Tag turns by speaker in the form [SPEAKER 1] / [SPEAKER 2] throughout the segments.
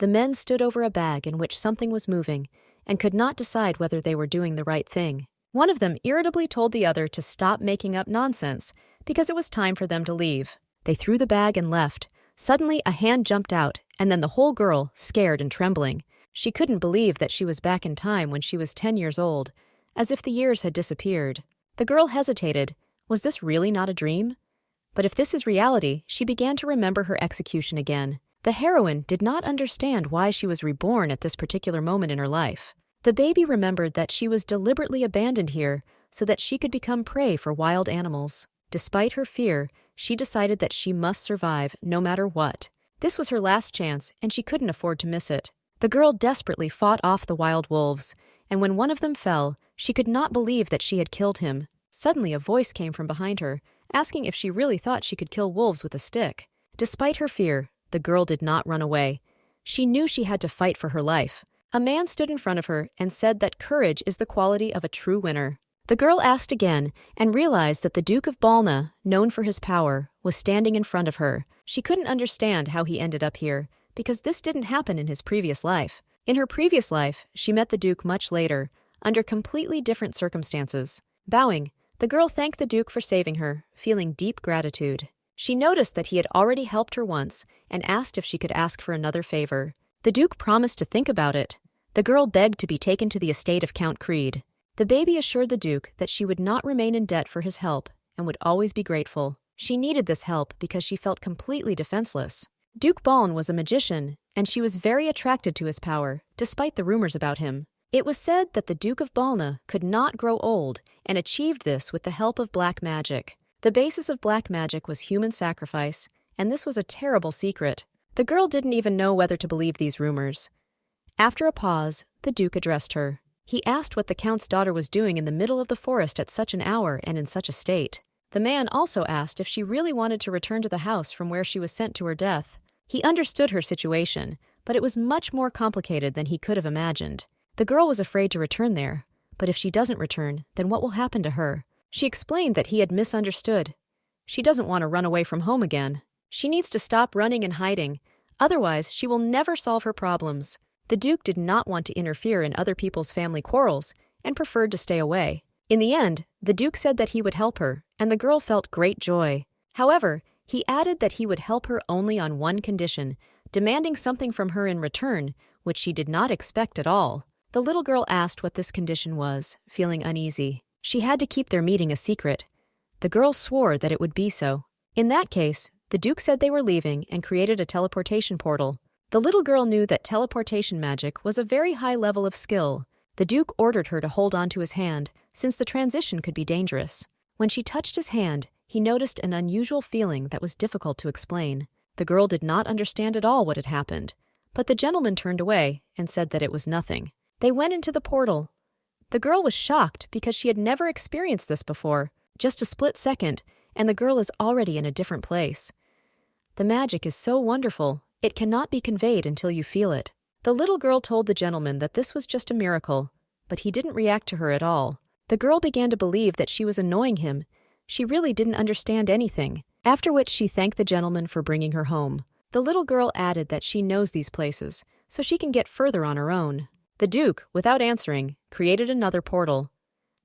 [SPEAKER 1] The men stood over a bag in which something was moving and could not decide whether they were doing the right thing. One of them irritably told the other to stop making up nonsense because it was time for them to leave. They threw the bag and left. Suddenly, a hand jumped out, and then the whole girl, scared and trembling. She couldn't believe that she was back in time when she was 10 years old, as if the years had disappeared. The girl hesitated. Was this really not a dream? But if this is reality, she began to remember her execution again. The heroine did not understand why she was reborn at this particular moment in her life. The baby remembered that she was deliberately abandoned here so that she could become prey for wild animals. Despite her fear, she decided that she must survive no matter what. This was her last chance, and she couldn't afford to miss it. The girl desperately fought off the wild wolves, and when one of them fell, she could not believe that she had killed him. Suddenly, a voice came from behind her, asking if she really thought she could kill wolves with a stick. Despite her fear, the girl did not run away. She knew she had to fight for her life. A man stood in front of her and said that courage is the quality of a true winner. The girl asked again and realized that the Duke of Balna, known for his power, was standing in front of her. She couldn't understand how he ended up here, because this didn't happen in his previous life. In her previous life, she met the Duke much later, under completely different circumstances. Bowing, the girl thanked the Duke for saving her, feeling deep gratitude. She noticed that he had already helped her once and asked if she could ask for another favor. The Duke promised to think about it. The girl begged to be taken to the estate of Count Creed. The baby assured the Duke that she would not remain in debt for his help and would always be grateful. She needed this help because she felt completely defenseless. Duke Baln was a magician, and she was very attracted to his power, despite the rumors about him. It was said that the Duke of Balna could not grow old and achieved this with the help of black magic. The basis of black magic was human sacrifice, and this was a terrible secret. The girl didn't even know whether to believe these rumors. After a pause, the Duke addressed her. He asked what the Count's daughter was doing in the middle of the forest at such an hour and in such a state. The man also asked if she really wanted to return to the house from where she was sent to her death. He understood her situation, but it was much more complicated than he could have imagined. The girl was afraid to return there, but if she doesn't return, then what will happen to her? She explained that he had misunderstood. She doesn't want to run away from home again. She needs to stop running and hiding, otherwise she will never solve her problems. The Duke did not want to interfere in other people's family quarrels and preferred to stay away. In the end, the Duke said that he would help her, and the girl felt great joy. However, he added that he would help her only on one condition, demanding something from her in return, which she did not expect at all. The little girl asked what this condition was, feeling uneasy. She had to keep their meeting a secret. The girl swore that it would be so. In that case, the Duke said they were leaving and created a teleportation portal. The little girl knew that teleportation magic was a very high level of skill. The Duke ordered her to hold on to his hand, since the transition could be dangerous. When she touched his hand, he noticed an unusual feeling that was difficult to explain. The girl did not understand at all what had happened, but the gentleman turned away and said that it was nothing. They went into the portal. The girl was shocked because she had never experienced this before. Just a split second, and the girl is already in a different place. The magic is so wonderful, it cannot be conveyed until you feel it. The little girl told the gentleman that this was just a miracle, but he didn't react to her at all. The girl began to believe that she was annoying him. She really didn't understand anything, after which she thanked the gentleman for bringing her home. The little girl added that she knows these places, so she can get further on her own. The Duke, without answering, created another portal.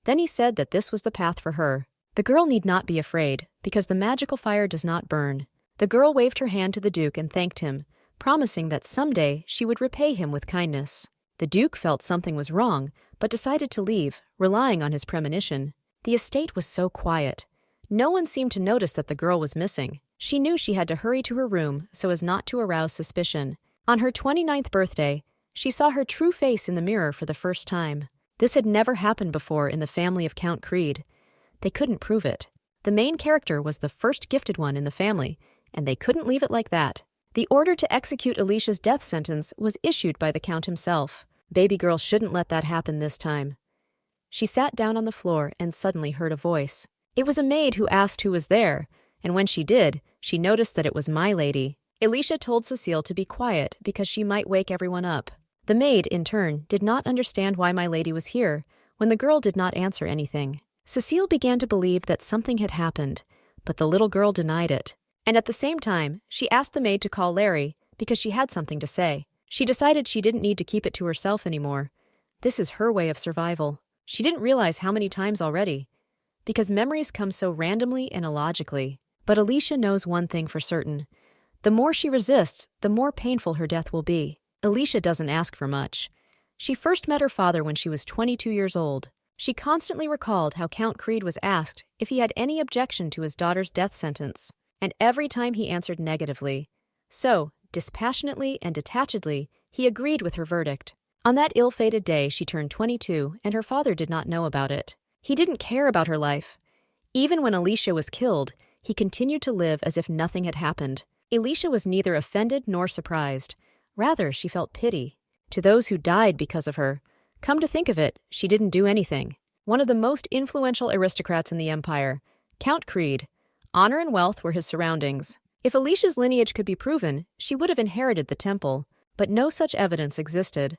[SPEAKER 1] Then he said that this was the path for her. The girl need not be afraid, because the magical fire does not burn. The girl waved her hand to the Duke and thanked him, promising that someday she would repay him with kindness. The Duke felt something was wrong, but decided to leave, relying on his premonition. The estate was so quiet. No one seemed to notice that the girl was missing. She knew she had to hurry to her room so as not to arouse suspicion. On her 29th birthday, she saw her true face in the mirror for the first time. This had never happened before in the family of Count Creed. They couldn't prove it. The main character was the first gifted one in the family, and they couldn't leave it like that. The order to execute Alicia's death sentence was issued by the Count himself. Baby girl shouldn't let that happen this time. She sat down on the floor and suddenly heard a voice. It was a maid who asked who was there, and when she did, she noticed that it was my lady. Alicia told Cecile to be quiet because she might wake everyone up. The maid, in turn, did not understand why my lady was here when the girl did not answer anything. Cecile began to believe that something had happened, but the little girl denied it. And at the same time, she asked the maid to call Larry because she had something to say. She decided she didn't need to keep it to herself anymore. This is her way of survival. She didn't realize how many times already, because memories come so randomly and illogically. But Alicia knows one thing for certain. The more she resists, the more painful her death will be. Alicia doesn't ask for much. She first met her father when she was 22 years old. She constantly recalled how Count Creed was asked if he had any objection to his daughter's death sentence, and every time he answered negatively. So, dispassionately and detachedly, he agreed with her verdict. On that ill-fated day, she turned 22, and her father did not know about it. He didn't care about her life. Even when Alicia was killed, he continued to live as if nothing had happened. Alicia was neither offended nor surprised. Rather, she felt pity. To those who died because of her, come to think of it, she didn't do anything. One of the most influential aristocrats in the empire, Count Creed. Honor and wealth were his surroundings. If Alicia's lineage could be proven, she would have inherited the temple, but no such evidence existed.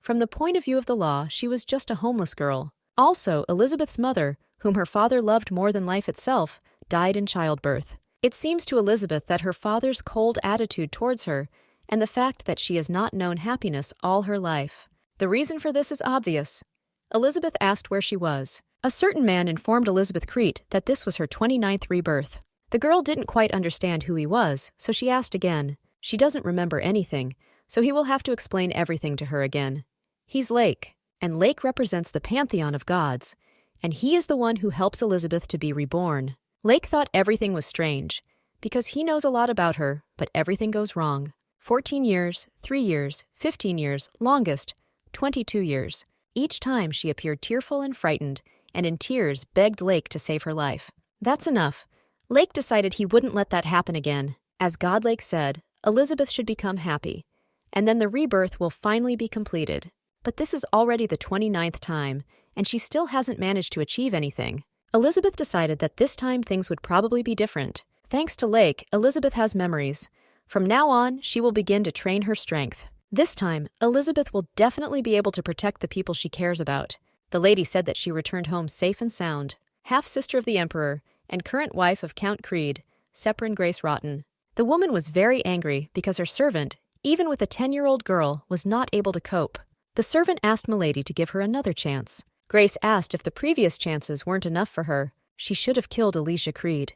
[SPEAKER 1] From the point of view of the law, she was just a homeless girl. Also, Elizabeth's mother, whom her father loved more than life itself, died in childbirth. It seems to Elizabeth that her father's cold attitude towards her and the fact that she has not known happiness all her life. The reason for this is obvious. Elizabeth asked where she was. A certain man informed Elizabeth Crete that this was her 29th rebirth. The girl didn't quite understand who he was, so she asked again. She doesn't remember anything, so he will have to explain everything to her again. He's Lake, and Lake represents the pantheon of gods, and he is the one who helps Elizabeth to be reborn. Lake thought everything was strange, because he knows a lot about her, but everything goes wrong. 14 years, 3 years, 15 years, longest, 22 years. Each time she appeared tearful and frightened, and in tears begged Lake to save her life. That's enough. Lake decided he wouldn't let that happen again. As God Lake said, Elizabeth should become happy, and then the rebirth will finally be completed. But this is already the 29th time, and she still hasn't managed to achieve anything. Elizabeth decided that this time things would probably be different. Thanks to Lake, Elizabeth has memories. From now on, she will begin to train her strength. This time, Elizabeth will definitely be able to protect the people she cares about. The lady said that she returned home safe and sound. Half-sister of the Emperor, and current wife of Count Creed, Seprin Grace Rotten. The woman was very angry because her servant, even with a 10-year-old girl, was not able to cope. The servant asked Milady to give her another chance. Grace asked if the previous chances weren't enough for her. She should have killed Alicia Creed.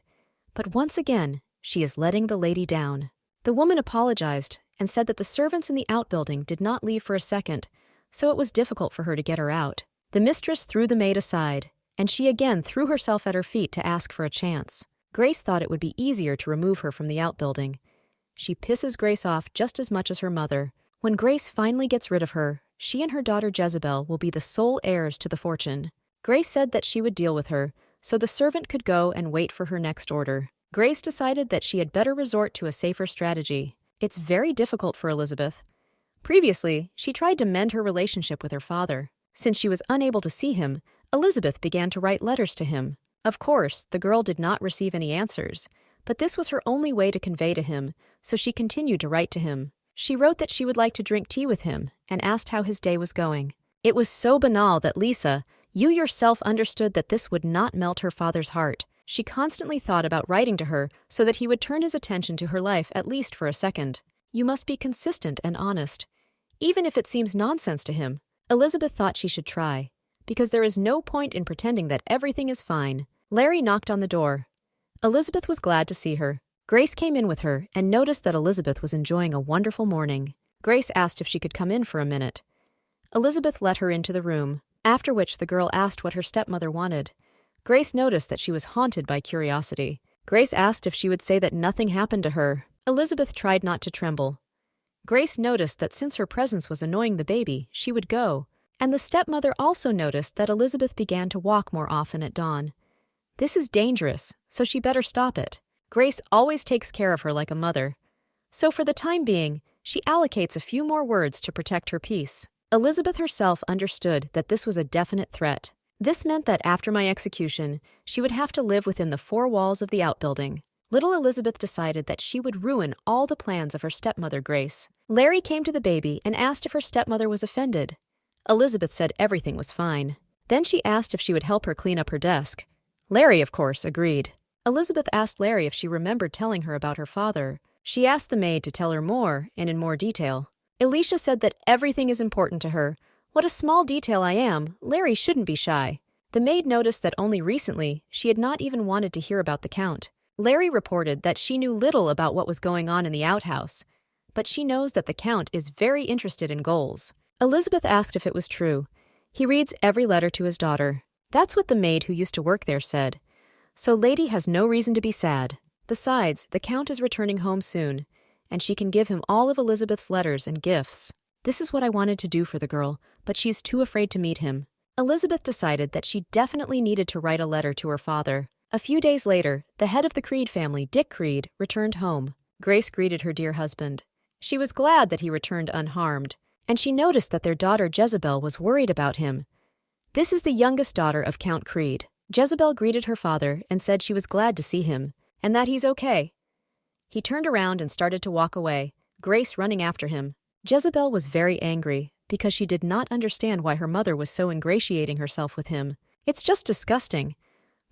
[SPEAKER 1] But once again, she is letting the lady down. The woman apologized and said that the servants in the outbuilding did not leave for a second, so it was difficult for her to get her out. The mistress threw the maid aside, and she again threw herself at her feet to ask for a chance. Grace thought it would be easier to remove her from the outbuilding. She pisses Grace off just as much as her mother. When Grace finally gets rid of her, she and her daughter Jezebel will be the sole heirs to the fortune. Grace said that she would deal with her, so the servant could go and wait for her next order. Grace decided that she had better resort to a safer strategy. It's very difficult for Elizabeth. Previously, she tried to mend her relationship with her father. Since she was unable to see him, Elizabeth began to write letters to him. Of course, the girl did not receive any answers, but this was her only way to convey to him, so she continued to write to him. She wrote that she would like to drink tea with him and asked how his day was going. It was so banal that Lisa, you yourself understood that this would not melt her father's heart. She constantly thought about writing to her so that he would turn his attention to her life at least for a second. You must be consistent and honest, even if it seems nonsense to him. Elizabeth thought she should try, because there is no point in pretending that everything is fine. Larry knocked on the door. Elizabeth was glad to see her. Grace came in with her and noticed that Elizabeth was enjoying a wonderful morning. Grace asked if she could come in for a minute. Elizabeth let her into the room, after which the girl asked what her stepmother wanted. Grace noticed that she was haunted by curiosity. Grace asked if she would say that nothing happened to her. Elizabeth tried not to tremble. Grace noticed that since her presence was annoying the baby, she would go. And the stepmother also noticed that Elizabeth began to walk more often at dawn. This is dangerous, so she better stop it. Grace always takes care of her like a mother. So for the time being, she allocates a few more words to protect her peace. Elizabeth herself understood that this was a definite threat. This meant that after my execution, she would have to live within the 4 walls of the outbuilding. Little Elizabeth decided that she would ruin all the plans of her stepmother, Grace. Larry came to the baby and asked if her stepmother was offended. Elizabeth said everything was fine. Then she asked if she would help her clean up her desk. Larry, of course, agreed. Elizabeth asked Larry if she remembered telling her about her father. She asked the maid to tell her more and in more detail. Alicia said that everything is important to her. What a small detail I am. Larry shouldn't be shy. The maid noticed that only recently she had not even wanted to hear about the Count. Larry reported that she knew little about what was going on in the outhouse, but she knows that the Count is very interested in goals. Elizabeth asked if it was true. He reads every letter to his daughter. That's what the maid who used to work there said. So Lady has no reason to be sad. Besides, the Count is returning home soon, and she can give him all of Elizabeth's letters and gifts. This is what I wanted to do for the girl, but she's too afraid to meet him. Elizabeth decided that she definitely needed to write a letter to her father. A few days later, the head of the Creed family, Dick Creed, returned home. Grace greeted her dear husband. She was glad that he returned unharmed, and she noticed that their daughter Jezebel was worried about him. This is the youngest daughter of Count Creed. Jezebel greeted her father and said she was glad to see him, and that he's okay. He turned around and started to walk away, Grace running after him. Jezebel was very angry because she did not understand why her mother was so ingratiating herself with him. It's just disgusting.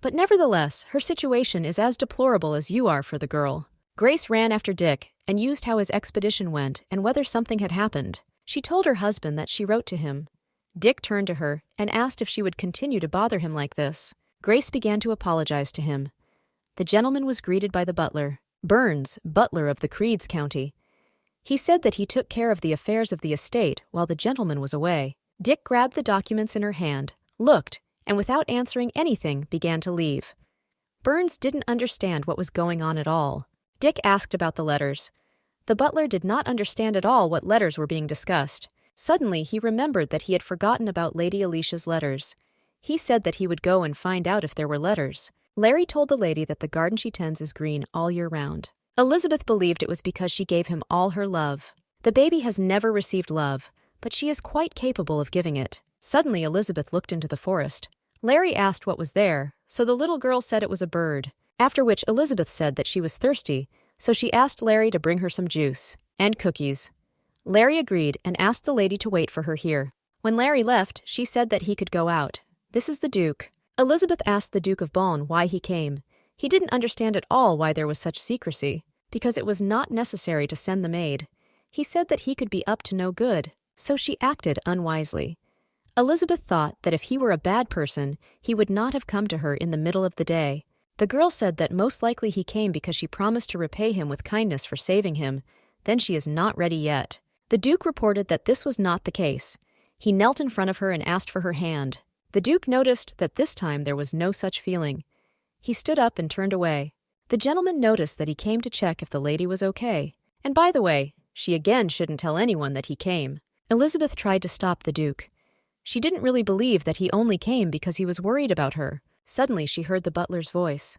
[SPEAKER 1] But nevertheless, her situation is as deplorable as you are for the girl. Grace ran after Dick and used how his expedition went and whether something had happened. She told her husband that she wrote to him. Dick turned to her and asked if she would continue to bother him like this. Grace began to apologize to him. The gentleman was greeted by the butler, Burns, butler of the Creeds County. He said that he took care of the affairs of the estate while the gentleman was away. Dick grabbed the documents in her hand, looked, and without answering anything began to leave. Burns didn't understand what was going on at all. Dick asked about the letters. The butler did not understand at all what letters were being discussed. Suddenly he remembered that he had forgotten about Lady Alicia's letters. He said that he would go and find out if there were letters. Larry told the lady that the garden she tends is green all year round. Elizabeth believed it was because she gave him all her love. The baby has never received love, but she is quite capable of giving it. Suddenly Elizabeth looked into the forest. Larry asked what was there, so the little girl said it was a bird, after which Elizabeth said that she was thirsty, so she asked Larry to bring her some juice and cookies. Larry agreed and asked the lady to wait for her here. When Larry left, she said that he could go out. This is the Duke. Elizabeth asked the Duke of Bonn why he came. He didn't understand at all why there was such secrecy, because it was not necessary to send the maid. He said that he could be up to no good, so she acted unwisely. Elizabeth thought that if he were a bad person, he would not have come to her in the middle of the day. The girl said that most likely he came because she promised to repay him with kindness for saving him. Then she is not ready yet. The Duke reported that this was not the case. He knelt in front of her and asked for her hand. The Duke noticed that this time there was no such feeling. He stood up and turned away. The gentleman noticed that he came to check if the lady was okay. And by the way, she again shouldn't tell anyone that he came. Elizabeth tried to stop the Duke. She didn't really believe that he only came because he was worried about her. Suddenly she heard the butler's voice.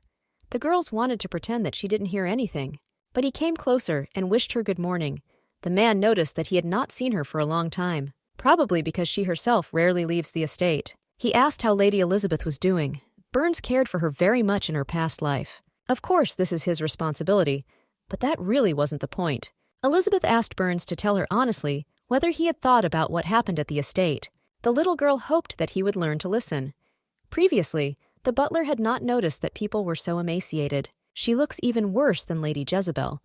[SPEAKER 1] The girls wanted to pretend that she didn't hear anything. But he came closer and wished her good morning. The man noticed that he had not seen her for a long time, probably because she herself rarely leaves the estate. He asked how Lady Elizabeth was doing. Burns cared for her very much in her past life. Of course, this is his responsibility, but that really wasn't the point. Elizabeth asked Burns to tell her honestly whether he had thought about what happened at the estate. The little girl hoped that he would learn to listen. Previously, the butler had not noticed that people were so emaciated. She looks even worse than Lady Jezebel.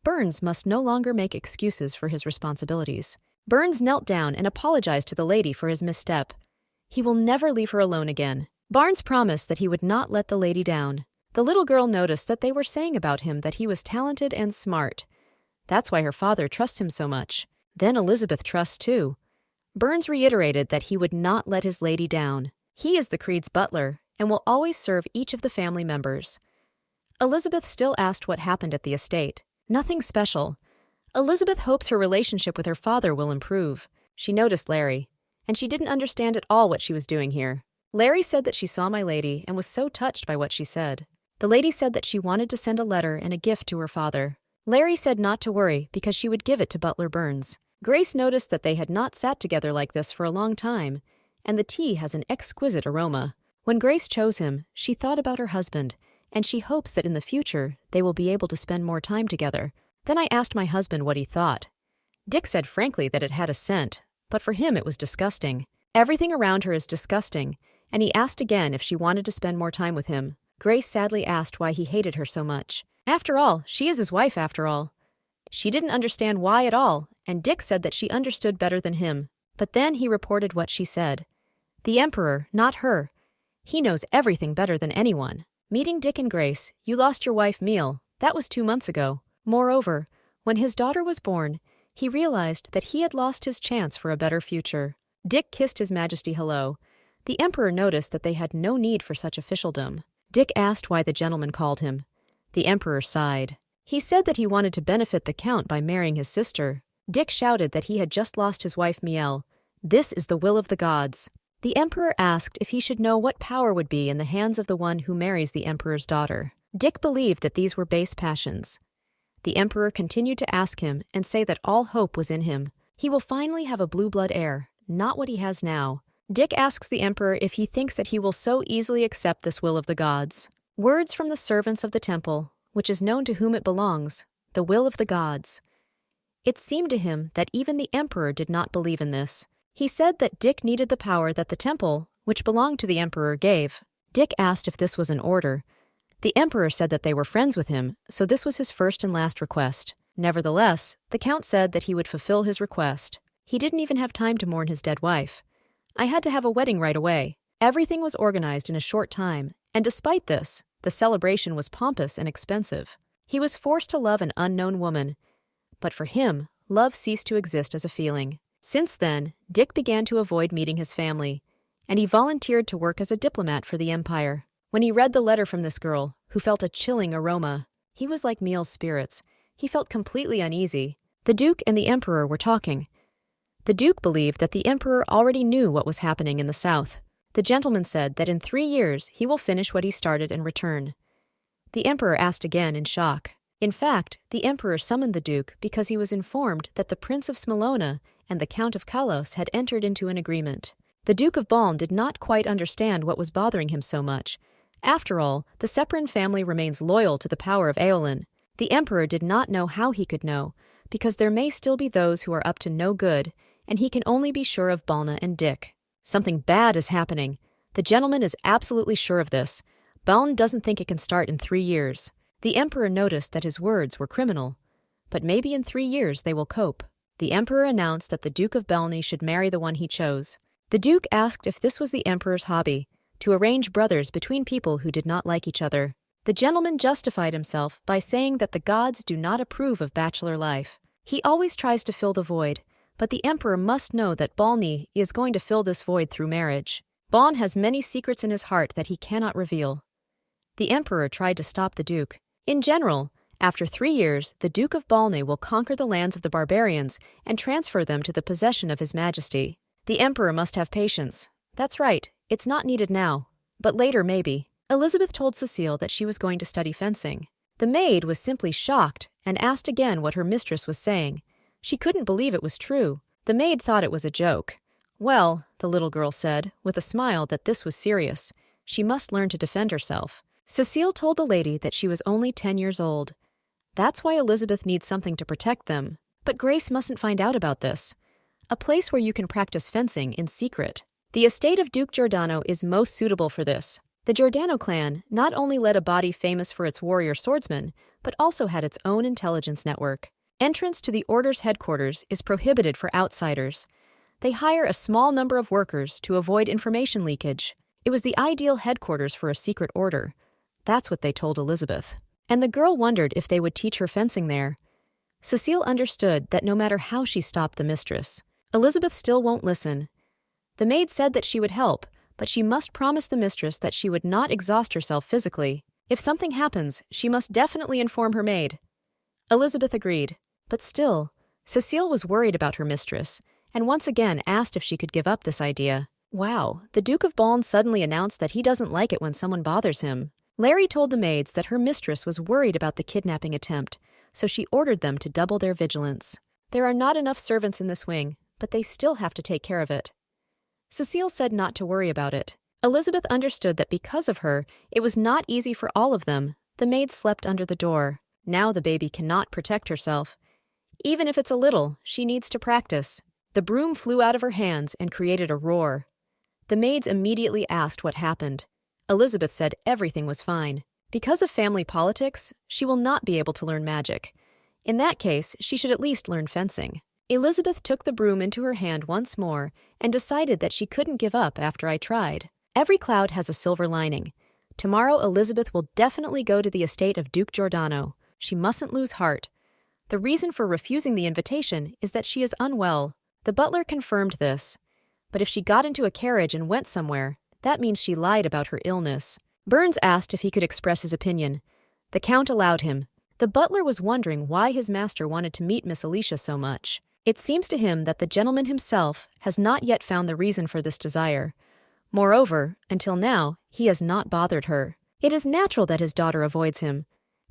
[SPEAKER 1] Burns must no longer make excuses for his responsibilities. Burns knelt down and apologized to the lady for his misstep. He will never leave her alone again. Barnes promised that he would not let the lady down. The little girl noticed that they were saying about him that he was talented and smart. That's why her father trusts him so much. Then Elizabeth trusts too. Burns reiterated that he would not let his lady down. He is the Creed's butler and will always serve each of the family members. Elizabeth still asked what happened at the estate. Nothing special. Elizabeth hopes her relationship with her father will improve. She noticed Larry, and she didn't understand at all what she was doing here. Larry said that she saw my lady and was so touched by what she said. The lady said that she wanted to send a letter and a gift to her father. Larry said not to worry because she would give it to Butler Burns. Grace noticed that they had not sat together like this for a long time, and the tea has an exquisite aroma. When Grace chose him, she thought about her husband, and she hopes that in the future they will be able to spend more time together. Then I asked my husband what he thought. Dick said frankly that it had a scent, but for him it was disgusting. Everything around her is disgusting, and he asked again if she wanted to spend more time with him. Grace sadly asked why he hated her so much. After all, she is his wife after all. She didn't understand why at all, and Dick said that she understood better than him. But then he reported what she said. The Emperor, not her. He knows everything better than anyone. Meeting Dick and Grace, you lost your wife Meal. That was 2 months ago. Moreover, when his daughter was born, he realized that he had lost his chance for a better future. Dick kissed His Majesty hello. The Emperor noticed that they had no need for such officialdom. Dick asked why the gentleman called him. The Emperor sighed. He said that he wanted to benefit the Count by marrying his sister. Dick shouted that he had just lost his wife Miel. This is the will of the gods. The Emperor asked if he should know what power would be in the hands of the one who marries the Emperor's daughter. Dick believed that these were base passions. The Emperor continued to ask him and say that all hope was in him. He will finally have a blue blood heir, not what he has now. Dick asks the Emperor if he thinks that he will so easily accept this will of the gods. Words from the servants of the temple, which is known to whom it belongs, the will of the gods. It seemed to him that even the Emperor did not believe in this. He said that Dick needed the power that the temple, which belonged to the Emperor, gave. Dick asked if this was an order. The Emperor said that they were friends with him, so this was his first and last request. Nevertheless, the Count said that he would fulfill his request. He didn't even have time to mourn his dead wife. I had to have a wedding right away. Everything was organized in a short time, and despite this, the celebration was pompous and expensive. He was forced to love an unknown woman. But for him, love ceased to exist as a feeling. Since then, Dick began to avoid meeting his family, and he volunteered to work as a diplomat for the Empire. When he read the letter from this girl, who felt a chilling aroma, he was like Meal's spirits. He felt completely uneasy. The Duke and the Emperor were talking. The Duke believed that the Emperor already knew what was happening in the south. The gentleman said that in 3 years he will finish what he started and return. The Emperor asked again in shock. In fact, the Emperor summoned the Duke because he was informed that the Prince of Smolona and the Count of Kalos had entered into an agreement. The Duke of Baln did not quite understand what was bothering him so much. After all, the Separan family remains loyal to the power of Aolin. The Emperor did not know how he could know, because there may still be those who are up to no good, and he can only be sure of Balna and Dick. Something bad is happening. The gentleman is absolutely sure of this. Baln doesn't think it can start in 3 years. The Emperor noticed that his words were criminal. But maybe in 3 years they will cope. The Emperor announced that the Duke of Balny should marry the one he chose. The Duke asked if this was the Emperor's hobby, to arrange brothers between people who did not like each other. The gentleman justified himself by saying that the gods do not approve of bachelor life. He always tries to fill the void, but the Emperor must know that Balny is going to fill this void through marriage. Baln has many secrets in his heart that he cannot reveal. The Emperor tried to stop the Duke. In general, after 3 years, the Duke of Balny will conquer the lands of the barbarians and transfer them to the possession of His Majesty. The Emperor must have patience. That's right, it's not needed now, but later maybe. Elizabeth told Cecile that she was going to study fencing. The maid was simply shocked and asked again what her mistress was saying. She couldn't believe it was true. The maid thought it was a joke. Well, the little girl said, with a smile, that this was serious. She must learn to defend herself. Cecile told the lady that she was only 10 years old. That's why Elizabeth needs something to protect them. But Grace mustn't find out about this. A place where you can practice fencing in secret. The estate of Duke Giordano is most suitable for this. The Giordano clan not only led a body famous for its warrior swordsmen, but also had its own intelligence network. Entrance to the Order's headquarters is prohibited for outsiders. They hire a small number of workers to avoid information leakage. It was the ideal headquarters for a secret order. That's what they told Elizabeth. And the girl wondered if they would teach her fencing there. Cecile understood that no matter how she stopped the mistress, Elizabeth still won't listen. The maid said that she would help, but she must promise the mistress that she would not exhaust herself physically. If something happens, she must definitely inform her maid. Elizabeth agreed, but still, Cecile was worried about her mistress, and once again asked if she could give up this idea. Wow, the Duke of Baln suddenly announced that he doesn't like it when someone bothers him. Larry told the maids that her mistress was worried about the kidnapping attempt, so she ordered them to double their vigilance. There are not enough servants in this wing, but they still have to take care of it. Cecile said not to worry about it. Elizabeth understood that because of her, it was not easy for all of them. The maid slept under the door. Now the baby cannot protect herself. Even if it's a little, she needs to practice. The broom flew out of her hands and created a roar. The maids immediately asked what happened. Elizabeth said everything was fine. Because of family politics, she will not be able to learn magic. In that case, she should at least learn fencing. Elizabeth took the broom into her hand once more and decided that she couldn't give up after I tried. Every cloud has a silver lining. Tomorrow Elizabeth will definitely go to the estate of Duke Giordano. She mustn't lose heart. The reason for refusing the invitation is that she is unwell. The butler confirmed this. But if she got into a carriage and went somewhere, that means she lied about her illness. Burns asked if he could express his opinion. The Count allowed him. The butler was wondering why his master wanted to meet Miss Alicia so much. It seems to him that the gentleman himself has not yet found the reason for this desire. Moreover, until now, he has not bothered her. It is natural that his daughter avoids him.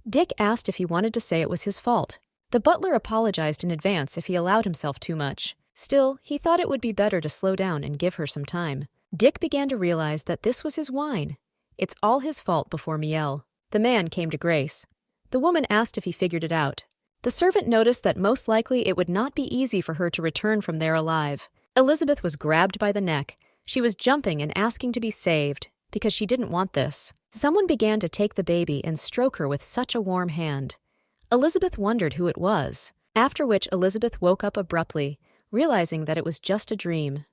[SPEAKER 1] Dick asked if he wanted to say it was his fault. The butler apologized in advance if he allowed himself too much. Still, he thought it would be better to slow down and give her some time. Dick began to realize that this was his wine. It's all his fault before Miel. The man came to Grace. The woman asked if he figured it out. The servant noticed that most likely it would not be easy for her to return from there alive. Elizabeth was grabbed by the neck. She was jumping and asking to be saved, because she didn't want this. Someone began to take the baby and stroke her with such a warm hand. Elizabeth wondered who it was, after which Elizabeth woke up abruptly, realizing that it was just a dream.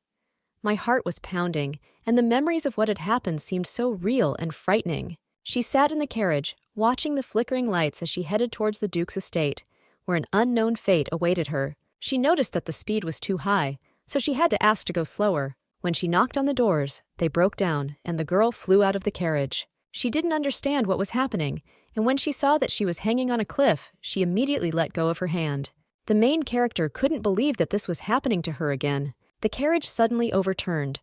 [SPEAKER 1] My heart was pounding, and the memories of what had happened seemed so real and frightening. She sat in the carriage, watching the flickering lights as she headed towards the Duke's estate, where an unknown fate awaited her. She noticed that the speed was too high, so she had to ask to go slower. When she knocked on the doors, they broke down, and the girl flew out of the carriage. She didn't understand what was happening, and when she saw that she was hanging on a cliff, she immediately let go of her hand. The main character couldn't believe that this was happening to her again. The carriage suddenly overturned.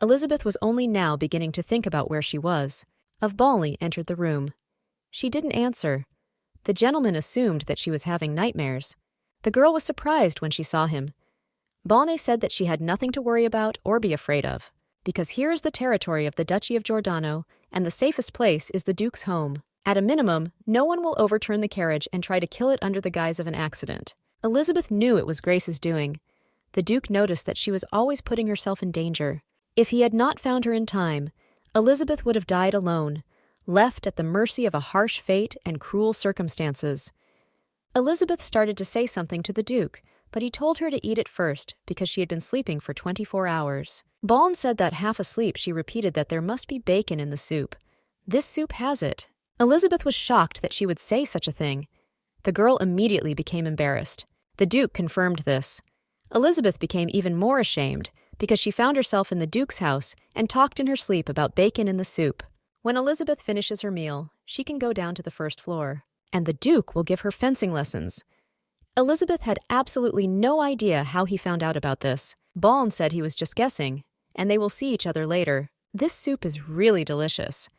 [SPEAKER 1] Elizabeth was only now beginning to think about where she was. Balney entered the room. She didn't answer. The gentleman assumed that she was having nightmares. The girl was surprised when she saw him. Balney said that she had nothing to worry about or be afraid of, because here is the territory of the Duchy of Giordano, and the safest place is the Duke's home. At a minimum, no one will overturn the carriage and try to kill it under the guise of an accident. Elizabeth knew it was Grace's doing. The Duke noticed that she was always putting herself in danger. If he had not found her in time, Elizabeth would have died alone, left at the mercy of a harsh fate and cruel circumstances. Elizabeth started to say something to the Duke, but he told her to eat it first because she had been sleeping for 24 hours. Baln said that half asleep she repeated that there must be bacon in the soup. This soup has it. Elizabeth was shocked that she would say such a thing. The girl immediately became embarrassed. The Duke confirmed this. Elizabeth became even more ashamed because she found herself in the Duke's house and talked in her sleep about bacon in the soup. When Elizabeth finishes her meal, she can go down to the first floor, and the Duke will give her fencing lessons. Elizabeth had absolutely no idea how he found out about this. Baln said he was just guessing, and they will see each other later. This soup is really delicious.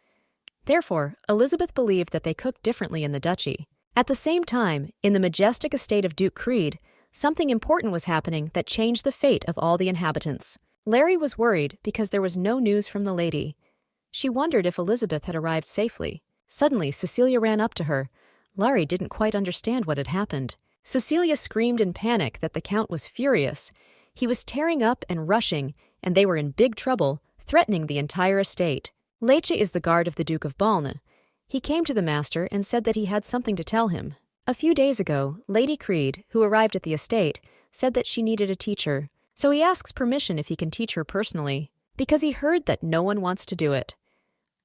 [SPEAKER 1] Therefore, Elizabeth believed that they cooked differently in the duchy. At the same time, in the majestic estate of Duke Creed, something important was happening that changed the fate of all the inhabitants. Larry was worried because there was no news from the lady. She wondered if Elizabeth had arrived safely. Suddenly, Cecilia ran up to her. Larry didn't quite understand what had happened. Cecilia screamed in panic that the Count was furious. He was tearing up and rushing, and they were in big trouble, threatening the entire estate. Lecce is the guard of the Duke of Balne. He came to the master and said that he had something to tell him. A few days ago, Lady Creed, who arrived at the estate, said that she needed a teacher, so he asks permission if he can teach her personally, because he heard that no one wants to do it.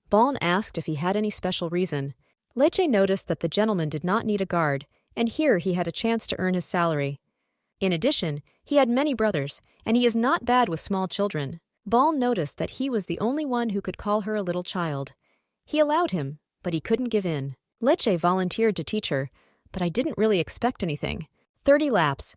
[SPEAKER 1] Balne asked if he had any special reason. Lecce noticed that the gentleman did not need a guard, and here he had a chance to earn his salary. In addition, he had many brothers, and he is not bad with small children. Balne noticed that he was the only one who could call her a little child. He allowed him, but he couldn't give in. Lecce volunteered to teach her, but I didn't really expect anything. 30 laps.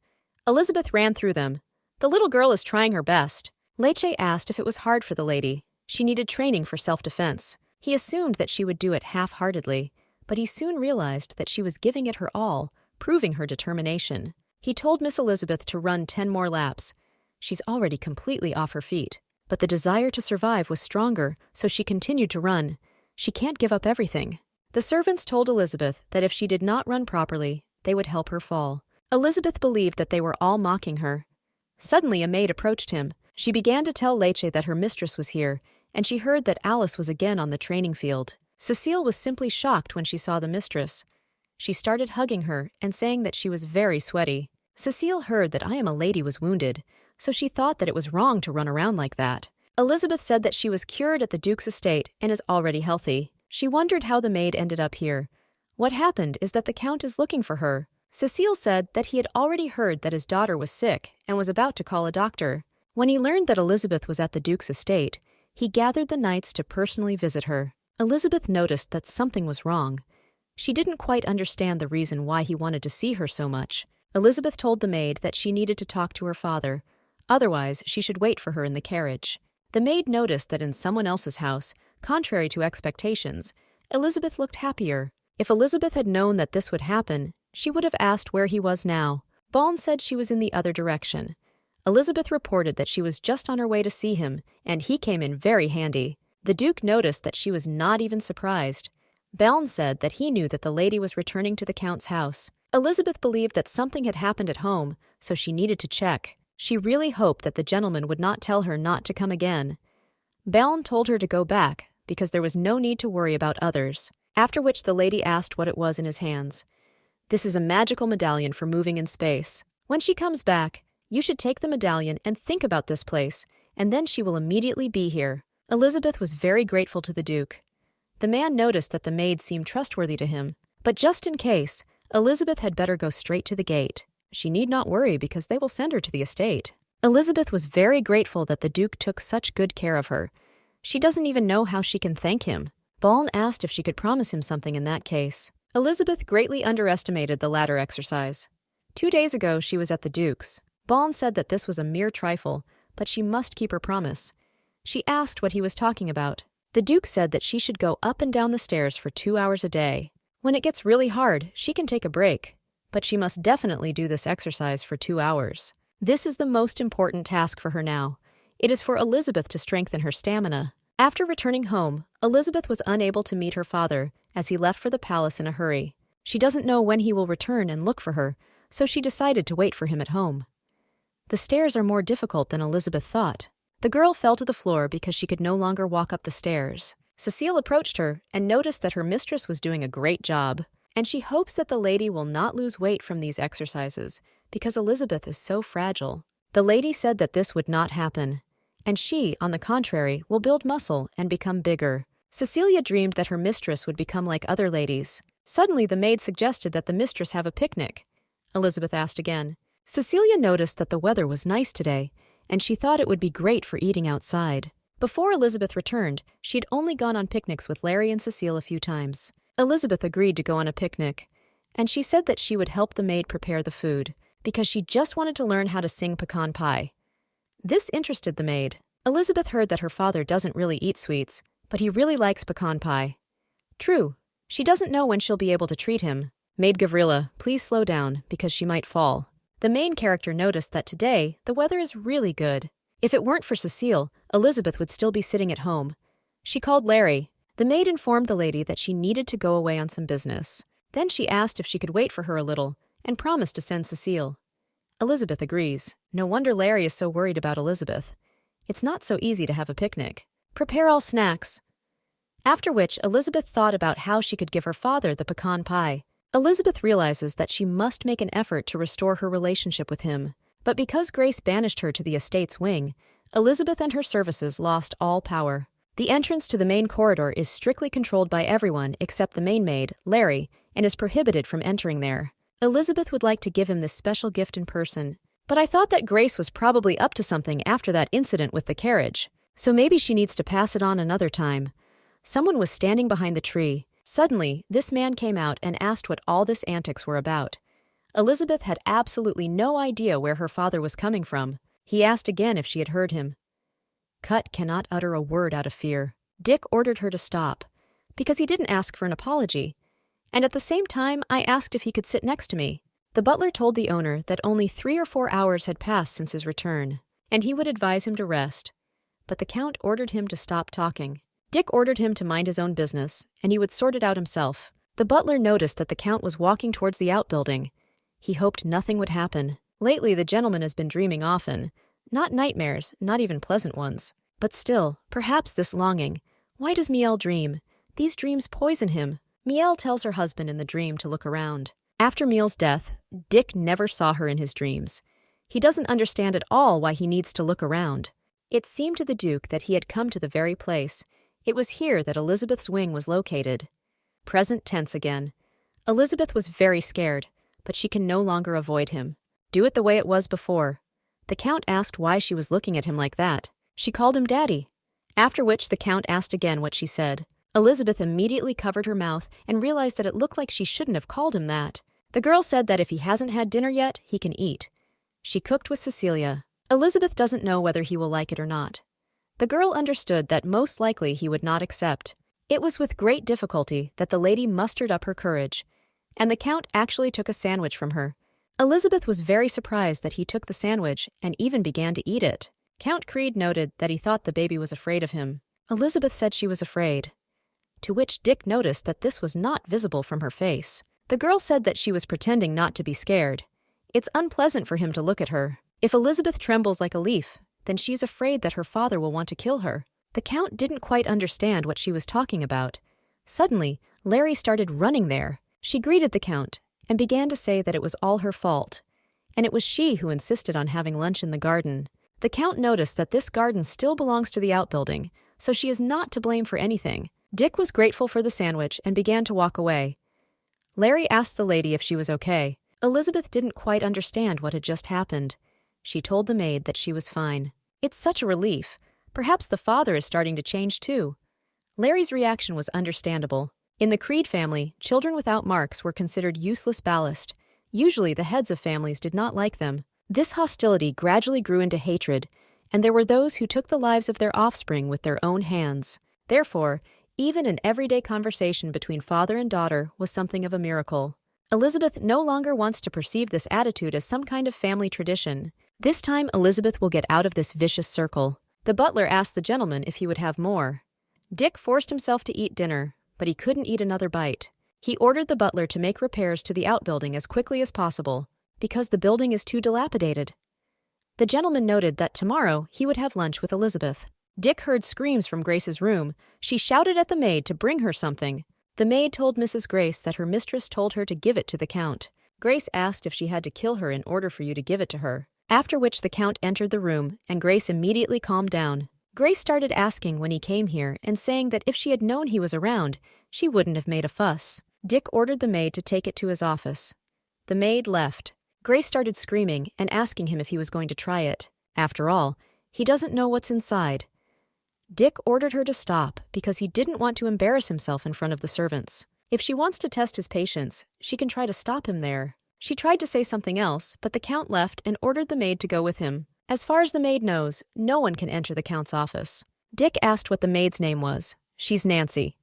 [SPEAKER 1] Elizabeth ran through them. The little girl is trying her best. Lecce asked if it was hard for the lady. She needed training for self-defense. He assumed that she would do it half-heartedly, but he soon realized that she was giving it her all, proving her determination. He told Miss Elizabeth to run 10 more laps. She's already completely off her feet, but the desire to survive was stronger, so she continued to run. She can't give up everything. The servants told Elizabeth that if she did not run properly, they would help her fall. Elizabeth believed that they were all mocking her. Suddenly a maid approached him. She began to tell Lecce that her mistress was here, and she heard that Alice was again on the training field. Cecile was simply shocked when she saw the mistress. She started hugging her and saying that she was very sweaty. Cecile heard that I am a lady was wounded, so she thought that it was wrong to run around like that. Elizabeth said that she was cured at the Duke's estate and is already healthy. She wondered how the maid ended up here. What happened is that the Count is looking for her. Cecile said that he had already heard that his daughter was sick and was about to call a doctor. When he learned that Elizabeth was at the Duke's estate, he gathered the knights to personally visit her. Elizabeth noticed that something was wrong. She didn't quite understand the reason why he wanted to see her so much. Elizabeth told the maid that she needed to talk to her father, otherwise she should wait for her in the carriage. The maid noticed that in someone else's house, contrary to expectations, Elizabeth looked happier. If Elizabeth had known that this would happen, she would have asked where he was now. Baln said she was in the other direction. Elizabeth reported that she was just on her way to see him, and he came in very handy. The Duke noticed that she was not even surprised. Baln said that he knew that the lady was returning to the Count's house. Elizabeth believed that something had happened at home, so she needed to check. She really hoped that the gentleman would not tell her not to come again. Baln told her to go back, because there was no need to worry about others, after which the lady asked what it was in his hands. This is a magical medallion for moving in space. When she comes back, you should take the medallion and think about this place, and then she will immediately be here. Elizabeth was very grateful to the Duke. The man noticed that the maid seemed trustworthy to him, but just in case, Elizabeth had better go straight to the gate. She need not worry because they will send her to the estate. Elizabeth was very grateful that the Duke took such good care of her. She doesn't even know how she can thank him. Baln asked if she could promise him something in that case. Elizabeth greatly underestimated the latter exercise. 2 days ago she was at the Duke's. Baln said that this was a mere trifle, but she must keep her promise. She asked what he was talking about. The Duke said that she should go up and down the stairs for 2 hours a day. When it gets really hard, she can take a break, but she must definitely do this exercise for 2 hours. This is the most important task for her now. It is for Elizabeth to strengthen her stamina. After returning home, Elizabeth was unable to meet her father, as he left for the palace in a hurry. She doesn't know when he will return and look for her, so she decided to wait for him at home. The stairs are more difficult than Elizabeth thought. The girl fell to the floor because she could no longer walk up the stairs. Cecile approached her and noticed that her mistress was doing a great job, and she hopes that the lady will not lose weight from these exercises, because Elizabeth is so fragile. The lady said that this would not happen, and she, on the contrary, will build muscle and become bigger. Cecilia dreamed that her mistress would become like other ladies. Suddenly the maid suggested that the mistress have a picnic. Elizabeth asked again. Cecilia noticed that the weather was nice today, and she thought it would be great for eating outside. Before Elizabeth returned, she had only gone on picnics with Larry and Cecile a few times. Elizabeth agreed to go on a picnic, and she said that she would help the maid prepare the food, because she just wanted to learn how to sing pecan pie. This interested the maid. Elizabeth heard that her father doesn't really eat sweets, but he really likes pecan pie. True, she doesn't know when she'll be able to treat him. Maid Gavrila, please slow down, because she might fall. The main character noticed that today, the weather is really good. If it weren't for Cecile, Elizabeth would still be sitting at home. She called Larry. The maid informed the lady that she needed to go away on some business. Then she asked if she could wait for her a little, and promised to send Cecile. Elizabeth agrees. No wonder Larry is so worried about Elizabeth. It's not so easy to have a picnic. Prepare all snacks. After which, Elizabeth thought about how she could give her father the pecan pie. Elizabeth realizes that she must make an effort to restore her relationship with him. But because Grace banished her to the estate's wing, Elizabeth and her services lost all power. The entrance to the main corridor is strictly controlled by everyone except the main maid, Larry, and is prohibited from entering there. Elizabeth would like to give him this special gift in person, but I thought that Grace was probably up to something after that incident with the carriage, so maybe she needs to pass it on another time. Someone was standing behind the tree. Suddenly, this man came out and asked what all this antics were about. Elizabeth had absolutely no idea where her father was coming from. He asked again if she had heard him. Cut cannot utter a word out of fear. Dick ordered her to stop, because he didn't ask for an apology. And at the same time, I asked if he could sit next to me. The butler told the owner that only 3 or 4 hours had passed since his return, and he would advise him to rest. But the Count ordered him to stop talking. Dick ordered him to mind his own business, and he would sort it out himself. The butler noticed that the Count was walking towards the outbuilding. He hoped nothing would happen. Lately, the gentleman has been dreaming often. Not nightmares, not even pleasant ones. But still, perhaps this longing. Why does Miel dream? These dreams poison him. Miel tells her husband in the dream to look around. After Miel's death, Dick never saw her in his dreams. He doesn't understand at all why he needs to look around. It seemed to the Duke that he had come to the very place. It was here that Elizabeth's wing was located. Present tense again. Elizabeth was very scared, but she can no longer avoid him. Do it the way it was before. The Count asked why she was looking at him like that. She called him Daddy. After which the Count asked again what she said. Elizabeth immediately covered her mouth and realized that it looked like she shouldn't have called him that. The girl said that if he hasn't had dinner yet, he can eat. She cooked with Cecilia. Elizabeth doesn't know whether he will like it or not. The girl understood that most likely he would not accept. It was with great difficulty that the lady mustered up her courage, and the Count actually took a sandwich from her. Elizabeth was very surprised that he took the sandwich and even began to eat it. Count Creed noted that he thought the baby was afraid of him. Elizabeth said she was afraid, to which Dick noticed that this was not visible from her face. The girl said that she was pretending not to be scared. It's unpleasant for him to look at her. If Elizabeth trembles like a leaf, then she's afraid that her father will want to kill her. The Count didn't quite understand what she was talking about. Suddenly, Larry started running there. She greeted the Count and began to say that it was all her fault, and it was she who insisted on having lunch in the garden. The Count noticed that this garden still belongs to the outbuilding, so she is not to blame for anything. Dick was grateful for the sandwich and began to walk away. Larry asked the lady if she was okay. Elizabeth didn't quite understand what had just happened. She told the maid that she was fine. It's such a relief. Perhaps the father is starting to change too. Larry's reaction was understandable. In the Creed family, children without marks were considered useless ballast. Usually the heads of families did not like them. This hostility gradually grew into hatred, and there were those who took the lives of their offspring with their own hands. Therefore, even an everyday conversation between father and daughter was something of a miracle. Elizabeth no longer wants to perceive this attitude as some kind of family tradition. This time Elizabeth will get out of this vicious circle. The butler asked the gentleman if he would have more. Dick forced himself to eat dinner, but he couldn't eat another bite. He ordered the butler to make repairs to the outbuilding as quickly as possible, because the building is too dilapidated. The gentleman noted that tomorrow he would have lunch with Elizabeth. Dick heard screams from Grace's room. She shouted at the maid to bring her something. The maid told Mrs. Grace that her mistress told her to give it to the Count. Grace asked if she had to kill her in order for you to give it to her. After which the Count entered the room, and Grace immediately calmed down. Grace started asking when he came here and saying that if she had known he was around, she wouldn't have made a fuss. Dick ordered the maid to take it to his office. The maid left. Grace started screaming and asking him if he was going to try it. After all, he doesn't know what's inside. Dick ordered her to stop because he didn't want to embarrass himself in front of the servants. If she wants to test his patience, she can try to stop him there. She tried to say something else, but the Count left and ordered the maid to go with him. As far as the maid knows, no one can enter the Count's office. Dick asked what the maid's name was. She's Nancy.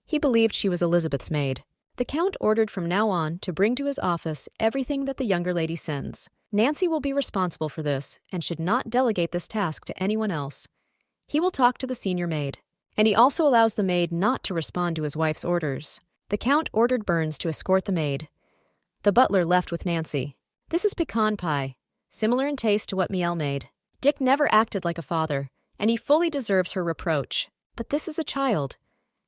[SPEAKER 1] He believed she was Elizabeth's maid. The Count ordered from now on to bring to his office everything that the younger lady sends. Nancy will be responsible for this and should not delegate this task to anyone else. He will talk to the senior maid, and he also allows the maid not to respond to his wife's orders. The Count ordered Burns to escort the maid. The butler left with Nancy. This is pecan pie, similar in taste to what Miel made. Dick never acted like a father, and he fully deserves her reproach. But this is a child.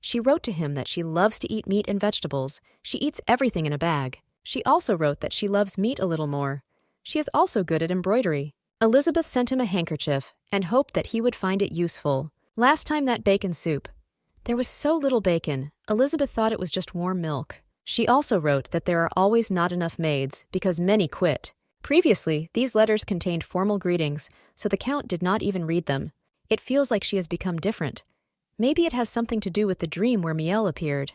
[SPEAKER 1] She wrote to him that she loves to eat meat and vegetables. She eats everything in a bag. She also wrote that she loves meat a little more. She is also good at embroidery. Elizabeth sent him a handkerchief and hoped that he would find it useful. Last time that bacon soup. There was so little bacon, Elizabeth thought it was just warm milk. She also wrote that there are always not enough maids because many quit. Previously, these letters contained formal greetings, so the Count did not even read them. It feels like she has become different. Maybe it has something to do with the dream where Miel appeared.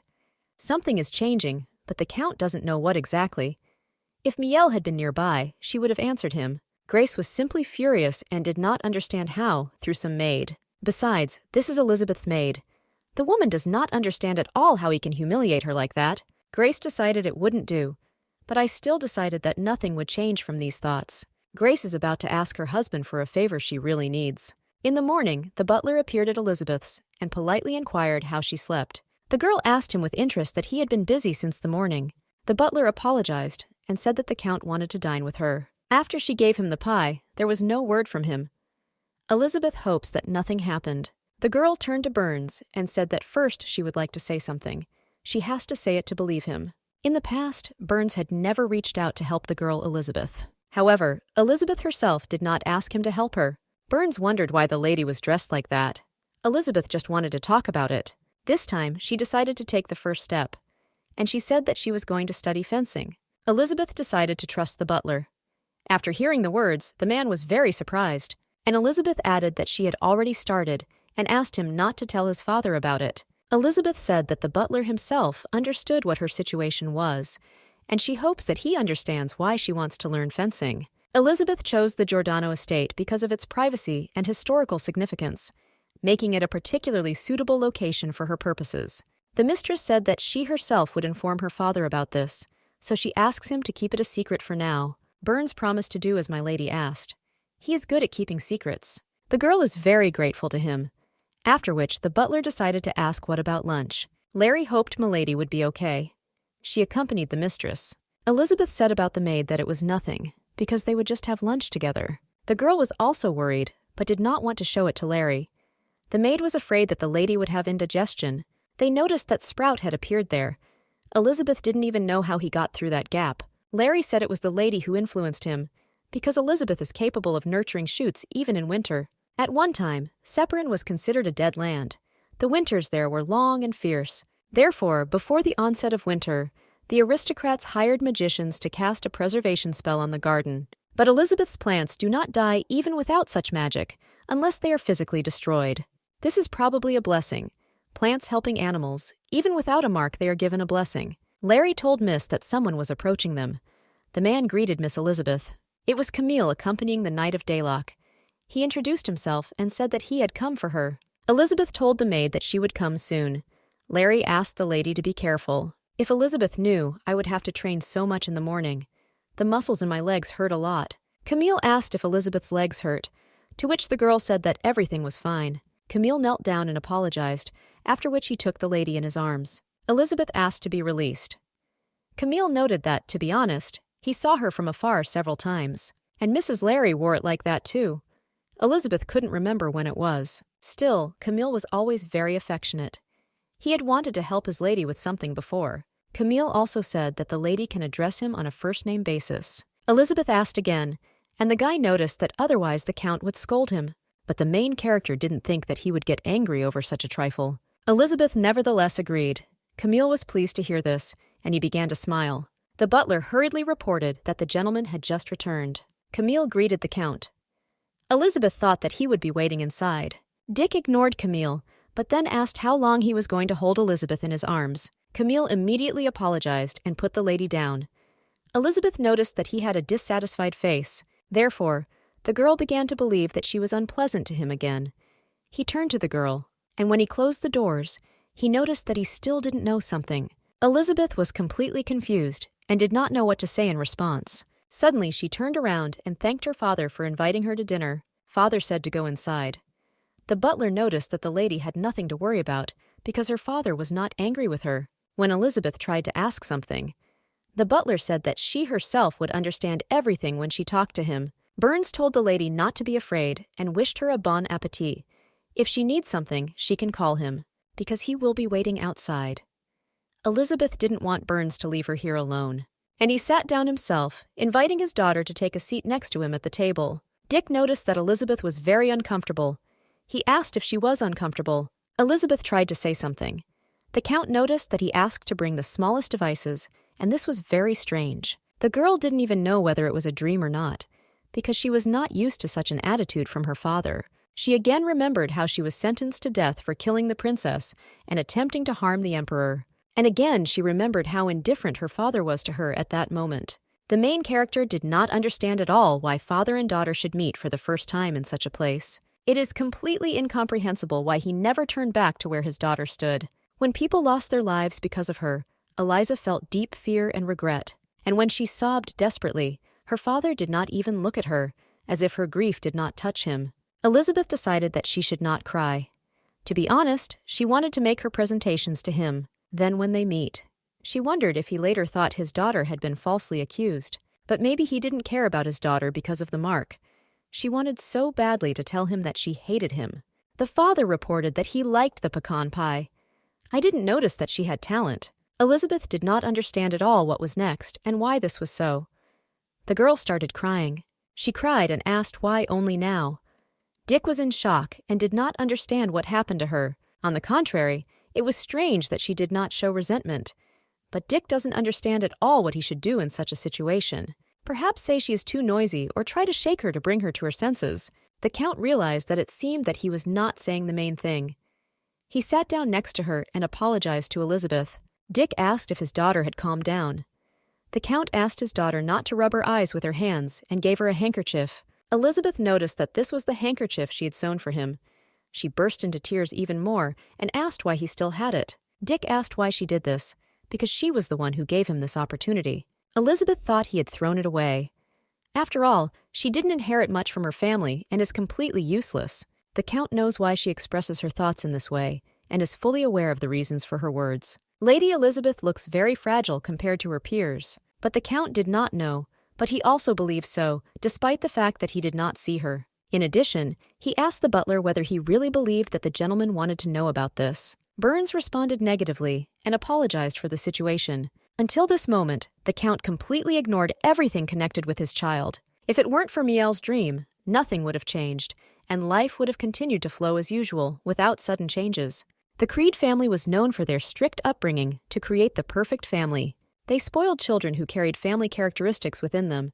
[SPEAKER 1] Something is changing, but the Count doesn't know what exactly. If Miel had been nearby, she would have answered him. Grace was simply furious and did not understand how, through some maid. Besides, this is Elizabeth's maid. The woman does not understand at all how he can humiliate her like that. Grace decided it wouldn't do, but I still decided that nothing would change from these thoughts. Grace is about to ask her husband for a favor she really needs. In the morning, the butler appeared at Elizabeth's and politely inquired how she slept. The girl asked him with interest that he had been busy since the morning. The butler apologized and said that the Count wanted to dine with her. After she gave him the pie, there was no word from him. Elizabeth hopes that nothing happened. The girl turned to Burns and said that first she would like to say something. She has to say it to believe him. In the past, Burns had never reached out to help the girl Elizabeth. However, Elizabeth herself did not ask him to help her. Burns wondered why the lady was dressed like that. Elizabeth just wanted to talk about it. This time, she decided to take the first step, and she said that she was going to study fencing. Elizabeth decided to trust the butler. After hearing the words, the man was very surprised, and Elizabeth added that she had already started and asked him not to tell his father about it. Elizabeth said that the butler himself understood what her situation was, and she hopes that he understands why she wants to learn fencing. Elizabeth chose the Giordano estate because of its privacy and historical significance, making it a particularly suitable location for her purposes. The mistress said that she herself would inform her father about this, so she asks him to keep it a secret for now. Burns promised to do as my lady asked. He is good at keeping secrets. The girl is very grateful to him, after which the butler decided to ask what about lunch. Larry hoped milady would be okay. She accompanied the mistress. Elizabeth said about the maid that it was nothing, because they would just have lunch together. The girl was also worried, but did not want to show it to Larry. The maid was afraid that the lady would have indigestion. They noticed that Sprout had appeared there. Elizabeth didn't even know how he got through that gap. Larry said it was the lady who influenced him, because Elizabeth is capable of nurturing shoots even in winter. At one time, Separan was considered a dead land. The winters there were long and fierce. Therefore, before the onset of winter, the aristocrats hired magicians to cast a preservation spell on the garden. But Elizabeth's plants do not die even without such magic, unless they are physically destroyed. This is probably a blessing. Plants helping animals, even without a mark they are given a blessing. Larry told Miss that someone was approaching them. The man greeted Miss Elizabeth. It was Camille accompanying the Knight of Daylock. He introduced himself and said that he had come for her. Elizabeth told the maid that she would come soon. Larry asked the lady to be careful. If Elizabeth knew, I would have to train so much in the morning. The muscles in my legs hurt a lot. Camille asked if Elizabeth's legs hurt, to which the girl said that everything was fine. Camille knelt down and apologized, after which he took the lady in his arms. Elizabeth asked to be released. Camille noted that, to be honest, he saw her from afar several times, and Mrs. Larry wore it like that too. Elizabeth couldn't remember when it was. Still, Camille was always very affectionate. He had wanted to help his lady with something before. Camille also said that the lady can address him on a first-name basis. Elizabeth asked again, and the guy noticed that otherwise the Count would scold him, but the main character didn't think that he would get angry over such a trifle. Elizabeth nevertheless agreed. Camille was pleased to hear this, and he began to smile. The butler hurriedly reported that the gentleman had just returned. Camille greeted the Count. Elizabeth thought that he would be waiting inside. Dick ignored Camille, but then asked how long he was going to hold Elizabeth in his arms. Camille immediately apologized and put the lady down. Elizabeth noticed that he had a dissatisfied face. Therefore, the girl began to believe that she was unpleasant to him again. He turned to the girl, and when he closed the doors, he noticed that he still didn't know something. Elizabeth was completely confused and did not know what to say in response. Suddenly, she turned around and thanked her father for inviting her to dinner. Father said to go inside. The butler noticed that the lady had nothing to worry about because her father was not angry with her. When Elizabeth tried to ask something, the butler said that she herself would understand everything when she talked to him. Burns told the lady not to be afraid and wished her a bon appetit. If she needs something, she can call him, because he will be waiting outside. Elizabeth didn't want Burns to leave her here alone, and he sat down himself, inviting his daughter to take a seat next to him at the table. Dick noticed that Elizabeth was very uncomfortable. He asked if she was uncomfortable. Elizabeth tried to say something. The Count noticed that he asked to bring the smallest devices, and this was very strange. The girl didn't even know whether it was a dream or not, because she was not used to such an attitude from her father. She again remembered how she was sentenced to death for killing the princess and attempting to harm the emperor. And again she remembered how indifferent her father was to her at that moment. The main character did not understand at all why father and daughter should meet for the first time in such a place. It is completely incomprehensible why he never turned back to where his daughter stood. When people lost their lives because of her, Eliza felt deep fear and regret, and when she sobbed desperately, her father did not even look at her, as if her grief did not touch him. Elizabeth decided that she should not cry. To be honest, she wanted to make her presentations to him. Then when they meet, she wondered if he later thought his daughter had been falsely accused, but maybe he didn't care about his daughter because of the mark. She wanted so badly to tell him that she hated him. The father reported that he liked the pecan pie. I didn't notice that she had talent. Elizabeth did not understand at all what was next and why this was so. The girl started crying. She cried and asked why only now. Dick was in shock and did not understand what happened to her. On the contrary, it was strange that she did not show resentment. But Dick doesn't understand at all what he should do in such a situation. Perhaps say she is too noisy or try to shake her to bring her to her senses. The Count realized that it seemed that he was not saying the main thing. He sat down next to her and apologized to Elizabeth. Dick asked if his daughter had calmed down. The Count asked his daughter not to rub her eyes with her hands and gave her a handkerchief. Elizabeth noticed that this was the handkerchief she had sewn for him. She burst into tears even more and asked why he still had it. Dick asked why she did this, because she was the one who gave him this opportunity. Elizabeth thought he had thrown it away. After all, she didn't inherit much from her family and is completely useless. The Count knows why she expresses her thoughts in this way and is fully aware of the reasons for her words. Lady Elizabeth looks very fragile compared to her peers, but the Count did not know, but he also believed so, despite the fact that he did not see her. In addition, he asked the butler whether he really believed that the gentleman wanted to know about this. Burns responded negatively and apologized for the situation. Until this moment, the Count completely ignored everything connected with his child. If it weren't for Miel's dream, nothing would have changed, and life would have continued to flow as usual without sudden changes. The Creed family was known for their strict upbringing to create the perfect family. They spoiled children who carried family characteristics within them.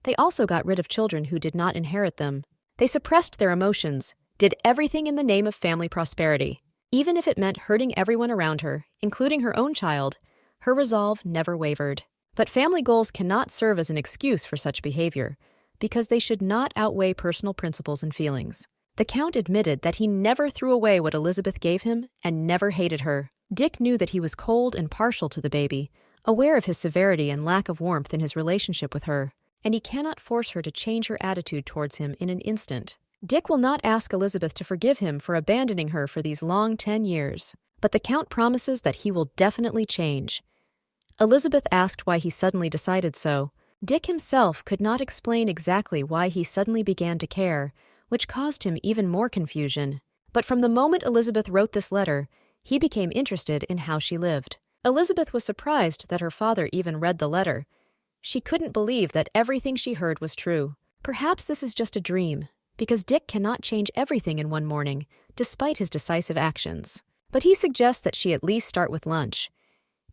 [SPEAKER 1] They also got rid of children who did not inherit them. They suppressed their emotions, did everything in the name of family prosperity. Even if it meant hurting everyone around her, including her own child, her resolve never wavered. But family goals cannot serve as an excuse for such behavior, because they should not outweigh personal principles and feelings. The Count admitted that he never threw away what Elizabeth gave him and never hated her. Dick knew that he was cold and partial to the baby, aware of his severity and lack of warmth in his relationship with her, and he cannot force her to change her attitude towards him in an instant. Dick will not ask Elizabeth to forgive him for abandoning her for these long 10 years, but the Count promises that he will definitely change. Elizabeth asked why he suddenly decided so. Dick himself could not explain exactly why he suddenly began to care, which caused him even more confusion. But from the moment Elizabeth wrote this letter, he became interested in how she lived. Elizabeth was surprised that her father even read the letter. She couldn't believe that everything she heard was true. Perhaps this is just a dream, because Dick cannot change everything in one morning, despite his decisive actions. But he suggests that she at least start with lunch.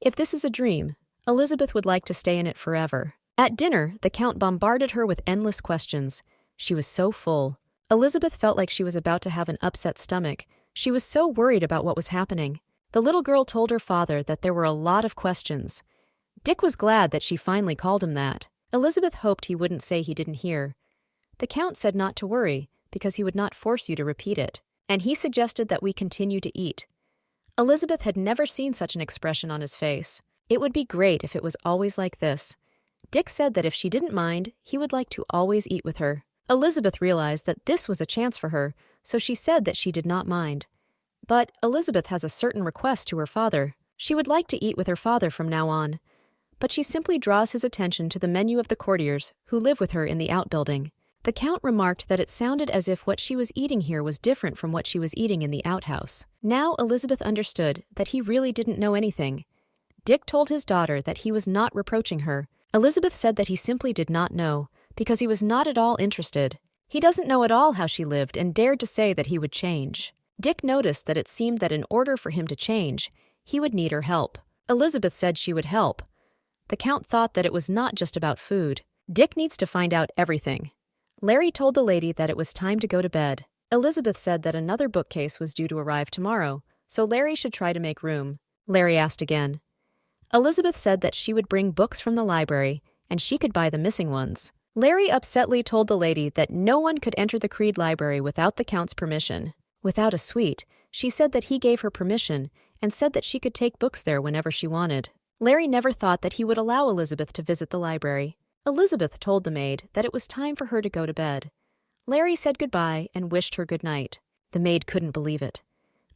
[SPEAKER 1] If this is a dream, Elizabeth would like to stay in it forever. At dinner, the Count bombarded her with endless questions. She was so full. Elizabeth felt like she was about to have an upset stomach. She was so worried about what was happening. The little girl told her father that there were a lot of questions. Dick was glad that she finally called him that. Elizabeth hoped he wouldn't say he didn't hear. The Count said not to worry, because he would not force you to repeat it, and he suggested that we continue to eat. Elizabeth had never seen such an expression on his face. It would be great if it was always like this. Dick said that if she didn't mind, he would like to always eat with her. Elizabeth realized that this was a chance for her, so she said that she did not mind. But Elizabeth has a certain request to her father. She would like to eat with her father from now on. But she simply draws his attention to the menu of the courtiers who live with her in the outbuilding. The Count remarked that it sounded as if what she was eating here was different from what she was eating in the outhouse. Now Elizabeth understood that he really didn't know anything. Dick told his daughter that he was not reproaching her. Elizabeth said that he simply did not know, because he was not at all interested. He doesn't know at all how she lived and dared to say that he would change. Dick noticed that it seemed that in order for him to change, he would need her help. Elizabeth said she would help. The Count thought that it was not just about food. Dick needs to find out everything. Larry told the lady that it was time to go to bed. Elizabeth said that another bookcase was due to arrive tomorrow, so Larry should try to make room. Larry asked again. Elizabeth said that she would bring books from the library, and she could buy the missing ones. Larry upsetly told the lady that no one could enter the Creed library without the Count's permission. Without a sweet, she said that he gave her permission and said that she could take books there whenever she wanted. Larry never thought that he would allow Elizabeth to visit the library. Elizabeth told the maid that it was time for her to go to bed. Larry said goodbye and wished her good night. The maid couldn't believe it.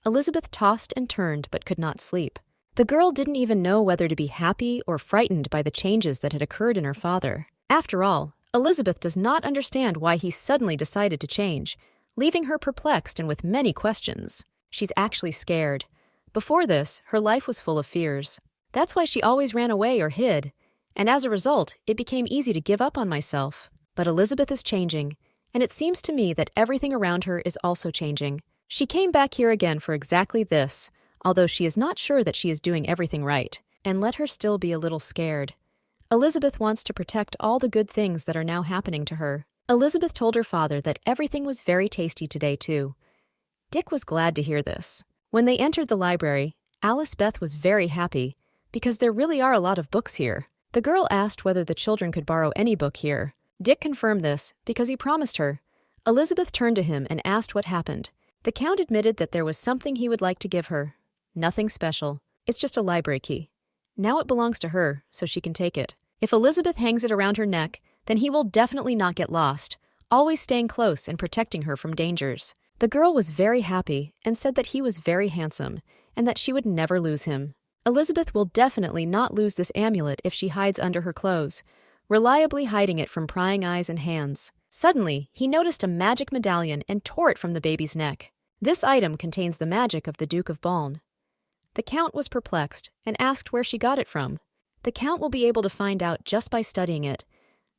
[SPEAKER 1] Elizabeth tossed and turned but could not sleep. The girl didn't even know whether to be happy or frightened by the changes that had occurred in her father. After all, Elizabeth does not understand why he suddenly decided to change, leaving her perplexed and with many questions. She's actually scared. Before this, her life was full of fears. That's why she always ran away or hid, and as a result, it became easy to give up on myself. But Elizabeth is changing, and it seems to me that everything around her is also changing. She came back here again for exactly this, although she is not sure that she is doing everything right, and let her still be a little scared. Elizabeth wants to protect all the good things that are now happening to her. Elizabeth told her father that everything was very tasty today, too. Dick was glad to hear this. When they entered the library, Alice Beth was very happy, because there really are a lot of books here. The girl asked whether the children could borrow any book here. Dick confirmed this, because he promised her. Elizabeth turned to him and asked what happened. The Count admitted that there was something he would like to give her. Nothing special. It's just a library key. Now it belongs to her, so she can take it. If Elizabeth hangs it around her neck, then he will definitely not get lost, always staying close and protecting her from dangers. The girl was very happy and said that he was very handsome and that she would never lose him. Elizabeth will definitely not lose this amulet if she hides under her clothes, reliably hiding it from prying eyes and hands. Suddenly, he noticed a magic medallion and tore it from the baby's neck. This item contains the magic of the Duke of Baln. The Count was perplexed and asked where she got it from. The Count will be able to find out just by studying it.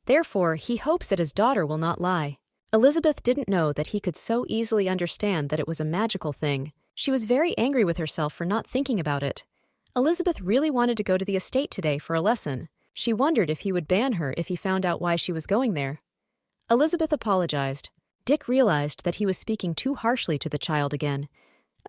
[SPEAKER 1] Therefore, he hopes that his daughter will not lie. Elizabeth didn't know that he could so easily understand that it was a magical thing. She was very angry with herself for not thinking about it. Elizabeth really wanted to go to the estate today for a lesson. She wondered if he would ban her if he found out why she was going there. Elizabeth apologized. Dick realized that he was speaking too harshly to the child again.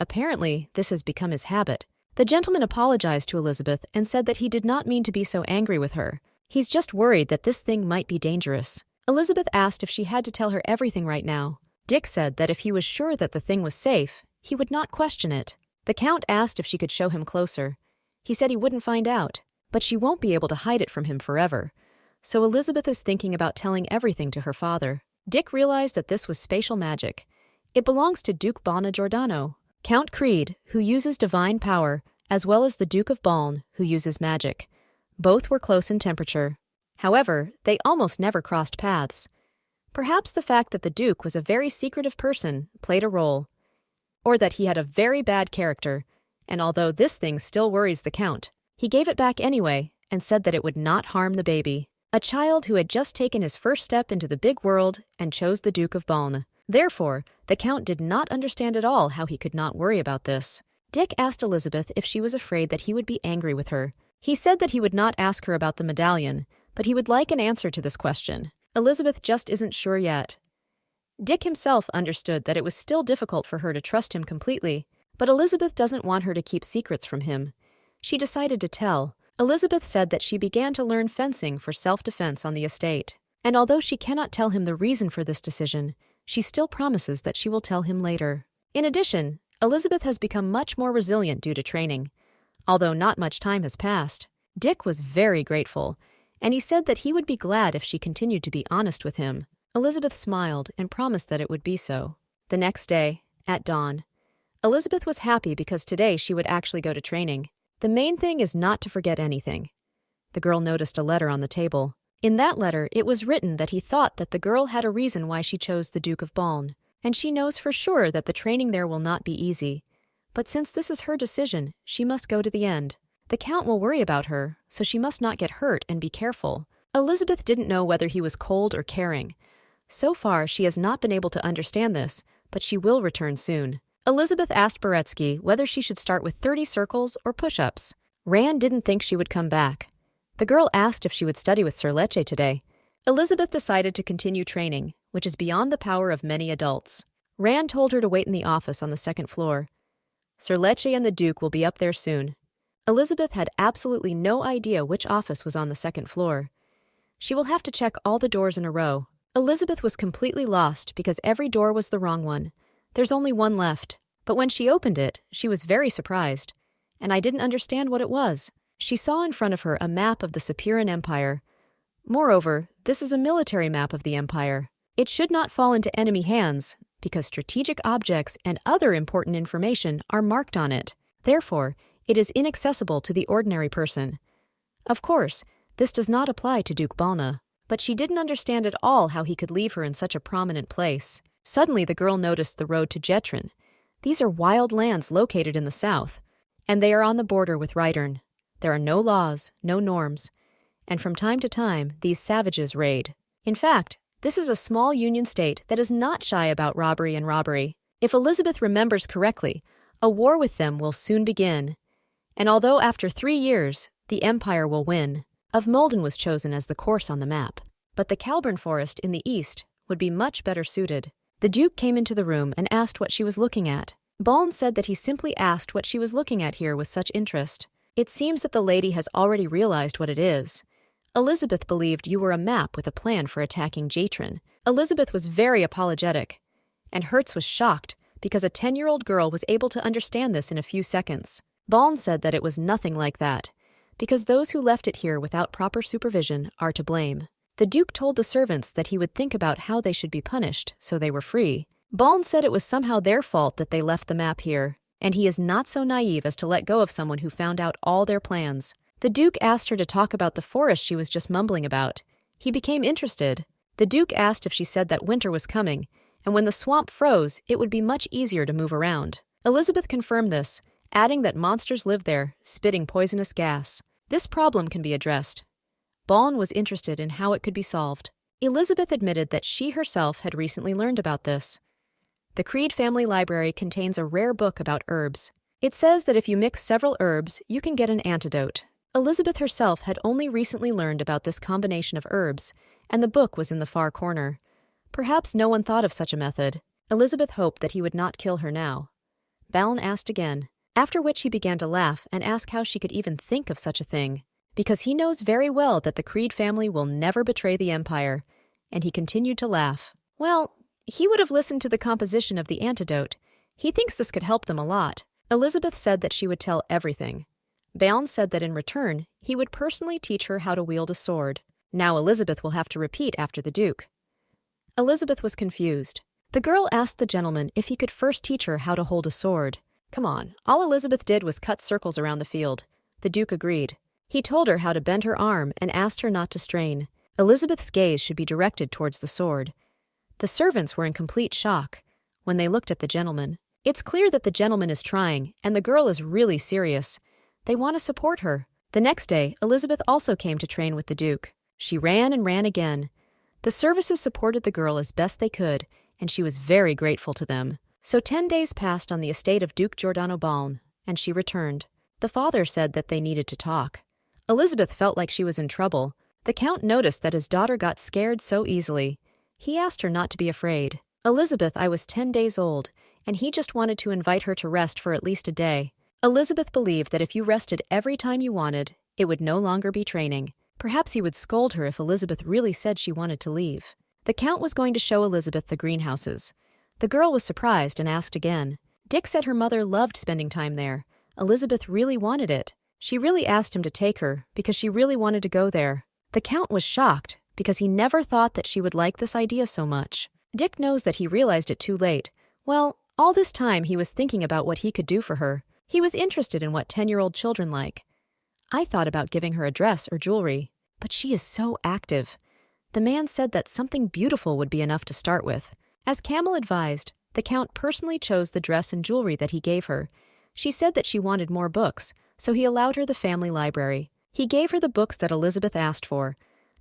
[SPEAKER 1] Apparently, this has become his habit. The gentleman apologized to Elizabeth and said that he did not mean to be so angry with her. He's just worried that this thing might be dangerous. Elizabeth asked if she had to tell her everything right now. Dick said that if he was sure that the thing was safe, he would not question it. The Count asked if she could show him closer. He said he wouldn't find out, but she won't be able to hide it from him forever. So Elizabeth is thinking about telling everything to her father. Dick realized that this was spatial magic. It belongs to Duke Bona Giordano, Count Creed, who uses divine power, as well as the Duke of Baln, who uses magic. Both were close in temperature. However, they almost never crossed paths. Perhaps the fact that the Duke was a very secretive person played a role, or that he had a very bad character, and although this thing still worries the Count, he gave it back anyway and said that it would not harm the baby, a child who had just taken his first step into the big world and chose the Duke of Baln. Therefore, the Count did not understand at all how he could not worry about this. Dick asked Elizabeth if she was afraid that he would be angry with her. He said that he would not ask her about the medallion, but he would like an answer to this question. Elizabeth just isn't sure yet. Dick himself understood that it was still difficult for her to trust him completely, but Elizabeth doesn't want her to keep secrets from him. She decided to tell. Elizabeth said that she began to learn fencing for self-defense on the estate, and although she cannot tell him the reason for this decision, she still promises that she will tell him later. In addition, Elizabeth has become much more resilient due to training. Although not much time has passed, Dick was very grateful, and he said that he would be glad if she continued to be honest with him. Elizabeth smiled and promised that it would be so. The next day, at dawn, Elizabeth was happy because today she would actually go to training. The main thing is not to forget anything. The girl noticed a letter on the table. In that letter, it was written that he thought that the girl had a reason why she chose the Duke of Baln, and she knows for sure that the training there will not be easy. But since this is her decision, she must go to the end. The Count will worry about her, so she must not get hurt and be careful. Elizabeth didn't know whether he was cold or caring. So far, she has not been able to understand this, but she will return soon. Elizabeth asked Beretsky whether she should start with 30 circles or push-ups. Rand didn't think she would come back. The girl asked if she would study with Sir Lecce today. Elizabeth decided to continue training, which is beyond the power of many adults. Rand told her to wait in the office on the second floor. Sir Lecce and the Duke will be up there soon. Elizabeth had absolutely no idea which office was on the second floor. She will have to check all the doors in a row. Elizabeth was completely lost because every door was the wrong one. There's only one left. But when she opened it, she was very surprised. And I didn't understand what it was. She saw in front of her a map of the Sepiran Empire. Moreover, this is a military map of the empire. It should not fall into enemy hands, because strategic objects and other important information are marked on it. Therefore, it is inaccessible to the ordinary person. Of course, this does not apply to Duke Balna, but she didn't understand at all how he could leave her in such a prominent place. Suddenly, the girl noticed the road to Jetrin. These are wild lands located in the south, and they are on the border with Rydern. There are no laws, no norms, and from time to time, these savages raid. In fact, this is a small Union state that is not shy about robbery and robbery. If Elizabeth remembers correctly, a war with them will soon begin. And although after 3 years, the Empire will win, of Malden was chosen as the course on the map. But the Calburn Forest in the east would be much better suited. The Duke came into the room and asked what she was looking at. Baln said that he simply asked what she was looking at here with such interest. It seems that the lady has already realized what it is. Elizabeth believed you were a map with a plan for attacking Jatron. Elizabeth was very apologetic, and Hertz was shocked because a 10-year-old girl was able to understand this in a few seconds. Baln said that it was nothing like that, because those who left it here without proper supervision are to blame. The Duke told the servants that he would think about how they should be punished, so they were free. Baln said it was somehow their fault that they left the map here, and he is not so naive as to let go of someone who found out all their plans. The Duke asked her to talk about the forest she was just mumbling about. He became interested. The Duke asked if she said that winter was coming, and when the swamp froze, it would be much easier to move around. Elizabeth confirmed this, adding that monsters live there, spitting poisonous gas. This problem can be addressed. Baln was interested in how it could be solved. Elizabeth admitted that she herself had recently learned about this. The Creed family library contains a rare book about herbs. It says that if you mix several herbs, you can get an antidote. Elizabeth herself had only recently learned about this combination of herbs, and the book was in the far corner. Perhaps no one thought of such a method. Elizabeth hoped that he would not kill her now. Baln asked again, after which he began to laugh and ask how she could even think of such a thing. Because he knows very well that the Creed family will never betray the Empire, and he continued to laugh. Well, he would have listened to the composition of the antidote. He thinks this could help them a lot. Elizabeth said that she would tell everything. Baln said that in return, he would personally teach her how to wield a sword. Now Elizabeth will have to repeat after the Duke. Elizabeth was confused. The girl asked the gentleman if he could first teach her how to hold a sword. Come on, all Elizabeth did was cut circles around the field. The Duke agreed. He told her how to bend her arm and asked her not to strain. Elizabeth's gaze should be directed towards the sword. The servants were in complete shock when they looked at the gentleman. It's clear that the gentleman is trying, and the girl is really serious. They want to support her. The next day, Elizabeth also came to train with the Duke. She ran and ran again. The services supported the girl as best they could, and she was very grateful to them. So 10 days passed on the estate of Duke Giordano Baln, and she returned. The father said that they needed to talk. Elizabeth felt like she was in trouble. The Count noticed that his daughter got scared so easily. He asked her not to be afraid. Elizabeth, I was 10 days old, and he just wanted to invite her to rest for at least a day. Elizabeth believed that if you rested every time you wanted, it would no longer be training. Perhaps he would scold her if Elizabeth really said she wanted to leave. The Count was going to show Elizabeth the greenhouses. The girl was surprised and asked again. Dick said her mother loved spending time there. Elizabeth really wanted it. She really asked him to take her because she really wanted to go there. The Count was shocked because he never thought that she would like this idea so much. Dick knows that he realized it too late. Well, all this time he was thinking about what he could do for her. He was interested in what 10-year-old children like. I thought about giving her a dress or jewelry, but she is so active. The man said that something beautiful would be enough to start with. As Camel advised, the Count personally chose the dress and jewelry that he gave her. She said that she wanted more books, so he allowed her the family library. He gave her the books that Elizabeth asked for.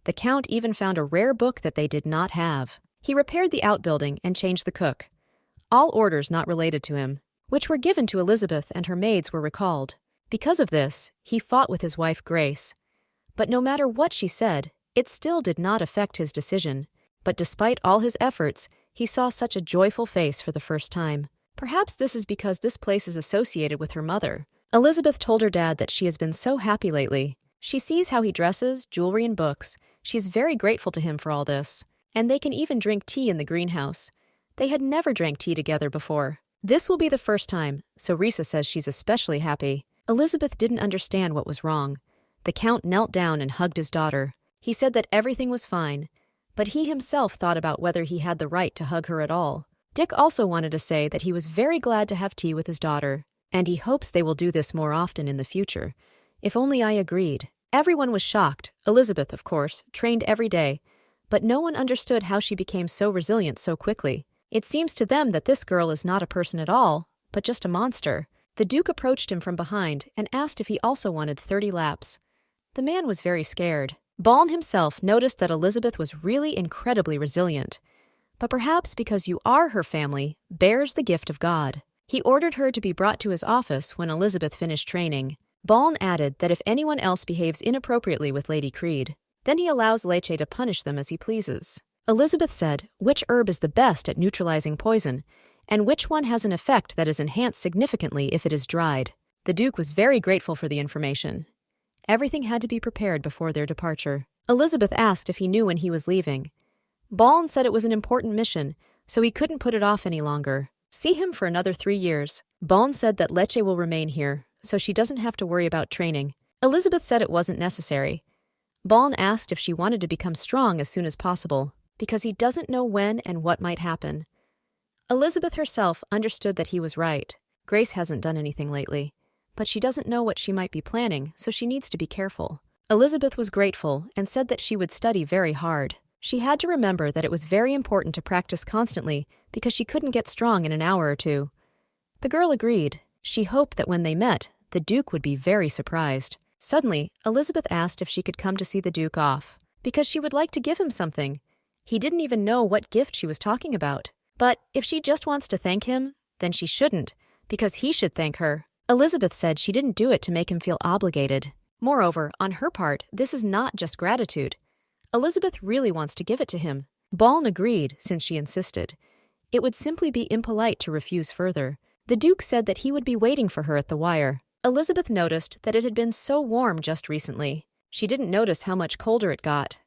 [SPEAKER 1] The Count even found a rare book that they did not have. He repaired the outbuilding and changed the cook. All orders not related to him, which were given to Elizabeth and her maids, were recalled. Because of this, he fought with his wife Grace. But no matter what she said, it still did not affect his decision. But despite all his efforts, he saw such a joyful face for the first time. Perhaps this is because this place is associated with her mother. Elizabeth told her dad that she has been so happy lately. She sees how he dresses, jewelry, and books. She's very grateful to him for all this. And they can even drink tea in the greenhouse. They had never drank tea together before. This will be the first time, so Risa says she's especially happy. Elizabeth didn't understand what was wrong. The Count knelt down and hugged his daughter. He said that everything was fine, but he himself thought about whether he had the right to hug her at all. Dick also wanted to say that he was very glad to have tea with his daughter, and he hopes they will do this more often in the future. If only I agreed. Everyone was shocked. Elizabeth, of course, trained every day, but no one understood how she became so resilient so quickly. It seems to them that this girl is not a person at all, but just a monster. The Duke approached him from behind and asked if he also wanted 30 laps. The man was very scared. Baln himself noticed that Elizabeth was really incredibly resilient. But perhaps because you are her family, bears the gift of God. He ordered her to be brought to his office when Elizabeth finished training. Baln added that if anyone else behaves inappropriately with Lady Creed, then he allows Leche to punish them as he pleases. Elizabeth said which herb is the best at neutralizing poison, and which one has an effect that is enhanced significantly if it is dried. The Duke was very grateful for the information. Everything had to be prepared before their departure. Elizabeth asked if he knew when he was leaving. Baln said it was an important mission, so he couldn't put it off any longer. See him for another 3 years. Baln said that Leche will remain here, so she doesn't have to worry about training. Elizabeth said it wasn't necessary. Baln asked if she wanted to become strong as soon as possible, because he doesn't know when and what might happen. Elizabeth herself understood that he was right. Grace hasn't done anything lately, but she doesn't know what she might be planning, so she needs to be careful. Elizabeth was grateful and said that she would study very hard. She had to remember that it was very important to practice constantly because she couldn't get strong in an hour or two. The girl agreed. She hoped that when they met, the Duke would be very surprised. Suddenly, Elizabeth asked if she could come to see the Duke off, because she would like to give him something. He didn't even know what gift she was talking about. But if she just wants to thank him, then she shouldn't, because he should thank her. Elizabeth said she didn't do it to make him feel obligated. Moreover, on her part, this is not just gratitude. Elizabeth really wants to give it to him. Baln agreed, since she insisted. It would simply be impolite to refuse further. The Duke said that he would be waiting for her at the wire. Elizabeth noticed that it had been so warm just recently. She didn't notice how much colder it got.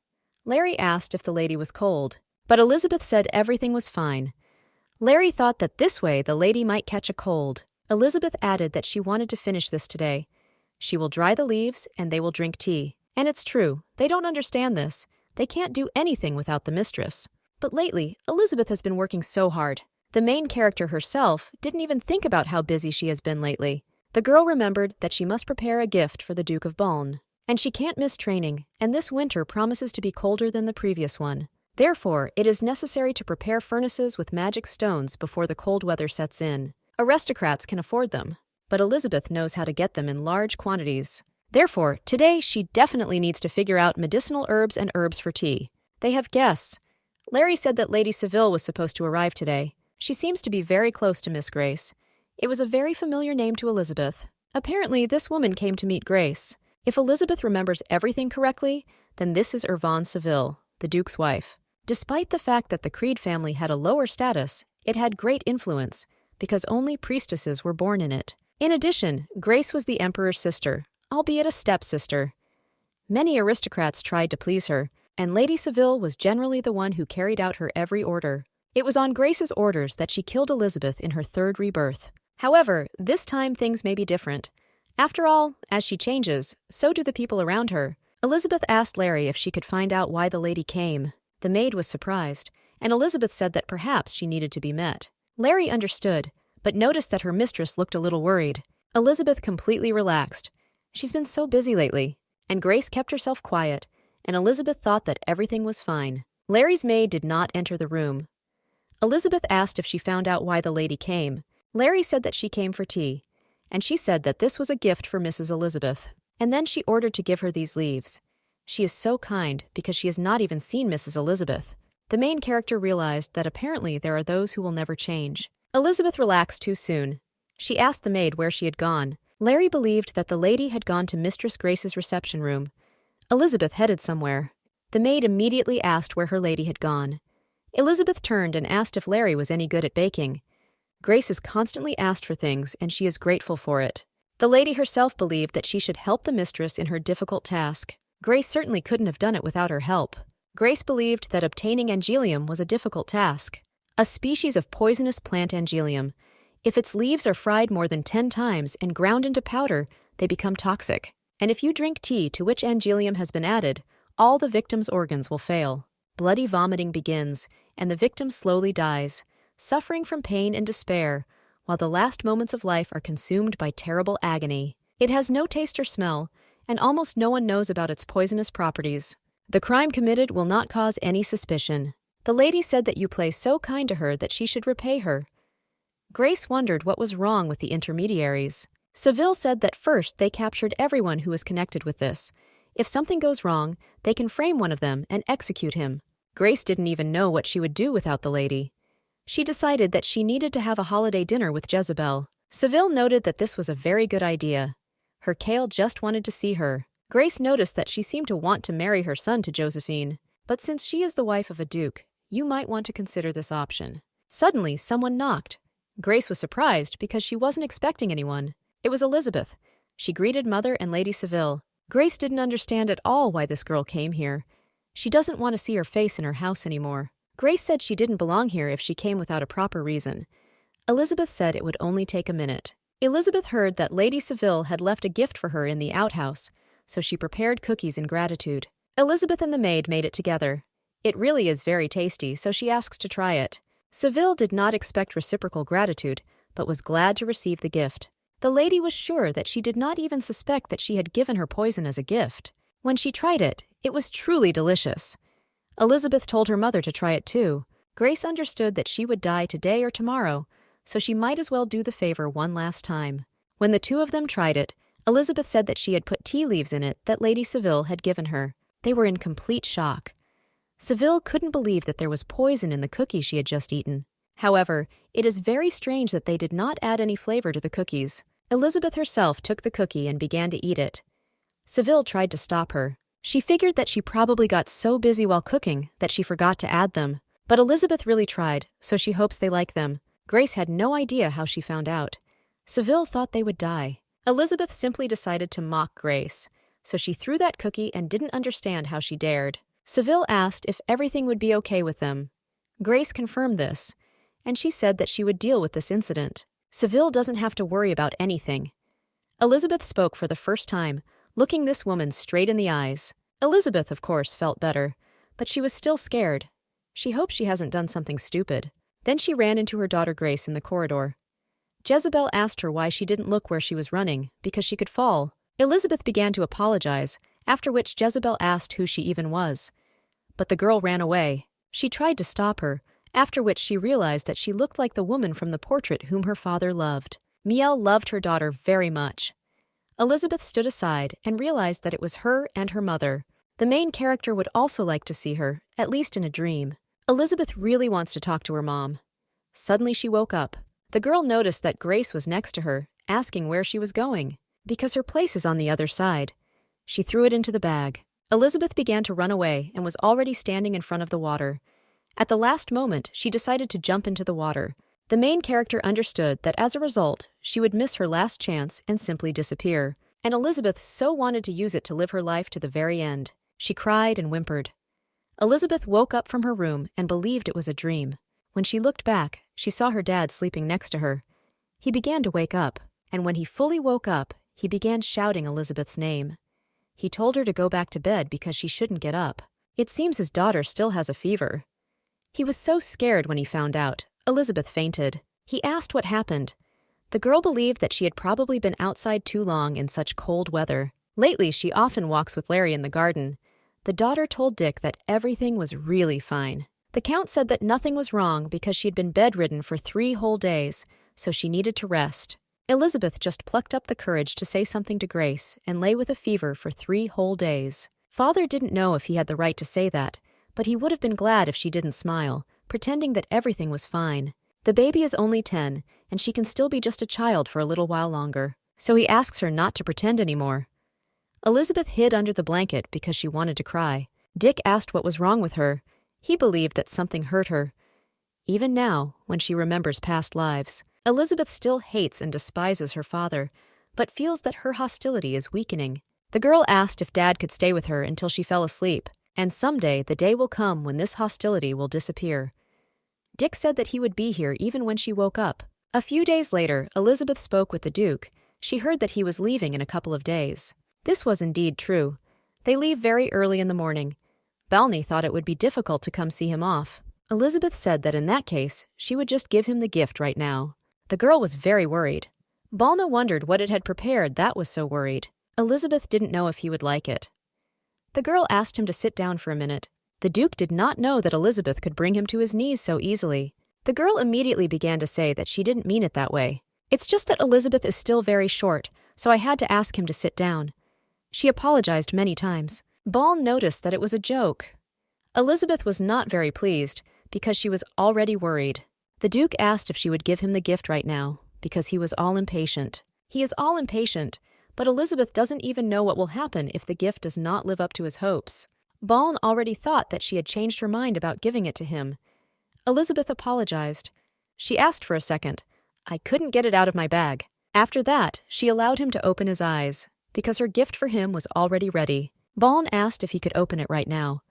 [SPEAKER 1] Larry asked if the lady was cold, but Elizabeth said everything was fine. Larry thought that this way the lady might catch a cold. Elizabeth added that she wanted to finish this today. She will dry the leaves and they will drink tea. And it's true, they don't understand this. They can't do anything without the mistress. But lately, Elizabeth has been working so hard. The main character herself didn't even think about how busy she has been lately. The girl remembered that she must prepare a gift for the Duke of Baln. And she can't miss training, and this winter promises to be colder than the previous one. Therefore, it is necessary to prepare furnaces with magic stones before the cold weather sets in. Aristocrats can afford them, but Elizabeth knows how to get them in large quantities. Therefore, today she definitely needs to figure out medicinal herbs and herbs for tea. They have guests. Larry said that Lady Seville was supposed to arrive today. She seems to be very close to Miss Grace. It was a very familiar name to Elizabeth. Apparently, this woman came to meet Grace. If Elizabeth remembers everything correctly, then this is Irvine Seville, the Duke's wife. Despite the fact that the Creed family had a lower status, it had great influence, because only priestesses were born in it. In addition, Grace was the Emperor's sister, albeit a stepsister. Many aristocrats tried to please her, and Lady Seville was generally the one who carried out her every order. It was on Grace's orders that she killed Elizabeth in her 3rd rebirth. However, this time things may be different. After all, as she changes, so do the people around her. Elizabeth asked Larry if she could find out why the lady came. The maid was surprised, and Elizabeth said that perhaps she needed to be met. Larry understood, but noticed that her mistress looked a little worried. Elizabeth completely relaxed. She's been so busy lately, and Grace kept herself quiet, and Elizabeth thought that everything was fine. Larry's maid did not enter the room. Elizabeth asked if she found out why the lady came. Larry said that she came for tea, and she said that this was a gift for Mrs. Elizabeth. And then she ordered to give her these leaves. She is so kind because she has not even seen Mrs. Elizabeth. The main character realized that apparently there are those who will never change. Elizabeth relaxed too soon. She asked the maid where she had gone. Larry believed that the lady had gone to Mistress Grace's reception room. Elizabeth headed somewhere. The maid immediately asked where her lady had gone. Elizabeth turned and asked if Larry was any good at baking. Grace is constantly asked for things, and she is grateful for it. The lady herself believed that she should help the mistress in her difficult task. Grace certainly couldn't have done it without her help. Grace believed that obtaining angelium was a difficult task. A species of poisonous plant angelium. If its leaves are fried more than 10 times and ground into powder, they become toxic. And if you drink tea to which angelium has been added, all the victim's organs will fail. Bloody vomiting begins, and the victim slowly dies, suffering from pain and despair, while the last moments of life are consumed by terrible agony. It has no taste or smell, and almost no one knows about its poisonous properties. The crime committed will not cause any suspicion. The lady said that you play so kind to her that she should repay her. Grace wondered what was wrong with the intermediaries. Seville said that first they captured everyone who was connected with this. If something goes wrong, they can frame one of them and execute him. Grace didn't even know what she would do without the lady. She decided that she needed to have a holiday dinner with Jezebel. Seville noted that this was a very good idea. Her Kale just wanted to see her. Grace noticed that she seemed to want to marry her son to Josephine. But since she is the wife of a duke, you might want to consider this option. Suddenly, someone knocked. Grace was surprised because she wasn't expecting anyone. It was Elizabeth. She greeted Mother and Lady Seville. Grace didn't understand at all why this girl came here. She doesn't want to see her face in her house anymore. Grace said she didn't belong here if she came without a proper reason. Elizabeth said it would only take a minute. Elizabeth heard that Lady Seville had left a gift for her in the outhouse, so she prepared cookies in gratitude. Elizabeth and the maid made it together. It really is very tasty, so she asks to try it. Seville did not expect reciprocal gratitude, but was glad to receive the gift. The lady was sure that she did not even suspect that she had given her poison as a gift. When she tried it, it was truly delicious. Elizabeth told her mother to try it too. Grace understood that she would die today or tomorrow, so she might as well do the favor one last time. When the two of them tried it, Elizabeth said that she had put tea leaves in it that Lady Seville had given her. They were in complete shock. Seville couldn't believe that there was poison in the cookie she had just eaten. However, it is very strange that they did not add any flavor to the cookies. Elizabeth herself took the cookie and began to eat it. Seville tried to stop her. She figured that she probably got so busy while cooking that she forgot to add them. But Elizabeth really tried, so she hopes they like them. Grace had no idea how she found out. Seville thought they would die. Elizabeth simply decided to mock Grace, so she threw that cookie and didn't understand how she dared. Seville asked if everything would be okay with them. Grace confirmed this, and she said that she would deal with this incident. Seville doesn't have to worry about anything. Elizabeth spoke for the first time, looking this woman straight in the eyes. Elizabeth, of course, felt better, but she was still scared. She hopes she hasn't done something stupid. Then she ran into her daughter Grace in the corridor. Jezebel asked her why she didn't look where she was running, because she could fall. Elizabeth began to apologize, after which Jezebel asked who she even was. But the girl ran away. She tried to stop her, after which she realized that she looked like the woman from the portrait whom her father loved. Miel loved her daughter very much. Elizabeth stood aside and realized that it was her and her mother. The main character would also like to see her, at least in a dream. Elizabeth really wants to talk to her mom. Suddenly she woke up. The girl noticed that Grace was next to her, asking where she was going, because her place is on the other side. She threw it into the bag. Elizabeth began to run away and was already standing in front of the water. At the last moment, she decided to jump into the water. The main character understood that as a result, she would miss her last chance and simply disappear. And Elizabeth so wanted to use it to live her life to the very end. She cried and whimpered. Elizabeth woke up from her room and believed it was a dream. When she looked back, she saw her dad sleeping next to her. He began to wake up, and when he fully woke up, he began shouting Elizabeth's name. He told her to go back to bed because she shouldn't get up. It seems his daughter still has a fever. He was so scared when he found out. Elizabeth fainted. He asked what happened. The girl believed that she had probably been outside too long in such cold weather. Lately, she often walks with Larry in the garden. The daughter told Dick that everything was really fine. The Count said that nothing was wrong because she had been bedridden for 3 whole days, so she needed to rest. Elizabeth just plucked up the courage to say something to Grace and lay with a fever for 3 whole days. Father didn't know if he had the right to say that, but he would have been glad if she didn't smile, pretending that everything was fine. The baby is only 10, and she can still be just a child for a little while longer, so he asks her not to pretend anymore. Elizabeth hid under the blanket because she wanted to cry. Dick asked what was wrong with her. He believed that something hurt her. Even now, when she remembers past lives, Elizabeth still hates and despises her father, but feels that her hostility is weakening. The girl asked if Dad could stay with her until she fell asleep, and someday the day will come when this hostility will disappear. Dick said that he would be here even when she woke up. A few days later, Elizabeth spoke with the Duke. She heard that he was leaving in a couple of days. This was indeed true. They leave very early in the morning. Balney thought it would be difficult to come see him off. Elizabeth said that in that case, she would just give him the gift right now. The girl was very worried. Balna wondered what it had prepared that was so worried. Elizabeth didn't know if he would like it. The girl asked him to sit down for a minute. The Duke did not know that Elizabeth could bring him to his knees so easily. The girl immediately began to say that she didn't mean it that way. It's just that Elizabeth is still very short, so I had to ask him to sit down. She apologized many times. Ball noticed that it was a joke. Elizabeth was not very pleased because she was already worried. The Duke asked if she would give him the gift right now because he was all impatient. He is all impatient, but Elizabeth doesn't even know what will happen if the gift does not live up to his hopes. Baln already thought that she had changed her mind about giving it to him. Elizabeth apologized. She asked for a second. I couldn't get it out of my bag. After that, she allowed him to open his eyes, because her gift for him was already ready. Baln asked if he could open it right now.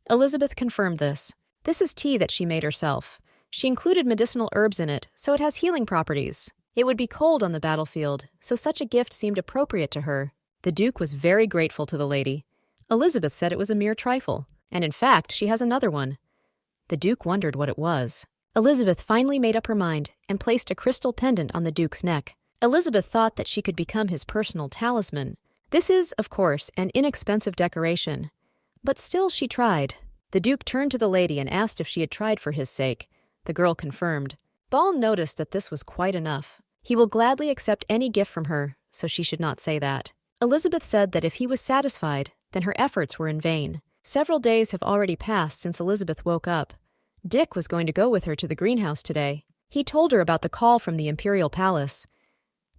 [SPEAKER 1] Elizabeth confirmed this. This is tea that she made herself. She included medicinal herbs in it, so it has healing properties. It would be cold on the battlefield, so such a gift seemed appropriate to her. The Duke was very grateful to the lady. Elizabeth said it was a mere trifle, and in fact, she has another one. The Duke wondered what it was. Elizabeth finally made up her mind and placed a crystal pendant on the Duke's neck. Elizabeth thought that she could become his personal talisman. This is, of course, an inexpensive decoration. But still she tried. The Duke turned to the lady and asked if she had tried for his sake. The girl confirmed. Ball noticed that this was quite enough. He will gladly accept any gift from her, so she should not say that. Elizabeth said that if he was satisfied, then her efforts were in vain. Several days have already passed since Elizabeth woke up. Dick was going to go with her to the greenhouse today. He told her about the call from the Imperial Palace.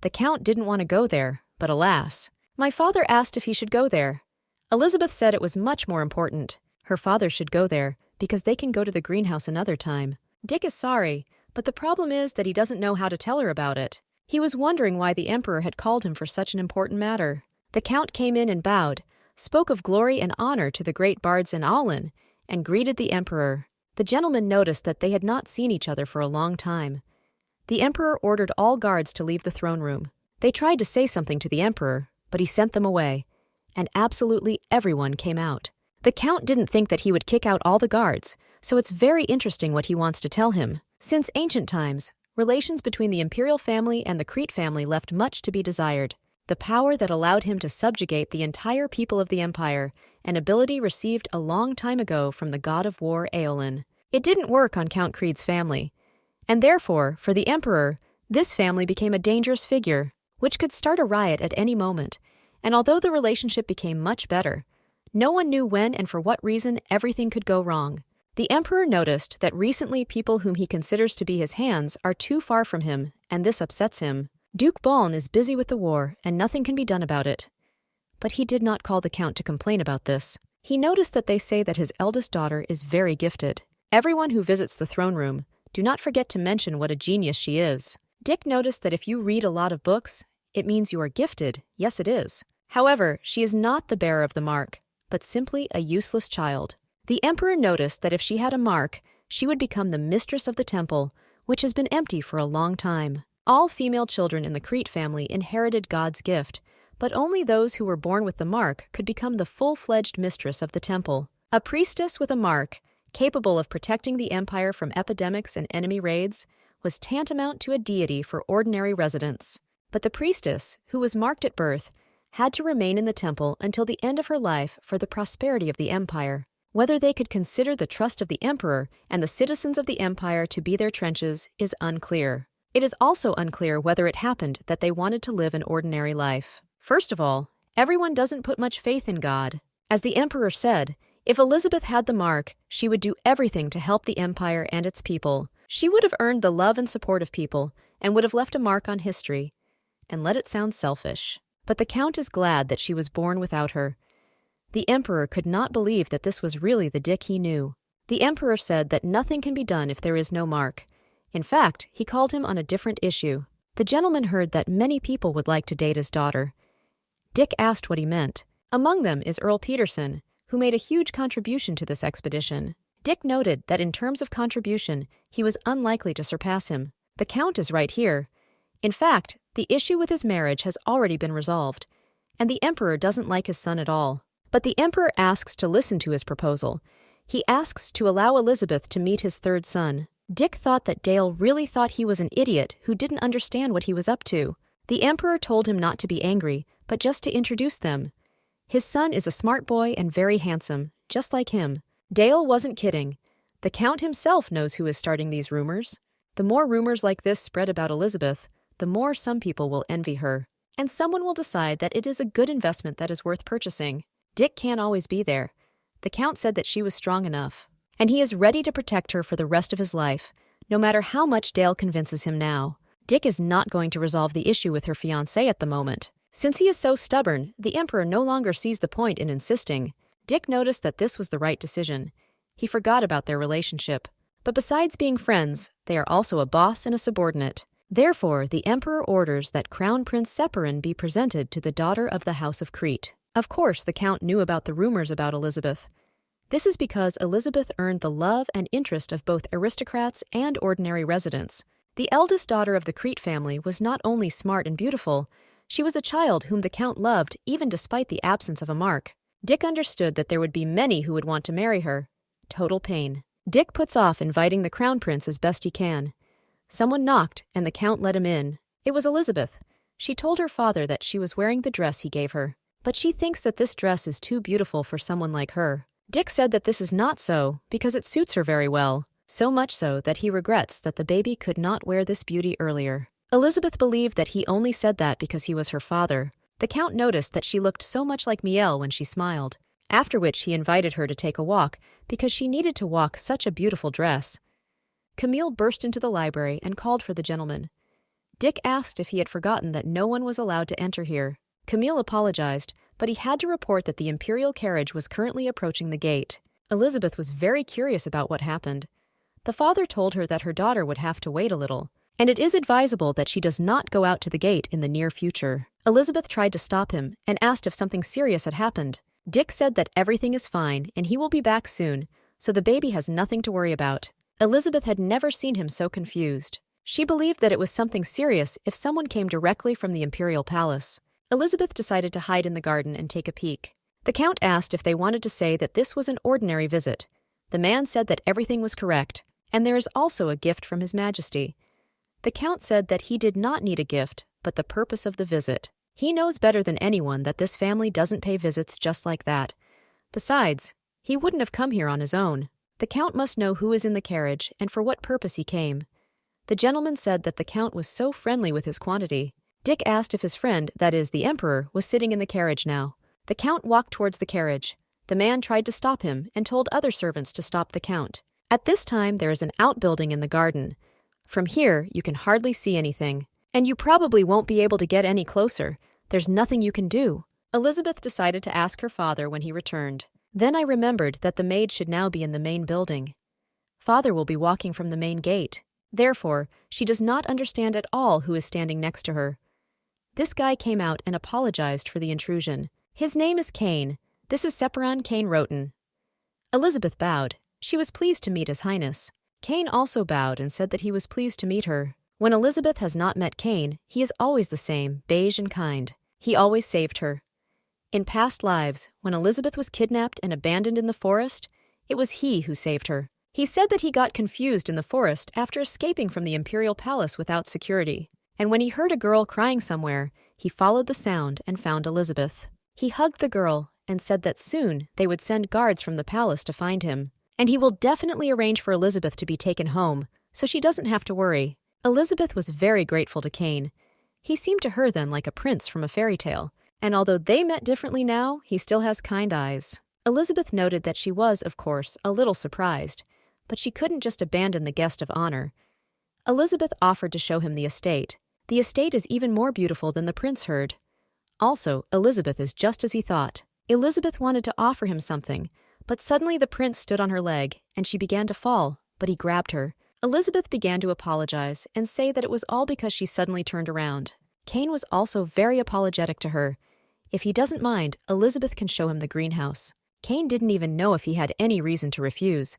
[SPEAKER 1] The Count didn't want to go there, but alas. My father asked if he should go there. Elizabeth said it was much more important. Her father should go there, because they can go to the greenhouse another time. Dick is sorry, but the problem is that he doesn't know how to tell her about it. He was wondering why the Emperor had called him for such an important matter. The Count came in and bowed, spoke of glory and honor to the great bards in Aulin, and greeted the Emperor. The gentleman noticed that they had not seen each other for a long time. The Emperor ordered all guards to leave the throne room. They tried to say something to the Emperor, but he sent them away, and absolutely everyone came out. The Count didn't think that he would kick out all the guards, so it's very interesting what he wants to tell him. Since ancient times, relations between the Imperial family and the Crete family left much to be desired. The power that allowed him to subjugate the entire people of the empire, an ability received a long time ago from the god of war Aeolin. It didn't work on Count Creed's family, and therefore, for the Emperor, this family became a dangerous figure, which could start a riot at any moment, and although the relationship became much better, no one knew when and for what reason everything could go wrong. The Emperor noticed that recently people whom he considers to be his hands are too far from him, and this upsets him. Duke Baln is busy with the war, and nothing can be done about it. But he did not call the Count to complain about this. He noticed that they say that his eldest daughter is very gifted. Everyone who visits the throne room, do not forget to mention what a genius she is. Dick noticed that if you read a lot of books, it means you are gifted. Yes, it is. However, she is not the bearer of the mark, but simply a useless child. The Emperor noticed that if she had a mark, she would become the mistress of the temple, which has been empty for a long time. All female children in the Crete family inherited God's gift, but only those who were born with the mark could become the full-fledged mistress of the temple. A priestess with a mark, capable of protecting the empire from epidemics and enemy raids, was tantamount to a deity for ordinary residents. But the priestess, who was marked at birth, had to remain in the temple until the end of her life for the prosperity of the empire. Whether they could consider the trust of the emperor and the citizens of the empire to be their trenches is unclear. It is also unclear whether it happened that they wanted to live an ordinary life. First of all, everyone doesn't put much faith in God. As the emperor said, if Elizabeth had the mark, she would do everything to help the empire and its people. She would have earned the love and support of people and would have left a mark on history. And let it sound selfish, but the Count is glad that she was born without her. The Emperor could not believe that this was really the Dick he knew. The Emperor said that nothing can be done if there is no mark. In fact, he called him on a different issue. The gentleman heard that many people would like to date his daughter. Dick asked what he meant. Among them is Earl Peterson, who made a huge contribution to this expedition. Dick noted that in terms of contribution, he was unlikely to surpass him. The Count is right here. In fact, the issue with his marriage has already been resolved, and the Emperor doesn't like his son at all. But the Emperor asks to listen to his proposal. He asks to allow Elizabeth to meet his third son. Dick thought that Dale really thought he was an idiot who didn't understand what he was up to. The Emperor told him not to be angry, but just to introduce them. His son is a smart boy and very handsome, just like him. Dale wasn't kidding. The Count himself knows who is starting these rumors. The more rumors like this spread about Elizabeth, the more some people will envy her. And someone will decide that it is a good investment that is worth purchasing. Dick can't always be there. The Count said that she was strong enough, and he is ready to protect her for the rest of his life, no matter how much Dale convinces him now. Dick is not going to resolve the issue with her fiancé at the moment. Since he is so stubborn, the Emperor no longer sees the point in insisting. Dick noticed that this was the right decision. He forgot about their relationship. But besides being friends, they are also a boss and a subordinate. Therefore, the Emperor orders that Crown Prince Separin be presented to the daughter of the House of Crete. Of course, the Count knew about the rumors about Elizabeth. This is because Elizabeth earned the love and interest of both aristocrats and ordinary residents. The eldest daughter of the Crete family was not only smart and beautiful, she was a child whom the Count loved even despite the absence of a mark. Dick understood that there would be many who would want to marry her. Total pain. Dick puts off inviting the Crown Prince as best he can. Someone knocked, and the Count let him in. It was Elizabeth. She told her father that she was wearing the dress he gave her, but she thinks that this dress is too beautiful for someone like her. Dick said that this is not so, because it suits her very well, so much so that he regrets that the baby could not wear this beauty earlier. Elizabeth believed that he only said that because he was her father. The Count noticed that she looked so much like Miel when she smiled, after which he invited her to take a walk because she needed to walk such a beautiful dress. Camille burst into the library and called for the gentleman. Dick asked if he had forgotten that no one was allowed to enter here. Camille apologized, but he had to report that the Imperial carriage was currently approaching the gate. Elizabeth was very curious about what happened. The father told her that her daughter would have to wait a little, and it is advisable that she does not go out to the gate in the near future. Elizabeth tried to stop him and asked if something serious had happened. Dick said that everything is fine and he will be back soon, so the baby has nothing to worry about. Elizabeth had never seen him so confused. She believed that it was something serious if someone came directly from the Imperial Palace. Elizabeth decided to hide in the garden and take a peek. The Count asked if they wanted to say that this was an ordinary visit. The man said that everything was correct, and there is also a gift from His Majesty. The Count said that he did not need a gift, but the purpose of the visit. He knows better than anyone that this family doesn't pay visits just like that. Besides, he wouldn't have come here on his own. The Count must know who is in the carriage and for what purpose he came. The gentleman said that the Count was so friendly with his quantity. Dick asked if his friend, that is, the Emperor, was sitting in the carriage now. The Count walked towards the carriage. The man tried to stop him and told other servants to stop the Count. At this time, there is an outbuilding in the garden. From here, you can hardly see anything, and you probably won't be able to get any closer. There's nothing you can do. Elizabeth decided to ask her father when he returned. Then I remembered that the maid should now be in the main building. Father will be walking from the main gate. Therefore, she does not understand at all who is standing next to her. This guy came out and apologized for the intrusion. His name is Kane. This is Separan Kane Roten. Elizabeth bowed. She was pleased to meet His Highness. Kane also bowed and said that he was pleased to meet her. When Elizabeth has not met Kane, he is always the same, beige and kind. He always saved her. In past lives, when Elizabeth was kidnapped and abandoned in the forest, it was he who saved her. He said that he got confused in the forest after escaping from the Imperial Palace without security, and when he heard a girl crying somewhere, he followed the sound and found Elizabeth. He hugged the girl and said that soon they would send guards from the palace to find him, and he will definitely arrange for Elizabeth to be taken home, so she doesn't have to worry. Elizabeth was very grateful to Kane. He seemed to her then like a prince from a fairy tale, and although they met differently now, he still has kind eyes. Elizabeth noted that she was, of course, a little surprised, but she couldn't just abandon the guest of honor. Elizabeth offered to show him the estate. The estate is even more beautiful than the prince heard. Also, Elizabeth is just as he thought. Elizabeth wanted to offer him something, but suddenly the prince stood on her leg, and she began to fall, but he grabbed her. Elizabeth began to apologize and say that it was all because she suddenly turned around. Kane was also very apologetic to her. If he doesn't mind, Elizabeth can show him the greenhouse. Kane didn't even know if he had any reason to refuse.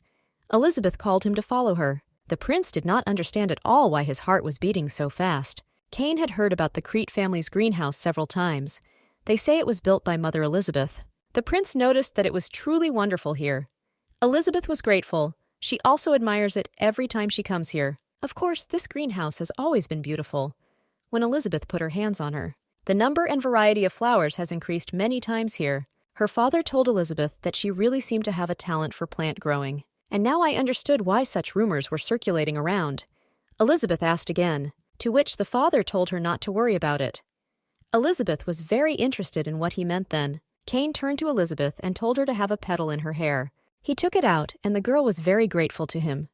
[SPEAKER 1] Elizabeth called him to follow her. The prince did not understand at all why his heart was beating so fast. Kane had heard about the Crete family's greenhouse several times. They say it was built by Mother Elizabeth. The prince noticed that it was truly wonderful here. Elizabeth was grateful. She also admires it every time she comes here. Of course, this greenhouse has always been beautiful. When Elizabeth put her hands on her, the number and variety of flowers has increased many times here. Her father told Elizabeth that she really seemed to have a talent for plant growing, and now I understood why such rumors were circulating around. Elizabeth asked again, to which the father told her not to worry about it. Elizabeth was very interested in what he meant then. Cain turned to Elizabeth and told her to have a petal in her hair. He took it out, and the girl was very grateful to him.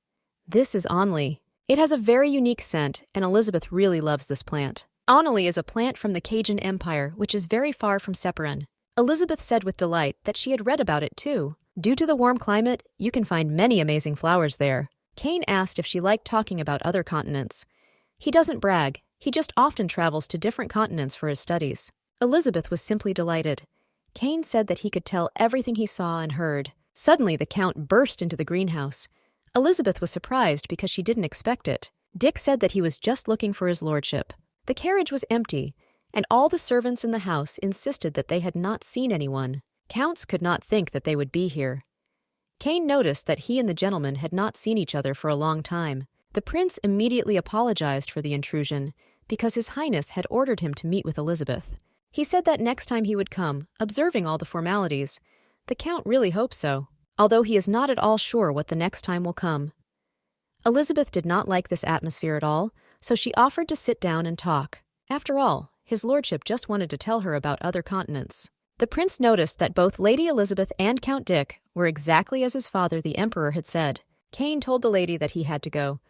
[SPEAKER 1] This is onley. It has a very unique scent, and Elizabeth really loves this plant. Onley is a plant from the Cajun Empire, which is very far from Separan. Elizabeth said with delight that she had read about it too. Due to the warm climate, you can find many amazing flowers there. Cain asked if she liked talking about other continents. He doesn't brag, he just often travels to different continents for his studies. Elizabeth was simply delighted. Cain said that he could tell everything he saw and heard. Suddenly the Count burst into the greenhouse. Elizabeth was surprised because she didn't expect it. Dick said that he was just looking for his lordship. The carriage was empty, and all the servants in the house insisted that they had not seen anyone. Counts could not think that they would be here. Cain noticed that he and the gentleman had not seen each other for a long time. The prince immediately apologized for the intrusion because His Highness had ordered him to meet with Elizabeth. He said that next time he would come, observing all the formalities. The Count really hopes so, although he is not at all sure what the next time will come. Elizabeth did not like this atmosphere at all, so she offered to sit down and talk. After all, his lordship just wanted to tell her about other continents. The prince noticed that both Lady Elizabeth and Count Dick were exactly as his father the emperor had said. Cain told the lady that he had to go.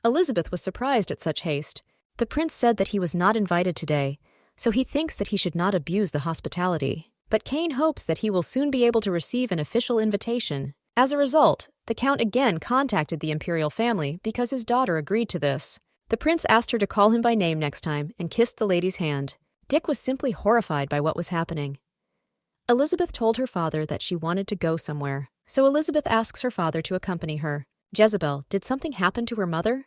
[SPEAKER 1] Elizabeth was surprised at such haste. The prince said that he was not invited today, so he thinks that he should not abuse the hospitality. But Cain hopes that he will soon be able to receive an official invitation. As a result, the Count again contacted the Imperial family because his daughter agreed to this. The prince asked her to call him by name next time and kissed the lady's hand. Dick was simply horrified by what was happening. Elizabeth told her father that she wanted to go somewhere, so Elizabeth asks her father to accompany her. Jezebel, did something happen to her mother?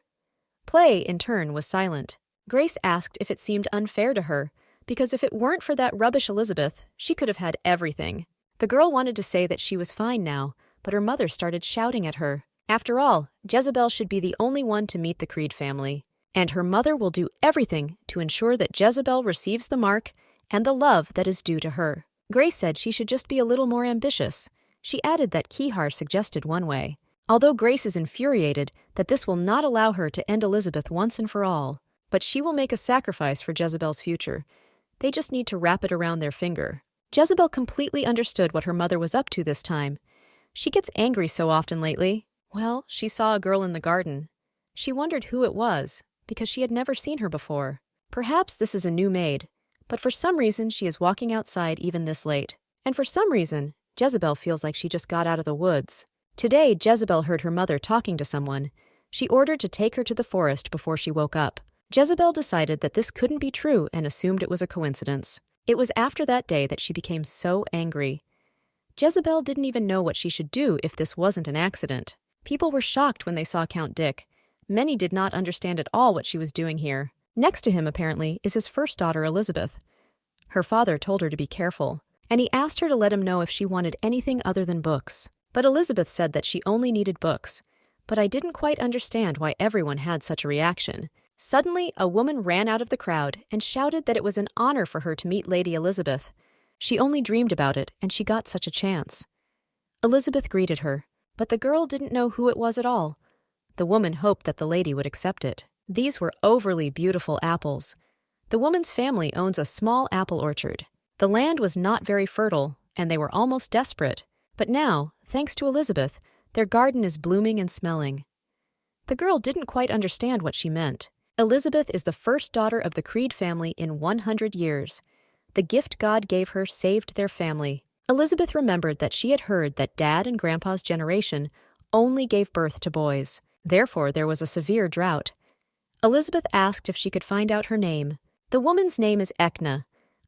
[SPEAKER 1] Play, in turn, was silent. Grace asked if it seemed unfair to her, because if it weren't for that rubbish Elizabeth, she could have had everything. The girl wanted to say that she was fine now, but her mother started shouting at her. After all, Jezebel should be the only one to meet the Creed family, and her mother will do everything to ensure that Jezebel receives the mark and the love that is due to her. Grace said she should just be a little more ambitious. She added that Kihar suggested one way. Although Grace is infuriated that this will not allow her to end Elizabeth once and for all, but she will make a sacrifice for Jezebel's future. They just need to wrap it around their finger. Jezebel completely understood what her mother was up to this time. She gets angry so often lately. Well, she saw a girl in the garden. She wondered who it was, because she had never seen her before. Perhaps this is a new maid, but for some reason she is walking outside even this late. And for some reason, Jezebel feels like she just got out of the woods. Today, Jezebel heard her mother talking to someone. She ordered to take her to the forest before she woke up. Jezebel decided that this couldn't be true and assumed it was a coincidence. It was after that day that she became so angry. Jezebel didn't even know what she should do if this wasn't an accident. People were shocked when they saw Count Dick. Many did not understand at all what she was doing here. Next to him, apparently, is his first daughter, Elizabeth. Her father told her to be careful, and he asked her to let him know if she wanted anything other than books. But Elizabeth said that she only needed books. But I didn't quite understand why everyone had such a reaction. Suddenly, a woman ran out of the crowd and shouted that it was an honor for her to meet Lady Elizabeth. She only dreamed about it, and she got such a chance. Elizabeth greeted her, but the girl didn't know who it was at all. The woman hoped that the lady would accept it. These were overly beautiful apples. The woman's family owns a small apple orchard. The land was not very fertile, and they were almost desperate. But now, thanks to Elizabeth, their garden is blooming and smelling. The girl didn't quite understand what she meant. Elizabeth is the first daughter of the Creed family in 100 years. The gift God gave her saved their family. Elizabeth remembered that she had heard that Dad and Grandpa's generation only gave birth to boys. Therefore, there was a severe drought. Elizabeth asked if she could find out her name. The woman's name is Ekna.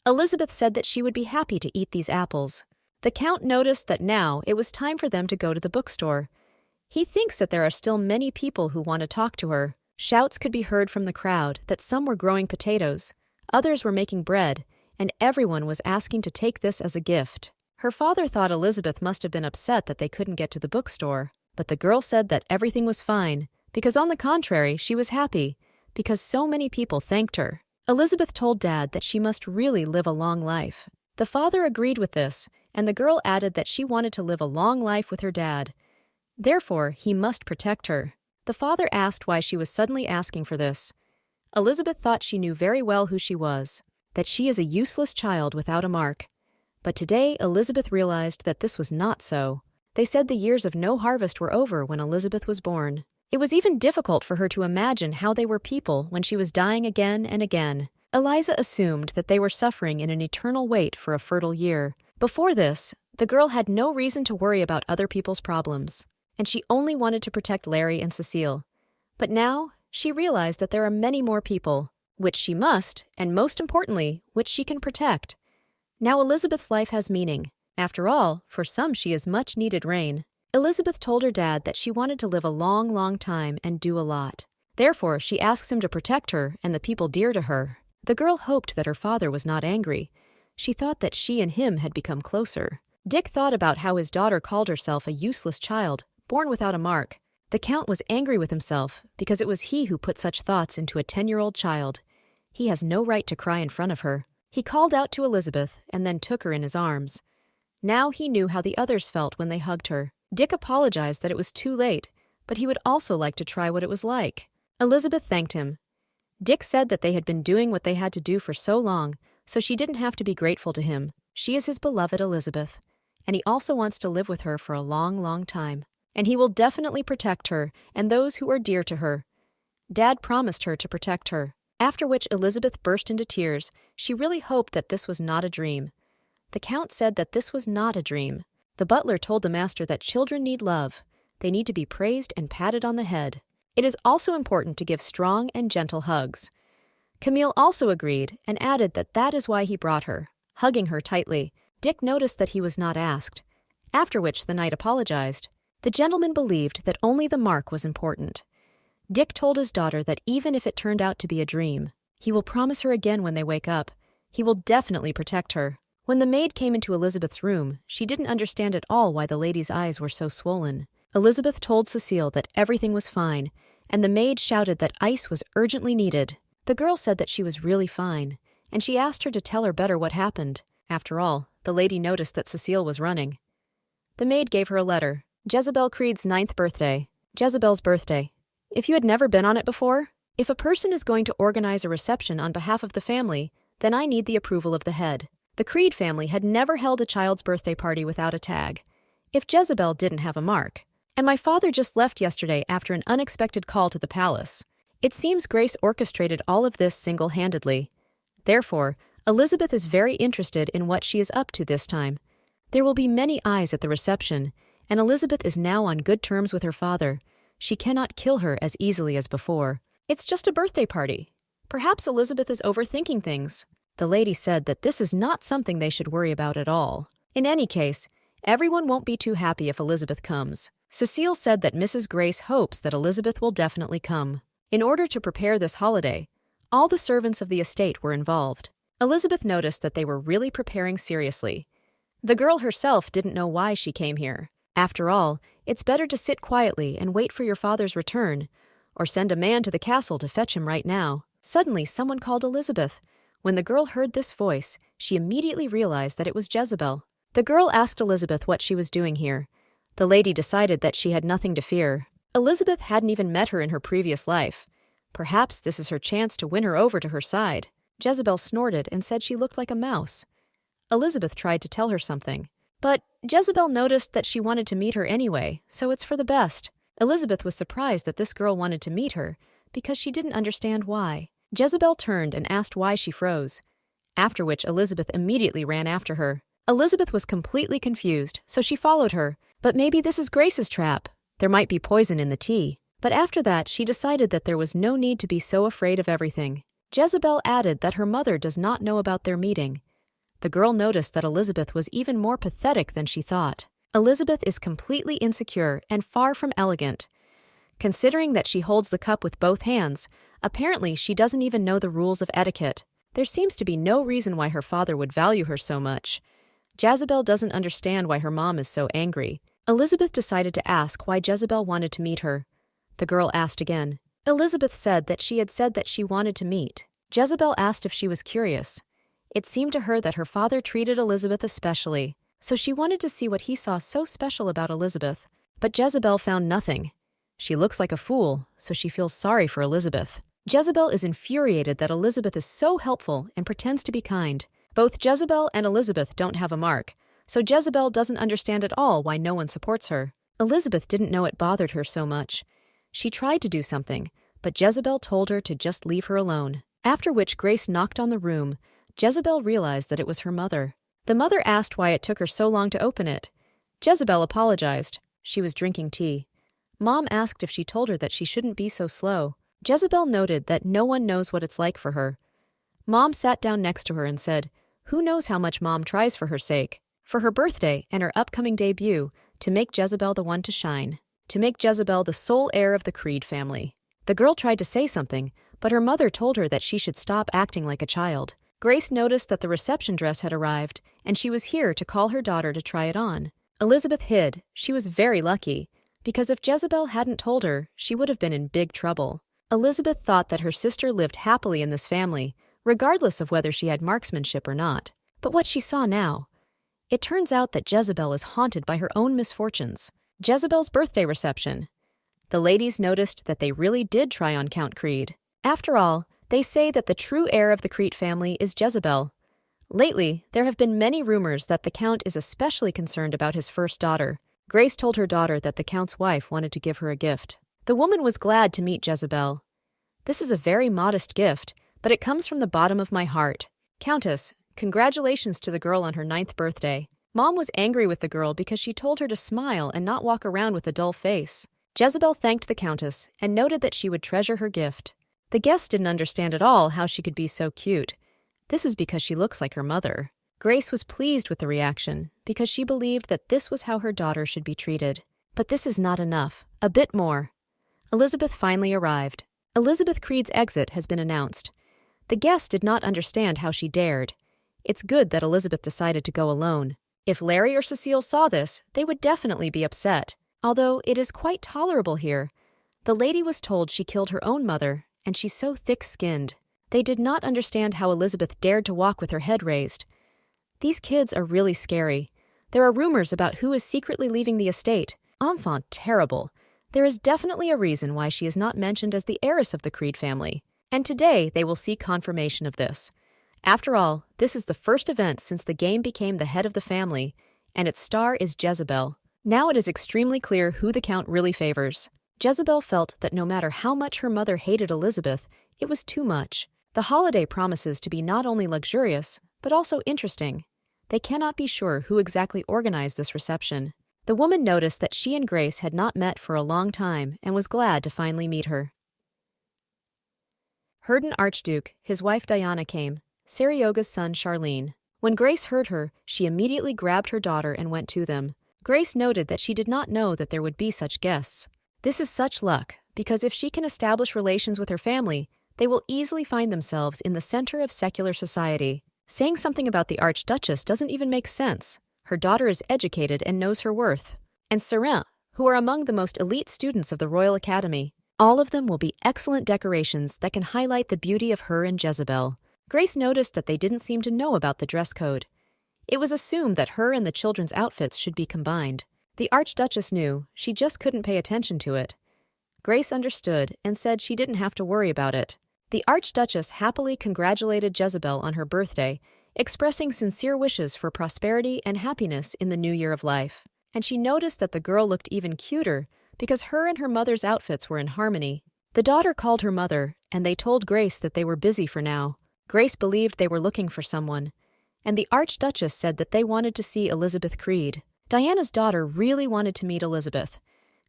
[SPEAKER 1] Elizabeth said that she would be happy to eat these apples. The Count noticed that now it was time for them to go to the bookstore. He thinks that there are still many people who want to talk to her. Shouts could be heard from the crowd that some were growing potatoes, others were making bread, and everyone was asking to take this as a gift. Her father thought Elizabeth must have been upset that they couldn't get to the bookstore, but the girl said that everything was fine, because on the contrary, she was happy, because so many people thanked her. Elizabeth told Dad that she must really live a long life. The father agreed with this, and the girl added that she wanted to live a long life with her dad. Therefore, he must protect her. The father asked why she was suddenly asking for this. Elizabeth thought she knew very well who she was, that she is a useless child without a mark. But today Elizabeth realized that this was not so. They said the years of no harvest were over when Elizabeth was born. It was even difficult for her to imagine how they were people when she was dying again and again. Eliza assumed that they were suffering in an eternal wait for a fertile year. Before this, the girl had no reason to worry about other people's problems, and she only wanted to protect Larry and Cecile. But now, she realized that there are many more people, which she must, and most importantly, which she can protect. Now Elizabeth's life has meaning. After all, for some she is much needed rain. Elizabeth told her dad that she wanted to live a long, long time and do a lot. Therefore, she asks him to protect her and the people dear to her. The girl hoped that her father was not angry. She thought that she and him had become closer. Dick thought about how his daughter called herself a useless child, born without a mark. The Count was angry with himself because it was he who put such thoughts into a 10-year-old child. He has no right to cry in front of her. He called out to Elizabeth and then took her in his arms. Now he knew how the others felt when they hugged her. Dick apologized that it was too late, but he would also like to try what it was like. Elizabeth thanked him. Dick said that they had been doing what they had to do for so long, so she didn't have to be grateful to him. She is his beloved Elizabeth, and he also wants to live with her for a long, long time. And he will definitely protect her and those who are dear to her. Dad promised her to protect her, after which Elizabeth burst into tears. She really hoped that this was not a dream. The Count said that this was not a dream. The butler told the master that children need love. They need to be praised and patted on the head. It is also important to give strong and gentle hugs. Camille also agreed and added that that is why he brought her, hugging her tightly. Dick noticed that he was not asked, after which the knight apologized. The gentleman believed that only the mark was important. Dick told his daughter that even if it turned out to be a dream, he will promise her again when they wake up. He will definitely protect her. When the maid came into Elizabeth's room, she didn't understand at all why the lady's eyes were so swollen. Elizabeth told Cecile that everything was fine, and the maid shouted that ice was urgently needed. The girl said that she was really fine, and she asked her to tell her better what happened. After all, the lady noticed that Cecile was running. The maid gave her a letter. Jezebel Creed's 9th birthday. Jezebel's birthday. If you had never been on it before, if a person is going to organize a reception on behalf of the family, then I need the approval of the head. The Creed family had never held a child's birthday party without a tag. If Jezebel didn't have a mark. And my father just left yesterday after an unexpected call to the palace. It seems Grace orchestrated all of this single-handedly. Therefore, Elizabeth is very interested in what she is up to this time. There will be many eyes at the reception, and Elizabeth is now on good terms with her father. She cannot kill her as easily as before. It's just a birthday party. Perhaps Elizabeth is overthinking things. The lady said that this is not something they should worry about at all. In any case, everyone won't be too happy if Elizabeth comes. Cecile said that Mrs. Grace hopes that Elizabeth will definitely come. In order to prepare this holiday, all the servants of the estate were involved. Elizabeth noticed that they were really preparing seriously. The girl herself didn't know why she came here. After all, it's better to sit quietly and wait for your father's return, or send a man to the castle to fetch him right now. Suddenly, someone called Elizabeth. When the girl heard this voice, she immediately realized that it was Jezebel. The girl asked Elizabeth what she was doing here. The lady decided that she had nothing to fear. Elizabeth hadn't even met her in her previous life. Perhaps this is her chance to win her over to her side. Jezebel snorted and said she looked like a mouse. Elizabeth tried to tell her something. But Jezebel noticed that she wanted to meet her anyway, so it's for the best. Elizabeth was surprised that this girl wanted to meet her, because she didn't understand why. Jezebel turned and asked why she froze, after which Elizabeth immediately ran after her. Elizabeth was completely confused, so she followed her. But maybe this is Grace's trap. There might be poison in the tea. But after that, she decided that there was no need to be so afraid of everything. Jezebel added that her mother does not know about their meeting. The girl noticed that Elizabeth was even more pathetic than she thought. Elizabeth is completely insecure and far from elegant. Considering that she holds the cup with both hands, apparently she doesn't even know the rules of etiquette. There seems to be no reason why her father would value her so much. Jezebel doesn't understand why her mom is so angry. Elizabeth decided to ask why Jezebel wanted to meet her. The girl asked again. Elizabeth said that she had said that she wanted to meet. Jezebel asked if she was curious. It seemed to her that her father treated Elizabeth especially, so she wanted to see what he saw so special about Elizabeth. But Jezebel found nothing. She looks like a fool, so she feels sorry for Elizabeth. Jezebel is infuriated that Elizabeth is so helpful and pretends to be kind. Both Jezebel and Elizabeth don't have a mark, so Jezebel doesn't understand at all why no one supports her. Elizabeth didn't know it bothered her so much. She tried to do something, but Jezebel told her to just leave her alone. After which Grace knocked on the room, Jezebel realized that it was her mother. The mother asked why it took her so long to open it. Jezebel apologized. She was drinking tea. Mom asked if she told her that she shouldn't be so slow. Jezebel noted that no one knows what it's like for her. Mom sat down next to her and said, "Who knows how much Mom tries for her sake, for her birthday and her upcoming debut, to make Jezebel the one to shine, to make Jezebel the sole heir of the Creed family." The girl tried to say something, but her mother told her that she should stop acting like a child. Grace noticed that the reception dress had arrived, and she was here to call her daughter to try it on. Elizabeth hid. She was very lucky, because if Jezebel hadn't told her, she would have been in big trouble. Elizabeth thought that her sister lived happily in this family, regardless of whether she had marksmanship or not. But what she saw now, it turns out that Jezebel is haunted by her own misfortunes. Jezebel's birthday reception. The ladies noticed that they really did try on Count Creed. After all, they say that the true heir of the Creed family is Jezebel. Lately, there have been many rumors that the Count is especially concerned about his first daughter. Grace told her daughter that the Count's wife wanted to give her a gift. The woman was glad to meet Jezebel. "This is a very modest gift, but it comes from the bottom of my heart. Countess, congratulations to the girl on her 9th birthday." Mom was angry with the girl because she told her to smile and not walk around with a dull face. Jezebel thanked the Countess and noted that she would treasure her gift. The guest didn't understand at all how she could be so cute. This is because she looks like her mother. Grace was pleased with the reaction because she believed that this was how her daughter should be treated. But this is not enough. A bit more. Elizabeth finally arrived. Elizabeth Creed's exit has been announced. The guest did not understand how she dared. It's good that Elizabeth decided to go alone. If Larry or Cecile saw this, they would definitely be upset. Although it is quite tolerable here. The lady was told she killed her own mother, and she's so thick-skinned. They did not understand how Elizabeth dared to walk with her head raised. These kids are really scary. There are rumors about who is secretly leaving the estate. Enfant terrible. There is definitely a reason why she is not mentioned as the heiress of the Creed family. And today they will see confirmation of this. After all, this is the first event since the game became the head of the family, and its star is Jezebel. Now it is extremely clear who the Count really favors. Jezebel felt that no matter how much her mother hated Elizabeth, it was too much. The holiday promises to be not only luxurious, but also interesting. They cannot be sure who exactly organized this reception. The woman noticed that she and Grace had not met for a long time and was glad to finally meet her. Herden Archduke, his wife Diana came, Sarioga's son Charlene. When Grace heard her, she immediately grabbed her daughter and went to them. Grace noted that she did not know that there would be such guests. This is such luck, because if she can establish relations with her family, they will easily find themselves in the center of secular society. Saying something about the Archduchess doesn't even make sense. Her daughter is educated and knows her worth. And Serin, who are among the most elite students of the Royal Academy. All of them will be excellent decorations that can highlight the beauty of her and Jezebel. Grace noticed that they didn't seem to know about the dress code. It was assumed that her and the children's outfits should be combined. The Archduchess knew, she just couldn't pay attention to it. Grace understood and said she didn't have to worry about it. The Archduchess happily congratulated Jezebel on her birthday, expressing sincere wishes for prosperity and happiness in the new year of life. And she noticed that the girl looked even cuter because her and her mother's outfits were in harmony. The daughter called her mother, and they told Grace that they were busy for now. Grace believed they were looking for someone, and the Archduchess said that they wanted to see Elizabeth Creed. Diana's daughter really wanted to meet Elizabeth.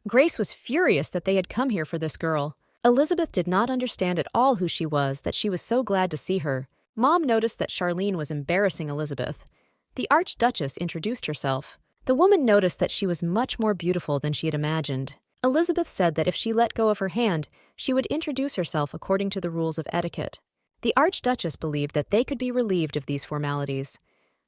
[SPEAKER 1] Grace was furious that they had come here for this girl. Elizabeth did not understand at all who she was, that she was so glad to see her. Mom noticed that Charlene was embarrassing Elizabeth. The Archduchess introduced herself. The woman noticed that she was much more beautiful than she had imagined. Elizabeth said that if she let go of her hand, she would introduce herself according to the rules of etiquette. The Archduchess believed that they could be relieved of these formalities.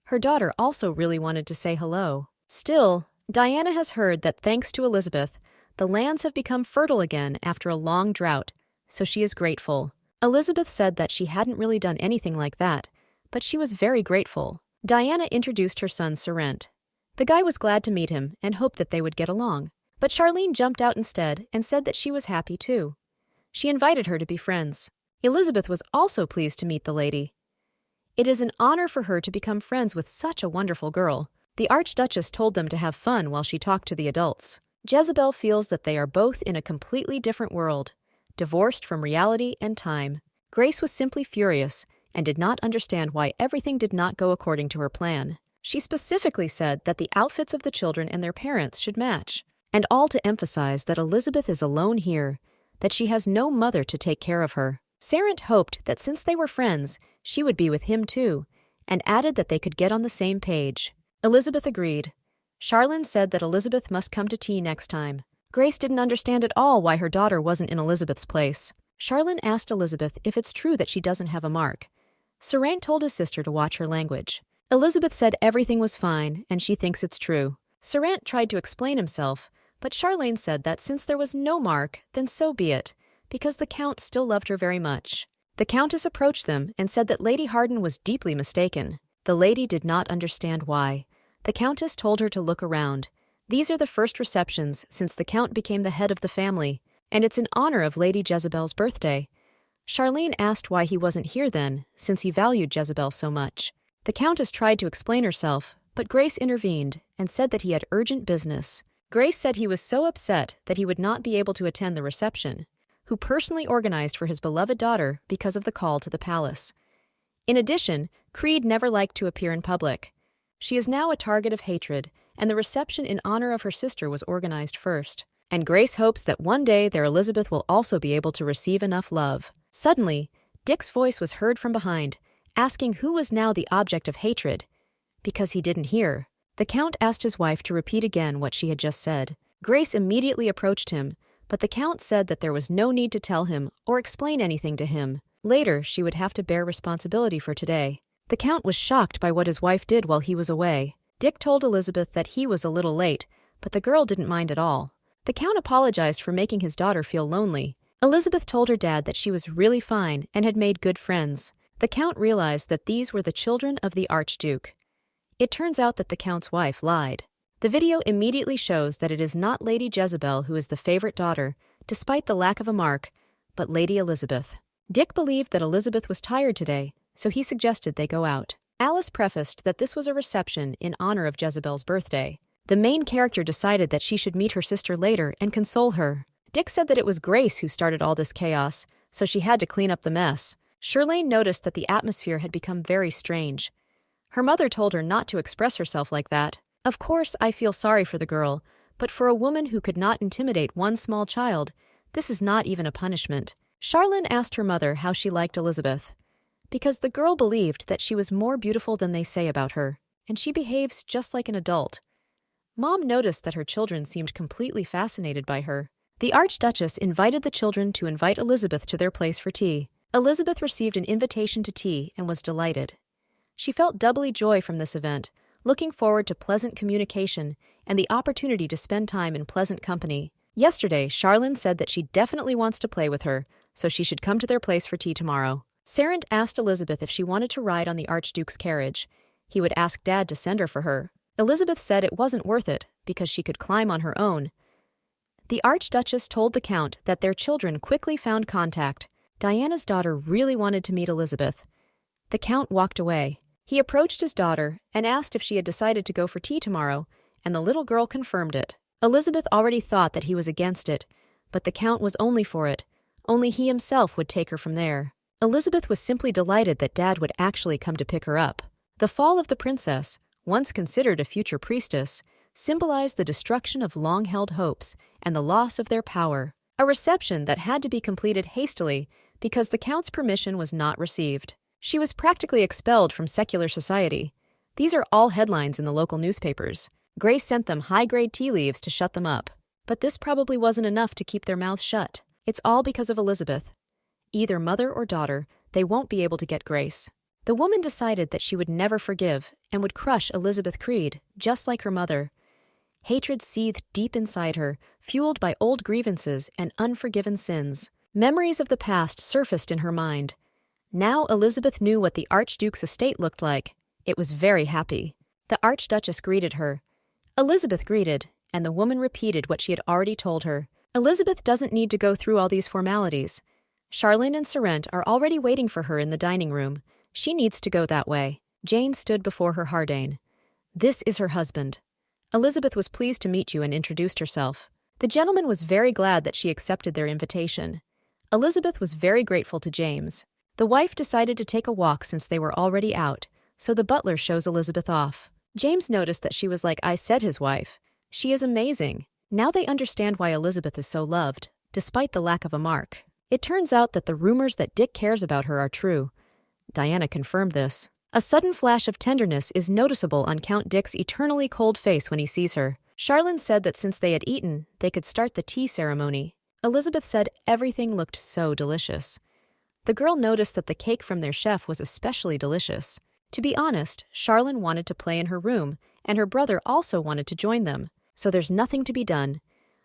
[SPEAKER 1] Her daughter also really wanted to say hello. Still, Diana has heard that thanks to Elizabeth, the lands have become fertile again after a long drought, so she is grateful. Elizabeth said that she hadn't really done anything like that, but she was very grateful. Diana introduced her son Sorrent. The guy was glad to meet him and hoped that they would get along. But Charlene jumped out instead and said that she was happy too. She invited her to be friends. Elizabeth was also pleased to meet the lady. It is an honor for her to become friends with such a wonderful girl. The Archduchess told them to have fun while she talked to the adults. Jezebel feels that they are both in a completely different world, divorced from reality and time. Grace was simply furious and did not understand why everything did not go according to her plan. She specifically said that the outfits of the children and their parents should match, and all to emphasize that Elizabeth is alone here, that she has no mother to take care of her. Sarant hoped that since they were friends, she would be with him too, and added that they could get on the same page. Elizabeth agreed. Charlene said that Elizabeth must come to tea next time. Grace didn't understand at all why her daughter wasn't in Elizabeth's place. Charlene asked Elizabeth if it's true that she doesn't have a mark. Seraint told his sister to watch her language. Elizabeth said everything was fine, and she thinks it's true. Seraint tried to explain himself, but Charlene said that since there was no mark, then so be it, because the Count still loved her very much. The Countess approached them and said that Lady Harden was deeply mistaken. The lady did not understand why. The Countess told her to look around. These are the first receptions since the Count became the head of the family, and it's in honor of Lady Jezebel's birthday. Charlene asked why he wasn't here then, since he valued Jezebel so much. The Countess tried to explain herself, but Grace intervened and said that he had urgent business. Grace said he was so upset that he would not be able to attend the reception, who personally organized for his beloved daughter because of the call to the palace. In addition, Creed never liked to appear in public. She is now a target of hatred, and the reception in honor of her sister was organized first. And Grace hopes that one day their Elizabeth will also be able to receive enough love. Suddenly, Dick's voice was heard from behind, asking who was now the object of hatred. Because he didn't hear, the Count asked his wife to repeat again what she had just said. Grace immediately approached him, but the Count said that there was no need to tell him or explain anything to him. Later, she would have to bear responsibility for today. The Count was shocked by what his wife did while he was away. Dick told Elizabeth that he was a little late, but the girl didn't mind at all. The Count apologized for making his daughter feel lonely. Elizabeth told her dad that she was really fine and had made good friends. The Count realized that these were the children of the Archduke. It turns out that the Count's wife lied. The video immediately shows that it is not Lady Jezebel who is the favorite daughter, despite the lack of a mark, but Lady Elizabeth. Dick believed that Elizabeth was tired today, so he suggested they go out. Alice prefaced that this was a reception in honor of Jezebel's birthday. The main character decided that she should meet her sister later and console her. Dick said that it was Grace who started all this chaos, so she had to clean up the mess. Charlene noticed that the atmosphere had become very strange. Her mother told her not to express herself like that. Of course, I feel sorry for the girl, but for a woman who could not intimidate one small child, this is not even a punishment. Charlene asked her mother how she liked Elizabeth, because the girl believed that she was more beautiful than they say about her, and she behaves just like an adult. Mom noticed that her children seemed completely fascinated by her. The Archduchess invited the children to invite Elizabeth to their place for tea. Elizabeth received an invitation to tea and was delighted. She felt doubly joy from this event, looking forward to pleasant communication and the opportunity to spend time in pleasant company. Yesterday, Charlene said that she definitely wants to play with her, so she should come to their place for tea tomorrow. Sarant asked Elizabeth if she wanted to ride on the Archduke's carriage. He would ask Dad to send her for her. Elizabeth said it wasn't worth it, because she could climb on her own. The Archduchess told the Count that their children quickly found contact. Diana's daughter really wanted to meet Elizabeth. The Count walked away. He approached his daughter and asked if she had decided to go for tea tomorrow, and the little girl confirmed it. Elizabeth already thought that he was against it, but the Count was only for it. Only he himself would take her from there. Elizabeth was simply delighted that Dad would actually come to pick her up. The fall of the princess, once considered a future priestess, symbolized the destruction of long-held hopes and the loss of their power. A reception that had to be completed hastily because the Count's permission was not received. She was practically expelled from secular society. These are all headlines in the local newspapers. Grace sent them high-grade tea leaves to shut them up. But this probably wasn't enough to keep their mouths shut. It's all because of Elizabeth. Either mother or daughter, they won't be able to get Grace. The woman decided that she would never forgive and would crush Elizabeth Creed, just like her mother. Hatred seethed deep inside her, fueled by old grievances and unforgiven sins. Memories of the past surfaced in her mind. Now Elizabeth knew what the Archduke's estate looked like. It was very happy. The Archduchess greeted her. Elizabeth greeted, and the woman repeated what she had already told her. Elizabeth doesn't need to go through all these formalities. Charlene and Sorrent are already waiting for her in the dining room. She needs to go that way. Jane stood before her Hardane. This is her husband. Elizabeth was pleased to meet you and introduced herself. The gentleman was very glad that she accepted their invitation. Elizabeth was very grateful to James. The wife decided to take a walk since they were already out, so the butler shows Elizabeth off. James noticed that she was like I said his wife. She is amazing. Now they understand why Elizabeth is so loved, despite the lack of a mark. It turns out that the rumors that Dick cares about her are true. Diana confirmed this. A sudden flash of tenderness is noticeable on Count Dick's eternally cold face when he sees her. Charlene said that since they had eaten, they could start the tea ceremony. Elizabeth said everything looked so delicious. The girl noticed that the cake from their chef was especially delicious. To be honest, Charlene wanted to play in her room, and her brother also wanted to join them, so there's nothing to be done.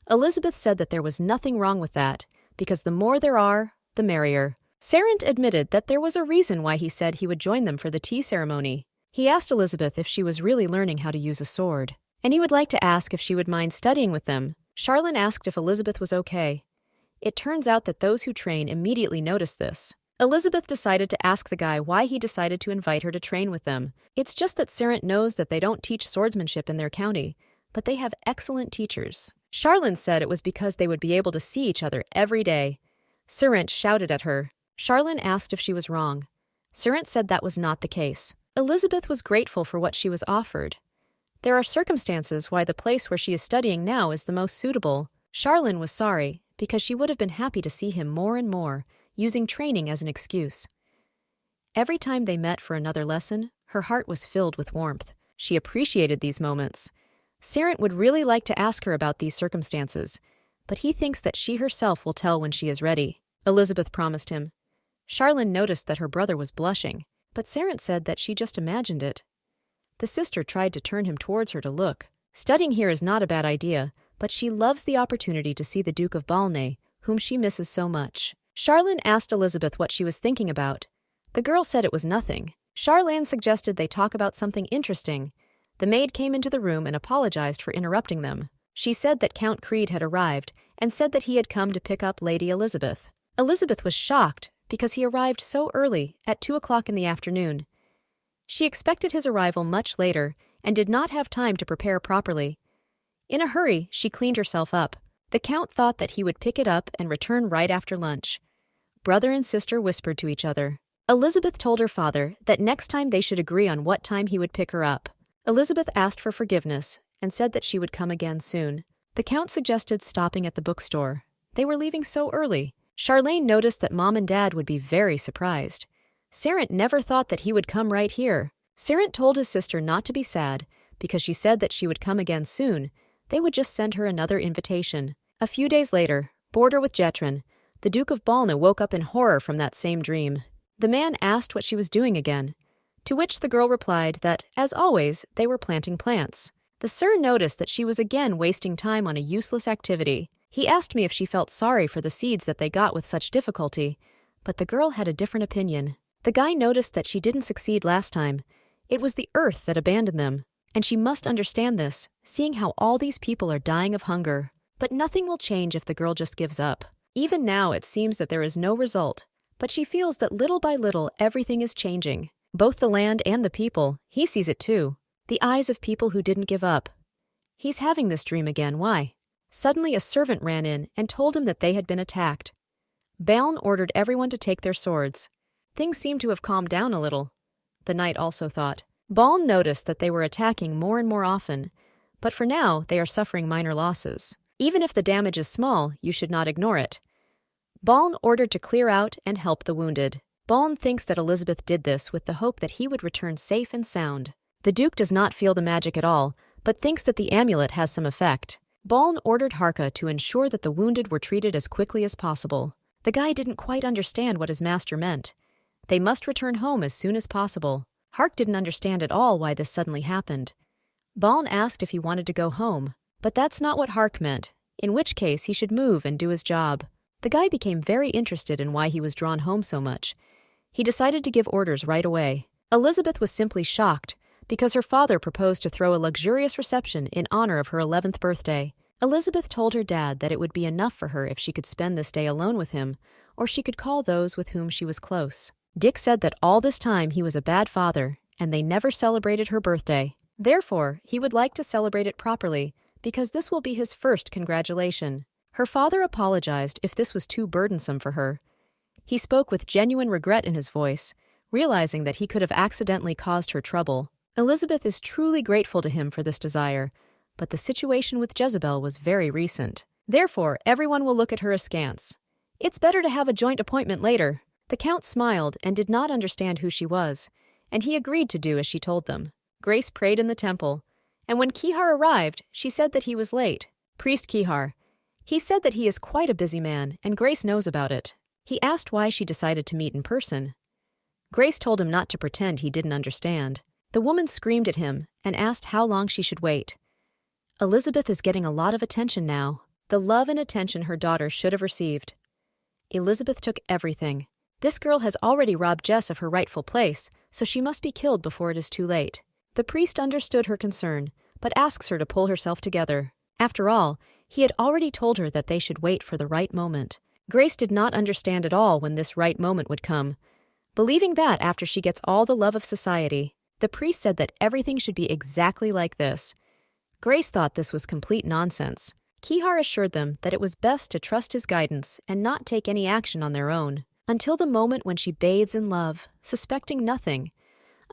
[SPEAKER 1] Elizabeth said that there was nothing wrong with that, because the more there are, the merrier. Sorrent admitted that there was a reason why he said he would join them for the tea ceremony. He asked Elizabeth if she was really learning how to use a sword, and he would like to ask if she would mind studying with them. Charlene asked if Elizabeth was okay. It turns out that those who train immediately notice this. Elizabeth decided to ask the guy why he decided to invite her to train with them. It's just that Sorrent knows that they don't teach swordsmanship in their county, but they have excellent teachers. Charlene said it was because they would be able to see each other every day. Sorrent shouted at her. Charlene asked if she was wrong. Sorrent said that was not the case. Elizabeth was grateful for what she was offered. There are circumstances why the place where she is studying now is the most suitable. Charlene was sorry, because she would have been happy to see him more and more, using training as an excuse. Every time they met for another lesson, her heart was filled with warmth. She appreciated these moments. Sorrent would really like to ask her about these circumstances, but he thinks that she herself will tell when she is ready. Elizabeth promised him. Charlene noticed that her brother was blushing, but Sorrent said that she just imagined it. The sister tried to turn him towards her to look. Studying here is not a bad idea, but she loves the opportunity to see the Duke of Balnay, whom she misses so much. Charlene asked Elizabeth what she was thinking about. The girl said it was nothing. Charlene suggested they talk about something interesting. The maid came into the room and apologized for interrupting them. She said that Count Creed had arrived and said that he had come to pick up Lady Elizabeth. Elizabeth was shocked because he arrived so early, at 2 o'clock in the afternoon. She expected his arrival much later and did not have time to prepare properly. In a hurry, she cleaned herself up. The Count thought that he would pick it up and return right after lunch. Brother and sister whispered to each other. Elizabeth told her father that next time they should agree on what time he would pick her up. Elizabeth asked for forgiveness and said that she would come again soon. The Count suggested stopping at the bookstore. They were leaving so early. Charlene noticed that Mom and Dad would be very surprised. Sorrent never thought that he would come right here. Sorrent told his sister not to be sad, because she said that she would come again soon. They would just send her another invitation. A few days later, border with Jetron, the Duke of Balna woke up in horror from that same dream. The man asked what she was doing again, to which the girl replied that, as always, they were planting plants. The Sir noticed that she was again wasting time on a useless activity. He asked me if she felt sorry for the seeds that they got with such difficulty, but the girl had a different opinion. The guy noticed that she didn't succeed last time. It was the earth that abandoned them, and she must understand this, seeing how all these people are dying of hunger. But nothing will change if the girl just gives up. Even now it seems that there is no result, but she feels that little by little everything is changing. Both the land and the people, he sees it too. The eyes of people who didn't give up. He's having this dream again, why? Suddenly a servant ran in and told him that they had been attacked. Baln ordered everyone to take their swords. Things seemed to have calmed down a little. The knight also thought. Baln noticed that they were attacking more and more often, but for now they are suffering minor losses. Even if the damage is small, you should not ignore it. Baln ordered to clear out and help the wounded. Baln thinks that Elizabeth did this with the hope that he would return safe and sound. The Duke does not feel the magic at all, but thinks that the amulet has some effect. Baln ordered Harka to ensure that the wounded were treated as quickly as possible. The guy didn't quite understand what his master meant. They must return home as soon as possible. Hark didn't understand at all why this suddenly happened. Baln asked if he wanted to go home, but that's not what Hark meant, in which case he should move and do his job. The guy became very interested in why he was drawn home so much. He decided to give orders right away. Elizabeth was simply shocked, because her father proposed to throw a luxurious reception in honor of her 11th birthday. Elizabeth told her dad that it would be enough for her if she could spend this day alone with him, or she could call those with whom she was close. Dick said that all this time he was a bad father, and they never celebrated her birthday. Therefore, he would like to celebrate it properly, because this will be his first congratulation. Her father apologized if this was too burdensome for her. He spoke with genuine regret in his voice, realizing that he could have accidentally caused her trouble. Elizabeth is truly grateful to him for this desire, but the situation with Jezebel was very recent. Therefore, everyone will look at her askance. It's better to have a joint appointment later. The Count smiled and did not understand who she was, and he agreed to do as she told them. Grace prayed in the temple, and when Kihar arrived, she said that he was late. Priest Kihar. He said that he is quite a busy man, and Grace knows about it. He asked why she decided to meet in person. Grace told him not to pretend he didn't understand. The woman screamed at him and asked how long she should wait. Elizabeth is getting a lot of attention now, the love and attention her daughter should have received. Elizabeth took everything. This girl has already robbed Jess of her rightful place, so she must be killed before it is too late. The priest understood her concern, but asks her to pull herself together. After all, he had already told her that they should wait for the right moment. Grace did not understand at all when this right moment would come, believing that after she gets all the love of society. The priest said that everything should be exactly like this. Grace thought this was complete nonsense. Kihar assured them that it was best to trust his guidance and not take any action on their own, until the moment when she bathes in love, suspecting nothing,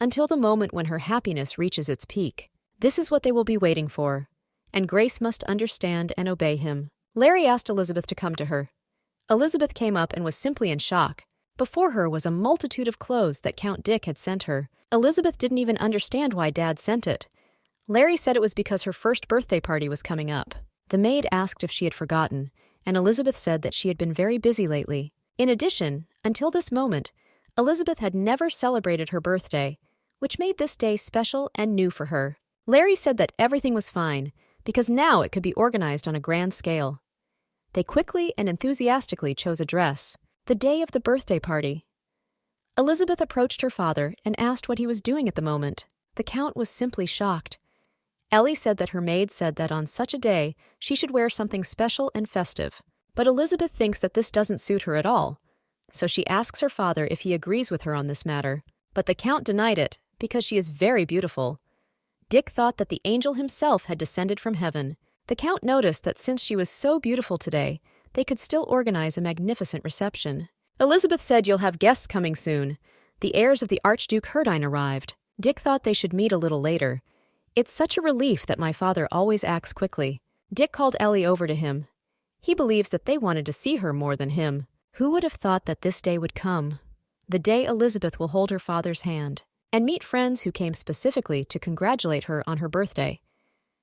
[SPEAKER 1] until the moment when her happiness reaches its peak. This is what they will be waiting for, and Grace must understand and obey him. Larry asked Elizabeth to come to her. Elizabeth came up and was simply in shock. Before her was a multitude of clothes that Count Dick had sent her. Elizabeth didn't even understand why Dad sent it. Larry said it was because her first birthday party was coming up. The maid asked if she had forgotten, and Elizabeth said that she had been very busy lately. In addition, until this moment, Elizabeth had never celebrated her birthday, which made this day special and new for her. Larry said that everything was fine, because now it could be organized on a grand scale. They quickly and enthusiastically chose a dress, the day of the birthday party. Elizabeth approached her father and asked what he was doing at the moment. The Count was simply shocked. Ellie said that her maid said that on such a day she should wear something special and festive. But Elizabeth thinks that this doesn't suit her at all, so she asks her father if he agrees with her on this matter. But the Count denied it, because she is very beautiful. Dick thought that the angel himself had descended from heaven. The Count noticed that since she was so beautiful today, they could still organize a magnificent reception. Elizabeth said you'll have guests coming soon. The heirs of the Archduke Herdine arrived. Dick thought they should meet a little later. It's such a relief that my father always acts quickly. Dick called Ellie over to him. He believes that they wanted to see her more than him. Who would have thought that this day would come? The day Elizabeth will hold her father's hand and meet friends who came specifically to congratulate her on her birthday.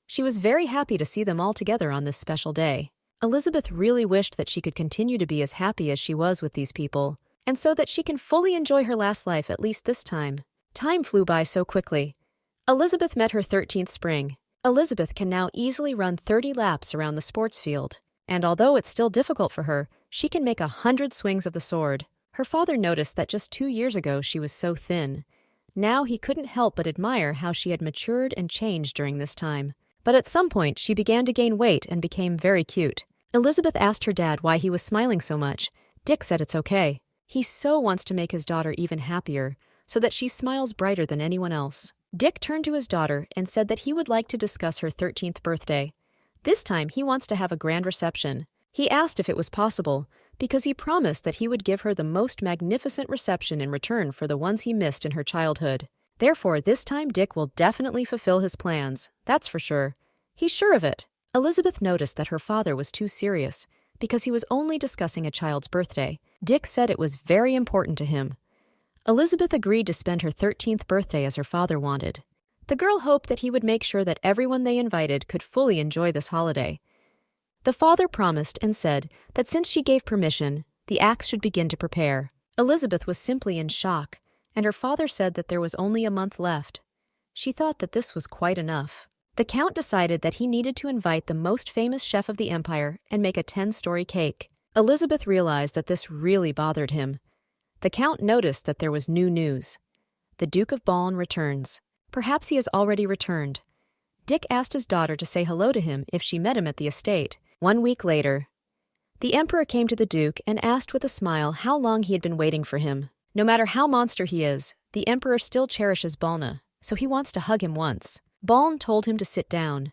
[SPEAKER 1] She was very happy to see them all together on this special day. Elizabeth really wished that she could continue to be as happy as she was with these people, and so that she can fully enjoy her last life at least this time. Time flew by so quickly. Elizabeth met her 13th spring. Elizabeth can now easily run 30 laps around the sports field, and although it's still difficult for her, she can make 100 swings of the sword. Her father noticed that just 2 years ago she was so thin. Now he couldn't help but admire how she had matured and changed during this time. But at some point, she began to gain weight and became very cute. Elizabeth asked her dad why he was smiling so much. Dick said it's okay. He so wants to make his daughter even happier, so that she smiles brighter than anyone else. Dick turned to his daughter and said that he would like to discuss her 13th birthday. This time, he wants to have a grand reception. He asked if it was possible, because he promised that he would give her the most magnificent reception in return for the ones he missed in her childhood. Therefore, this time Dick will definitely fulfill his plans, that's for sure. He's sure of it. Elizabeth noticed that her father was too serious, because he was only discussing a child's birthday. Dick said it was very important to him. Elizabeth agreed to spend her 13th birthday as her father wanted. The girl hoped that he would make sure that everyone they invited could fully enjoy this holiday. The father promised and said that since she gave permission, the acts should begin to prepare. Elizabeth was simply in shock, and her father said that there was only a month left. She thought that this was quite enough. The Count decided that he needed to invite the most famous chef of the empire and make a 10-story cake. Elizabeth realized that this really bothered him. The Count noticed that there was new news. The Duke of Baln returns. Perhaps he has already returned. Dick asked his daughter to say hello to him if she met him at the estate. 1 week later, the Emperor came to the Duke and asked with a smile how long he had been waiting for him. No matter how monster he is, the Emperor still cherishes Balna, so he wants to hug him once. Baln told him to sit down.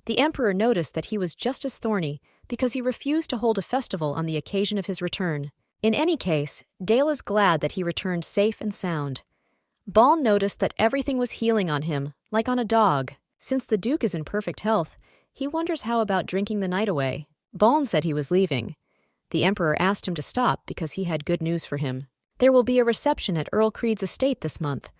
[SPEAKER 1] The Emperor noticed that he was just as thorny because he refused to hold a festival on the occasion of his return. In any case, Dale is glad that he returned safe and sound. Baln noticed that everything was healing on him, like on a dog. Since the Duke is in perfect health, he wonders how about drinking the night away. Baln said he was leaving. The Emperor asked him to stop because he had good news for him. There will be a reception at Earl Creed's estate this month.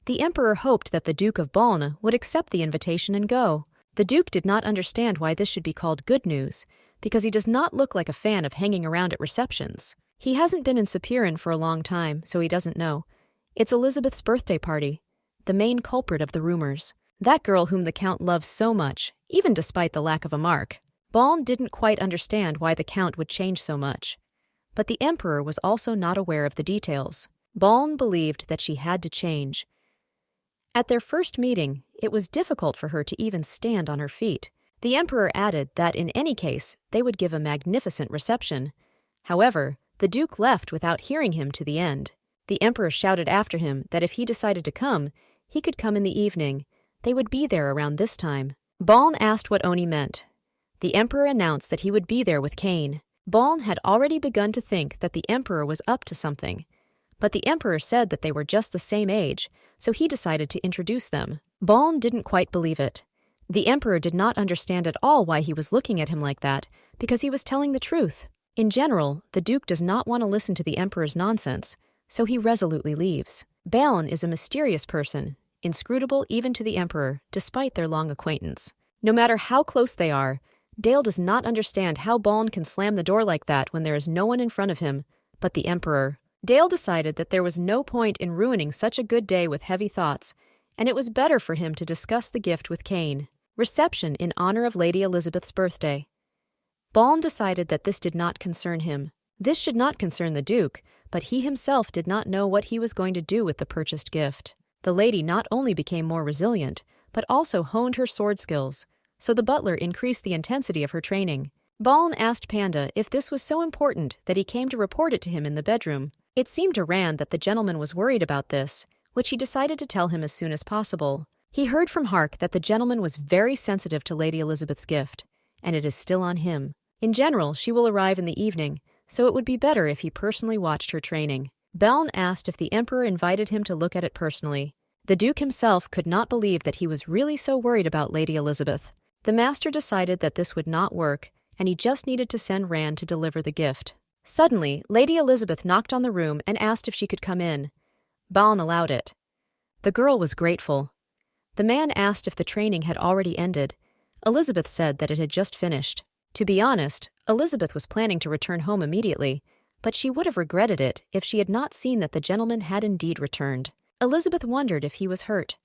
[SPEAKER 1] The Emperor hoped that the Duke of Balna would accept the invitation and go. The Duke did not understand why this should be called good news, because he does not look like a fan of hanging around at receptions. He hasn't been in Sepirin for a long time, so he doesn't know. It's Elizabeth's birthday party, the main culprit of the rumors. That girl whom the Count loves so much, even despite the lack of a mark. Baln didn't quite understand why the Count would change so much. But the Emperor was also not aware of the details. Baln believed that she had to change. At their first meeting, it was difficult for her to even stand on her feet. The Emperor added that in any case, they would give a magnificent reception. However, the Duke left without hearing him to the end. The Emperor shouted after him that if he decided to come, he could come in the evening. They would be there around this time. Baln asked what Oni meant. The Emperor announced that he would be there with Cain. Baln had already begun to think that the Emperor was up to something. But the Emperor said that they were just the same age, so he decided to introduce them. Baln didn't quite believe it. The Emperor did not understand at all why he was looking at him like that, because he was telling the truth. In general, the Duke does not want to listen to the Emperor's nonsense, so he resolutely leaves. Baln is a mysterious person, inscrutable even to the Emperor, despite their long acquaintance. No matter how close they are, Dale does not understand how Baln can slam the door like that when there is no one in front of him but the Emperor. Dale decided that there was no point in ruining such a good day with heavy thoughts, and it was better for him to discuss the gift with Cain. Reception in honor of Lady Elizabeth's birthday. Baln decided that this did not concern him. This should not concern the Duke, but he himself did not know what he was going to do with the purchased gift. The lady not only became more resilient, but also honed her sword skills, so the butler increased the intensity of her training. Baln asked Panda if this was so important that he came to report it to him in the bedroom. It seemed to Rand that the gentleman was worried about this, which he decided to tell him as soon as possible. He heard from Hark that the gentleman was very sensitive to Lady Elizabeth's gift, and it is still on him. In general, she will arrive in the evening, so it would be better if he personally watched her training. Baln asked if the Emperor invited him to look at it personally. The Duke himself could not believe that he was really so worried about Lady Elizabeth. The Master decided that this would not work, and he just needed to send Rand to deliver the gift. Suddenly, Lady Elizabeth knocked on the room and asked if she could come in. Baln allowed it. The girl was grateful. The man asked if the training had already ended. Elizabeth said that it had just finished. To be honest, Elizabeth was planning to return home immediately, but she would have regretted it if she had not seen that the gentleman had indeed returned. Elizabeth wondered if he was hurt.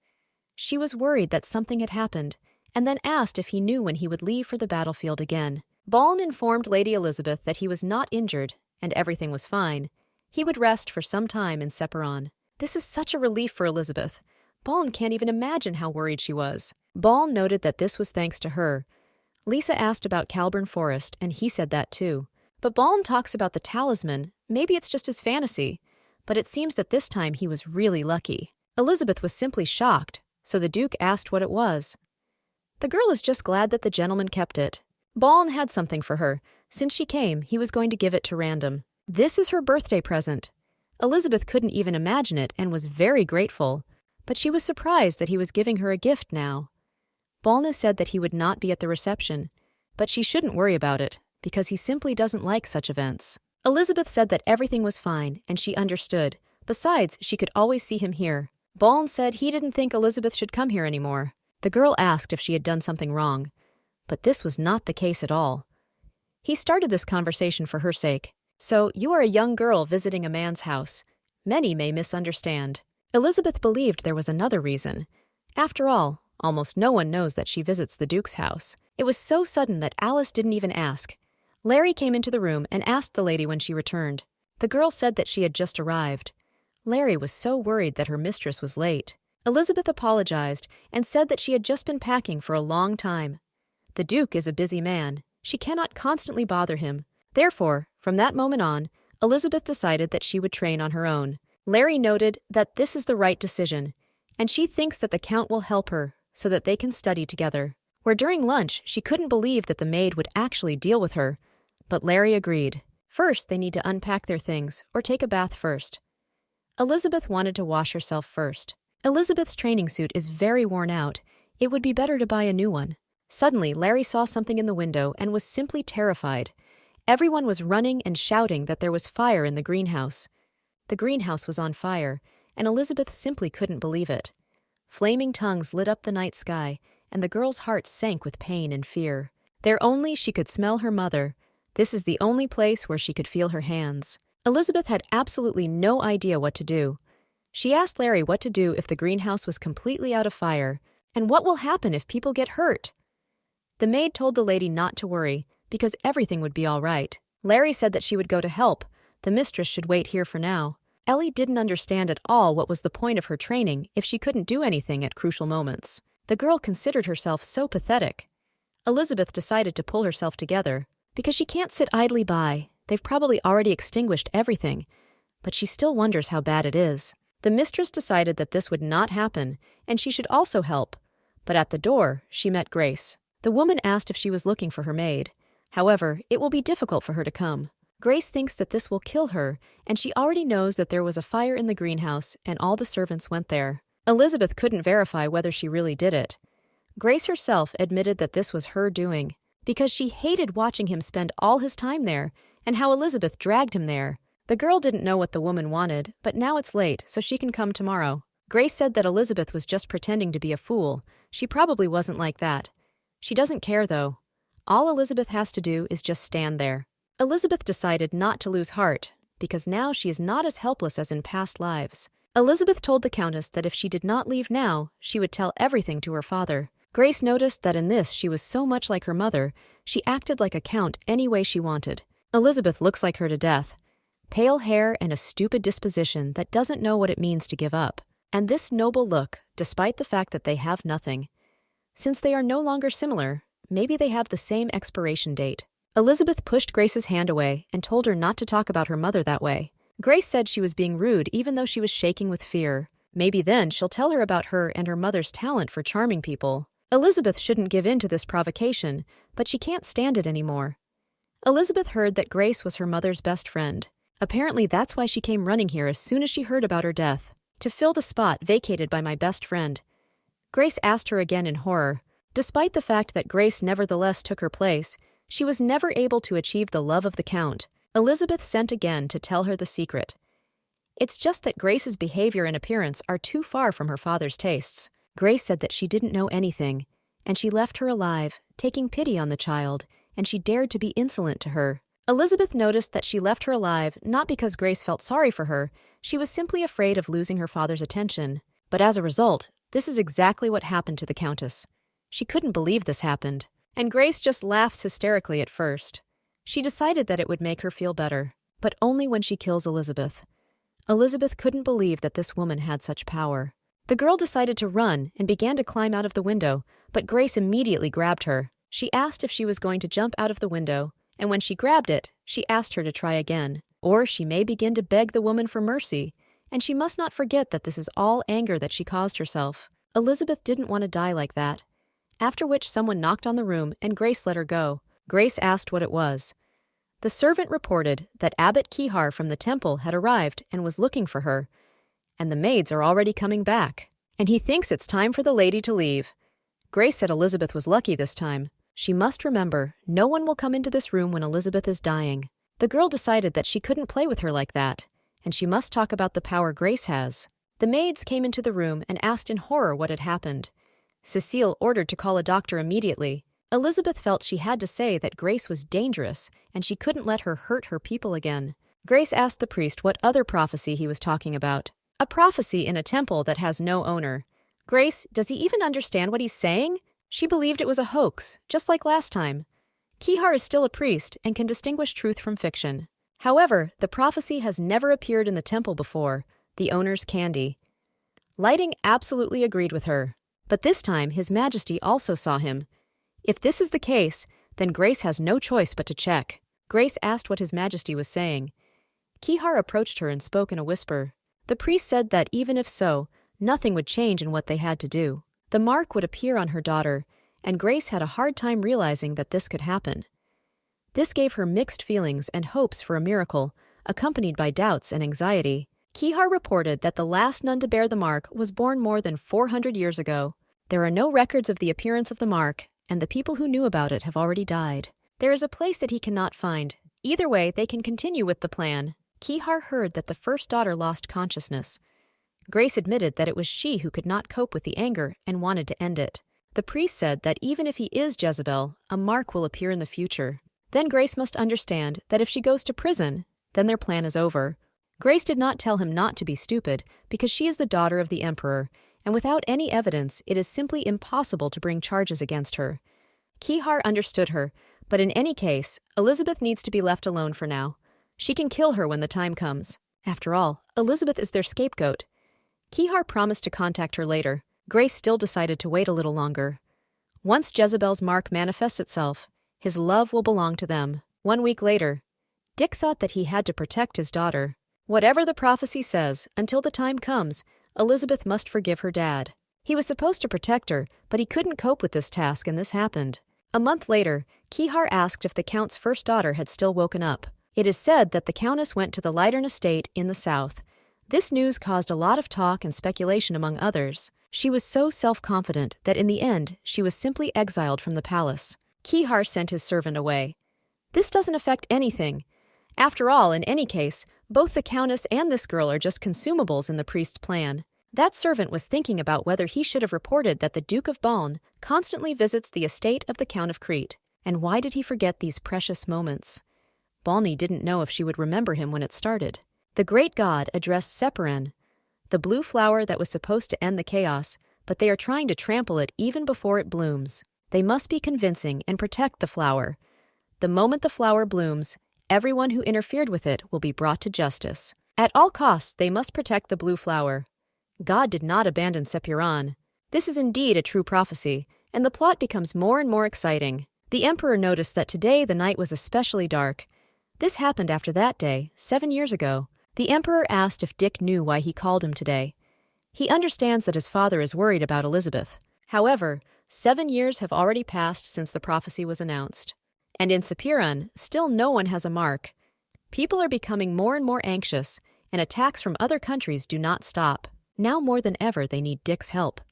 [SPEAKER 1] She was worried that something had happened, and then asked if he knew when he would leave for the battlefield again. Baln informed Lady Elizabeth that he was not injured, and everything was fine. He would rest for some time in Sepiron. This is such a relief for Elizabeth. Baln can't even imagine how worried she was. Baln noted that this was thanks to her. Lisa asked about Calburn Forest, and he said that too. But Baln talks about the talisman. Maybe it's just his fantasy. But it seems that this time he was really lucky. Elizabeth was simply shocked, so the Duke asked what it was. The girl is just glad that the gentleman kept it. Baln had something for her. Since she came, he was going to give it to random. This is her birthday present. Elizabeth couldn't even imagine it and was very grateful. But she was surprised that he was giving her a gift now. Balna said that he would not be at the reception, but she shouldn't worry about it, because he simply doesn't like such events. Elizabeth said that everything was fine, and she understood. Besides, she could always see him here. Baln said he didn't think Elizabeth should come here anymore. The girl asked if she had done something wrong, but this was not the case at all. He started this conversation for her sake. So, you are a young girl visiting a man's house. Many may misunderstand. Elizabeth believed there was another reason. After all, almost no one knows that she visits the Duke's house. It was so sudden that Alice didn't even ask. Larry came into the room and asked the lady when she returned. The girl said that she had just arrived. Larry was so worried that her mistress was late. Elizabeth apologized and said that she had just been packing for a long time. The Duke is a busy man. She cannot constantly bother him. Therefore, from that moment on, Elizabeth decided that she would train on her own. Larry noted that this is the right decision, and she thinks that the Count will help her so that they can study together. Where during lunch, she couldn't believe that the maid would actually deal with her, but Larry agreed. First, they need to unpack their things or take a bath first. Elizabeth wanted to wash herself first. Elizabeth's training suit is very worn out. It would be better to buy a new one. Suddenly, Larry saw something in the window and was simply terrified. Everyone was running and shouting that there was fire in the greenhouse. The greenhouse was on fire, and Elizabeth simply couldn't believe it. Flaming tongues lit up the night sky, and the girl's heart sank with pain and fear. There only she could smell her mother. This is the only place where she could feel her hands. Elizabeth had absolutely no idea what to do. She asked Larry what to do if the greenhouse was completely out of fire, and what will happen if people get hurt. The maid told the lady not to worry, because everything would be all right. Larry said that she would go to help. The mistress should wait here for now. Ellie didn't understand at all what was the point of her training if she couldn't do anything at crucial moments. The girl considered herself so pathetic. Elizabeth decided to pull herself together, because she can't sit idly by. They've probably already extinguished everything, but she still wonders how bad it is. The mistress decided that this would not happen, and she should also help. But at the door, she met Grace. The woman asked if she was looking for her maid. However, it will be difficult for her to come. Grace thinks that this will kill her, and she already knows that there was a fire in the greenhouse and all the servants went there. Elizabeth couldn't verify whether she really did it. Grace herself admitted that this was her doing, because she hated watching him spend all his time there, and how Elizabeth dragged him there. The girl didn't know what the woman wanted, but now it's late, so she can come tomorrow. Grace said that Elizabeth was just pretending to be a fool. She probably wasn't like that. She doesn't care, though. All Elizabeth has to do is just stand there. Elizabeth decided not to lose heart, because now she is not as helpless as in past lives. Elizabeth told the Countess that if she did not leave now, she would tell everything to her father. Grace noticed that in this she was so much like her mother, she acted like a count any way she wanted. Elizabeth looks like her to death. Pale hair and a stupid disposition that doesn't know what it means to give up. And this noble look, despite the fact that they have nothing. Since they are no longer similar, maybe they have the same expiration date. Elizabeth pushed Grace's hand away and told her not to talk about her mother that way. Grace said she was being rude even though she was shaking with fear. Maybe then she'll tell her about her and her mother's talent for charming people. Elizabeth shouldn't give in to this provocation, but she can't stand it anymore. Elizabeth heard that Grace was her mother's best friend. Apparently that's why she came running here as soon as she heard about her death. To fill the spot vacated by my best friend. Grace asked her again in horror. Despite the fact that Grace nevertheless took her place, she was never able to achieve the love of the Count. Elizabeth sent again to tell her the secret. It's just that Grace's behavior and appearance are too far from her father's tastes. Grace said that she didn't know anything, and she left her alive, taking pity on the child, and she dared to be insolent to her. Elizabeth noticed that she left her alive not because Grace felt sorry for her, she was simply afraid of losing her father's attention. But as a result, this is exactly what happened to the Countess. She couldn't believe this happened, and Grace just laughs hysterically at first. She decided that it would make her feel better, but only when she kills Elizabeth. Elizabeth couldn't believe that this woman had such power. The girl decided to run and began to climb out of the window, but Grace immediately grabbed her. She asked if she was going to jump out of the window, and when she grabbed it, she asked her to try again. Or she may begin to beg the woman for mercy, and she must not forget that this is all anger that she caused herself. Elizabeth didn't want to die like that. After which someone knocked on the room and Grace let her go. Grace asked what it was. The servant reported that Abbot Kihar from the temple had arrived and was looking for her, and the maids are already coming back, and he thinks it's time for the lady to leave. Grace said Elizabeth was lucky this time. She must remember, no one will come into this room when Elizabeth is dying. The girl decided that she couldn't play with her like that, and she must talk about the power Grace has. The maids came into the room and asked in horror what had happened. Cecile ordered to call a doctor immediately. Elizabeth felt she had to say that Grace was dangerous, and she couldn't let her hurt her people again. Grace asked the priest what other prophecy he was talking about. A prophecy in a temple that has no owner. Grace, does he even understand what he's saying? She believed it was a hoax, just like last time. Kihar is still a priest and can distinguish truth from fiction. However, the prophecy has never appeared in the temple before, the owner's candy. Lighting absolutely agreed with her. But this time, His Majesty also saw him. If this is the case, then Grace has no choice but to check. Grace asked what His Majesty was saying. Kihar approached her and spoke in a whisper. The priest said that even if so, nothing would change in what they had to do. The mark would appear on her daughter, and Grace had a hard time realizing that this could happen. This gave her mixed feelings and hopes for a miracle, accompanied by doubts and anxiety. Kihar reported that the last nun to bear the mark was born more than 400 years ago. There are no records of the appearance of the mark, and the people who knew about it have already died. There is a place that he cannot find. Either way, they can continue with the plan. Kihar heard that the first daughter lost consciousness. Grace admitted that it was she who could not cope with the anger and wanted to end it. The priest said that even if he is Jezebel, a mark will appear in the future. Then Grace must understand that if she goes to prison, then their plan is over. Grace did not tell him not to be stupid because she is the daughter of the Emperor, and without any evidence, it is simply impossible to bring charges against her. Kihar understood her, but in any case, Elizabeth needs to be left alone for now. She can kill her when the time comes. After all, Elizabeth is their scapegoat. Kihar promised to contact her later. Grace still decided to wait a little longer. Once Jezebel's mark manifests itself, his love will belong to them. 1 week later, Dick thought that he had to protect his daughter. Whatever the prophecy says, until the time comes, Elizabeth must forgive her dad. He was supposed to protect her, but he couldn't cope with this task, and this happened. A month later, Kihar asked if the Count's first daughter had still woken up. It is said that the Countess went to the Leitern estate in the south. This news caused a lot of talk and speculation among others. She was so self-confident that in the end, she was simply exiled from the palace. Kihar sent his servant away. This doesn't affect anything. After all, in any case, both the Countess and this girl are just consumables in the priest's plan. That servant was thinking about whether he should have reported that the Duke of Baln constantly visits the estate of the Count of Crete. And why did he forget these precious moments? Balny didn't know if she would remember him when it started. The great god addressed Seperen, the blue flower that was supposed to end the chaos, but they are trying to trample it even before it blooms. They must be convincing and protect the flower. The moment the flower blooms, everyone who interfered with it will be brought to justice. At all costs, they must protect the blue flower. God did not abandon Sepiran. This is indeed a true prophecy, and the plot becomes more and more exciting. The Emperor noticed that today the night was especially dark. This happened after that day, 7 years ago. The Emperor asked if Dick knew why he called him today. He understands that his father is worried about Elizabeth. However, 7 years have already passed since the prophecy was announced. And in Sepiran, still no one has a mark. People are becoming more and more anxious, and attacks from other countries do not stop. Now more than ever, they need Dick's help.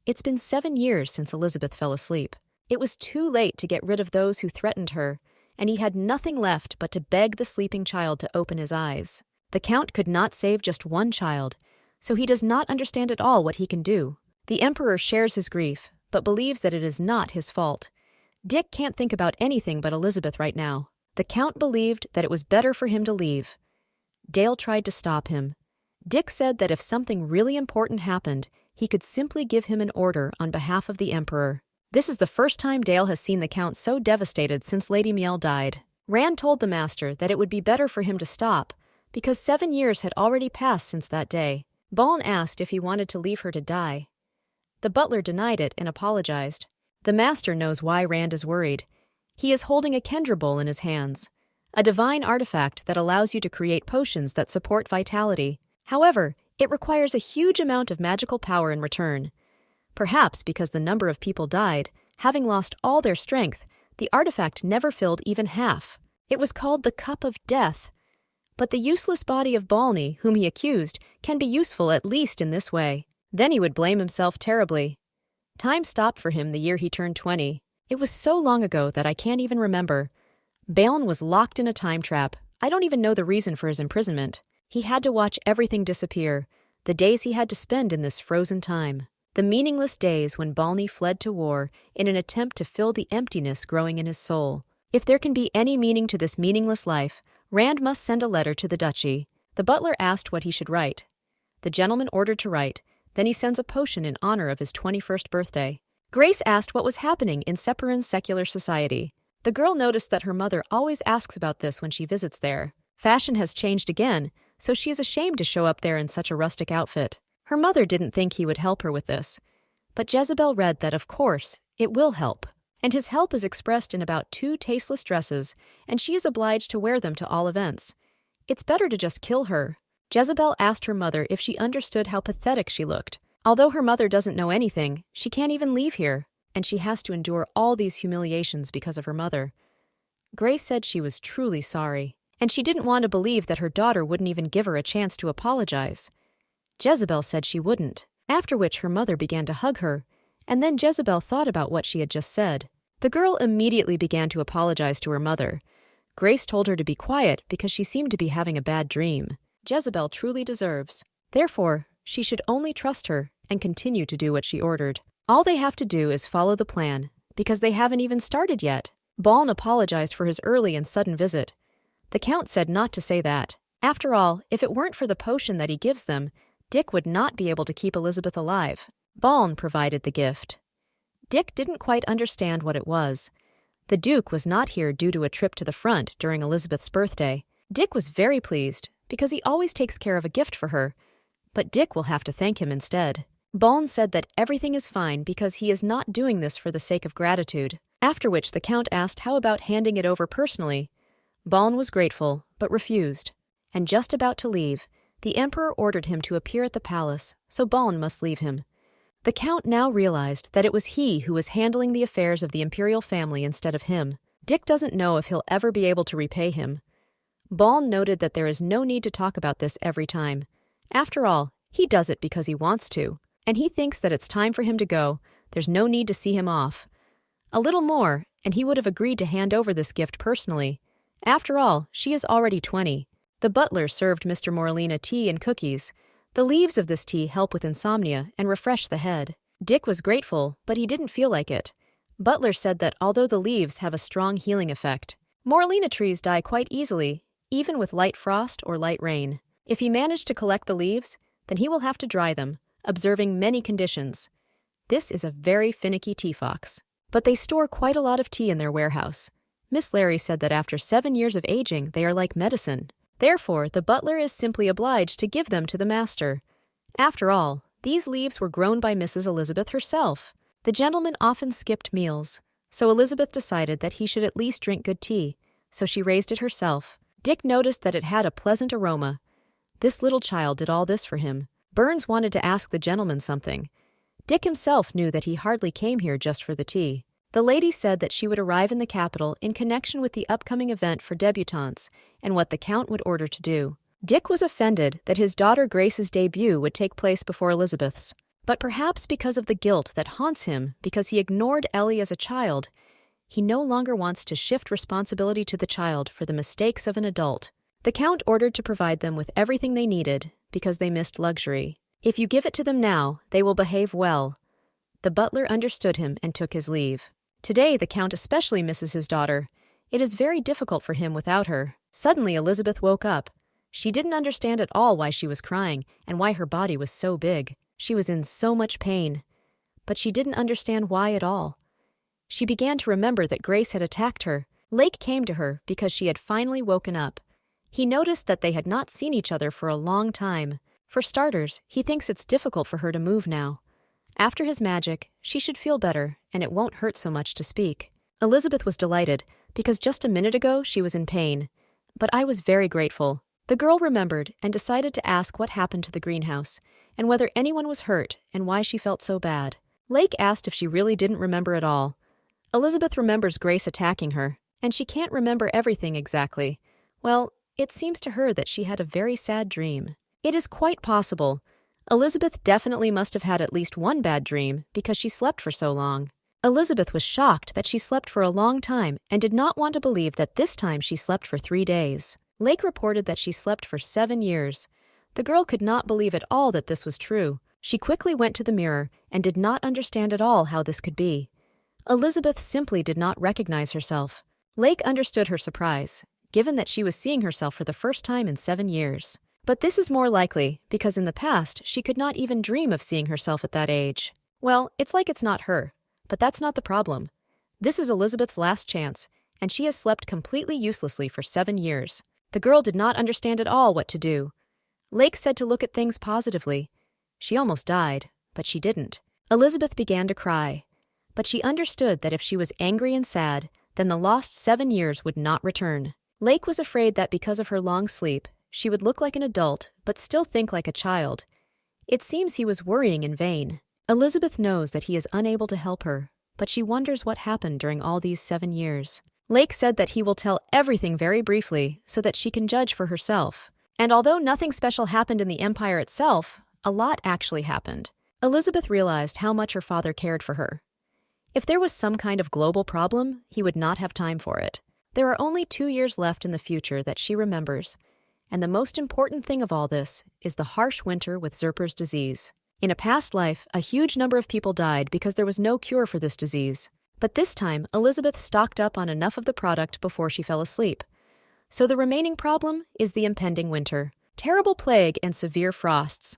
[SPEAKER 1] It's been 7 years since Elizabeth fell asleep. It was too late to get rid of those who threatened her, and he had nothing left but to beg the sleeping child to open his eyes. The Count could not save just one child, so he does not understand at all what he can do. The Emperor shares his grief, but believes that it is not his fault. Dick can't think about anything but Elizabeth right now. The Count believed that it was better for him to leave. Dale tried to stop him. Dick said that if something really important happened, he could simply give him an order on behalf of the Emperor. This is the first time Dale has seen the Count so devastated since Lady Miel died. Rand told the Master that it would be better for him to stop, because 7 years had already passed since that day. Baln asked if he wanted to leave her to die. The butler denied it and apologized. The Master knows why Rand is worried. He is holding a Kendra bowl in his hands, a divine artifact that allows you to create potions that support vitality. However, it requires a huge amount of magical power in return. Perhaps because the number of people died, having lost all their strength, the artifact never filled even half. It was called the Cup of Death. But the useless body of Balny, whom he accused, can be useful at least in this way. Then he would blame himself terribly. Time stopped for him the year he turned 20. It was so long ago that I can't even remember. Baln was locked in a time trap. I don't even know the reason for his imprisonment. He had to watch everything disappear, the days he had to spend in this frozen time. The meaningless days when Balny fled to war in an attempt to fill the emptiness growing in his soul. If there can be any meaning to this meaningless life, Rand must send a letter to the duchy. The butler asked what he should write. The gentleman ordered to write, then he sends a potion in honor of his 21st birthday. Grace asked what was happening in Seperen's secular society. The girl noticed that her mother always asks about this when she visits there. Fashion has changed again, so she is ashamed to show up there in such a rustic outfit. Her mother didn't think he would help her with this, but Jezebel read that, of course, it will help. And his help is expressed in about 2 tasteless dresses, and she is obliged to wear them to all events. It's better to just kill her. Jezebel asked her mother if she understood how pathetic she looked. Although her mother doesn't know anything, she can't even leave here, and she has to endure all these humiliations because of her mother. Grace said she was truly sorry, and she didn't want to believe that her daughter wouldn't even give her a chance to apologize. Jezebel said she wouldn't, after which her mother began to hug her, and then Jezebel thought about what she had just said. The girl immediately began to apologize to her mother. Grace told her to be quiet because she seemed to be having a bad dream. Jezebel truly deserves. Therefore, she should only trust her and continue to do what she ordered. All they have to do is follow the plan, because they haven't even started yet. Baln apologized for his early and sudden visit. The Count said not to say that. After all, if it weren't for the potion that he gives them, Dick would not be able to keep Elizabeth alive. Baln provided the gift. Dick didn't quite understand what it was. The Duke was not here due to a trip to the front during Elizabeth's birthday. Dick was very pleased, because he always takes care of a gift for her, but Dick will have to thank him instead. Baln said that everything is fine because he is not doing this for the sake of gratitude, after which the Count asked how about handing it over personally. Baln was grateful, but refused, and just about to leave, the Emperor ordered him to appear at the palace, so Baln must leave him. The Count now realized that it was he who was handling the affairs of the Imperial family instead of him. Dick doesn't know if he'll ever be able to repay him. Baln noted that there is no need to talk about this every time. After all, he does it because he wants to, and he thinks that it's time for him to go. There's no need to see him off. A little more, and he would have agreed to hand over this gift personally. After all, she is already 20. The butler served Mr. Morlina tea and cookies. The leaves of this tea help with insomnia and refresh the head. Dick was grateful, but he didn't feel like it. Butler said that although the leaves have a strong healing effect, Morlina trees die quite easily, even with light frost or light rain. If he managed to collect the leaves, then he will have to dry them, observing many conditions. This is a very finicky tea fox. But they store quite a lot of tea in their warehouse. Miss Larry said that after 7 years of aging, they are like medicine. Therefore, the butler is simply obliged to give them to the master. After all, these leaves were grown by Mrs. Elizabeth herself. The gentleman often skipped meals, so Elizabeth decided that he should at least drink good tea, so she raised it herself. Dick noticed that it had a pleasant aroma. This little child did all this for him. Burns wanted to ask the gentleman something. Dick himself knew that he hardly came here just for the tea. The lady said that she would arrive in the capital in connection with the upcoming event for debutantes and what the Count would order to do. Dick was offended that his daughter Grace's debut would take place before Elizabeth's, but perhaps because of the guilt that haunts him because he ignored Ellie as a child, he no longer wants to shift responsibility to the child for the mistakes of an adult. The Count ordered to provide them with everything they needed because they missed luxury. If you give it to them now, they will behave well. The butler understood him and took his leave. Today, the Count especially misses his daughter. It is very difficult for him without her. Suddenly, Elizabeth woke up. She didn't understand at all why she was crying and why her body was so big. She was in so much pain. But she didn't understand why at all. She began to remember that Grace had attacked her. Lake came to her because she had finally woken up. He noticed that they had not seen each other for a long time. For starters, he thinks it's difficult for her to move now. After his magic, she should feel better, and it won't hurt so much to speak. Elizabeth was delighted, because just a minute ago she was in pain. But I was very grateful. The girl remembered and decided to ask what happened to the greenhouse, and whether anyone was hurt, and why she felt so bad. Lake asked if she really didn't remember at all. Elizabeth remembers Grace attacking her, and she can't remember everything exactly. Well, it seems to her that she had a very sad dream. It is quite possible. Elizabeth definitely must have had at least one bad dream because she slept for so long. Elizabeth was shocked that she slept for a long time and did not want to believe that this time she slept for 3 days. Lake reported that she slept for 7 years. The girl could not believe at all that this was true. She quickly went to the mirror and did not understand at all how this could be. Elizabeth simply did not recognize herself. Lake understood her surprise, given that she was seeing herself for the first time in 7 years. But this is more likely, because in the past, she could not even dream of seeing herself at that age. Well, it's like it's not her, but that's not the problem. This is Elizabeth's last chance, and she has slept completely uselessly for 7 years. The girl did not understand at all what to do. Lake said to look at things positively. She almost died, but she didn't. Elizabeth began to cry, but she understood that if she was angry and sad, then the lost 7 years would not return. Lake was afraid that because of her long sleep, she would look like an adult but still think like a child. It seems he was worrying in vain. Elizabeth knows that he is unable to help her, but she wonders what happened during all these 7 years. Lake said that he will tell everything very briefly so that she can judge for herself. And although nothing special happened in the Empire itself, a lot actually happened. Elizabeth realized how much her father cared for her. If there was some kind of global problem, he would not have time for it. There are only 2 years left in the future that she remembers, and the most important thing of all this is the harsh winter with Zerper's disease. In a past life, a huge number of people died because there was no cure for this disease. But this time, Elizabeth stocked up on enough of the product before she fell asleep. So the remaining problem is the impending winter. Terrible plague and severe frosts.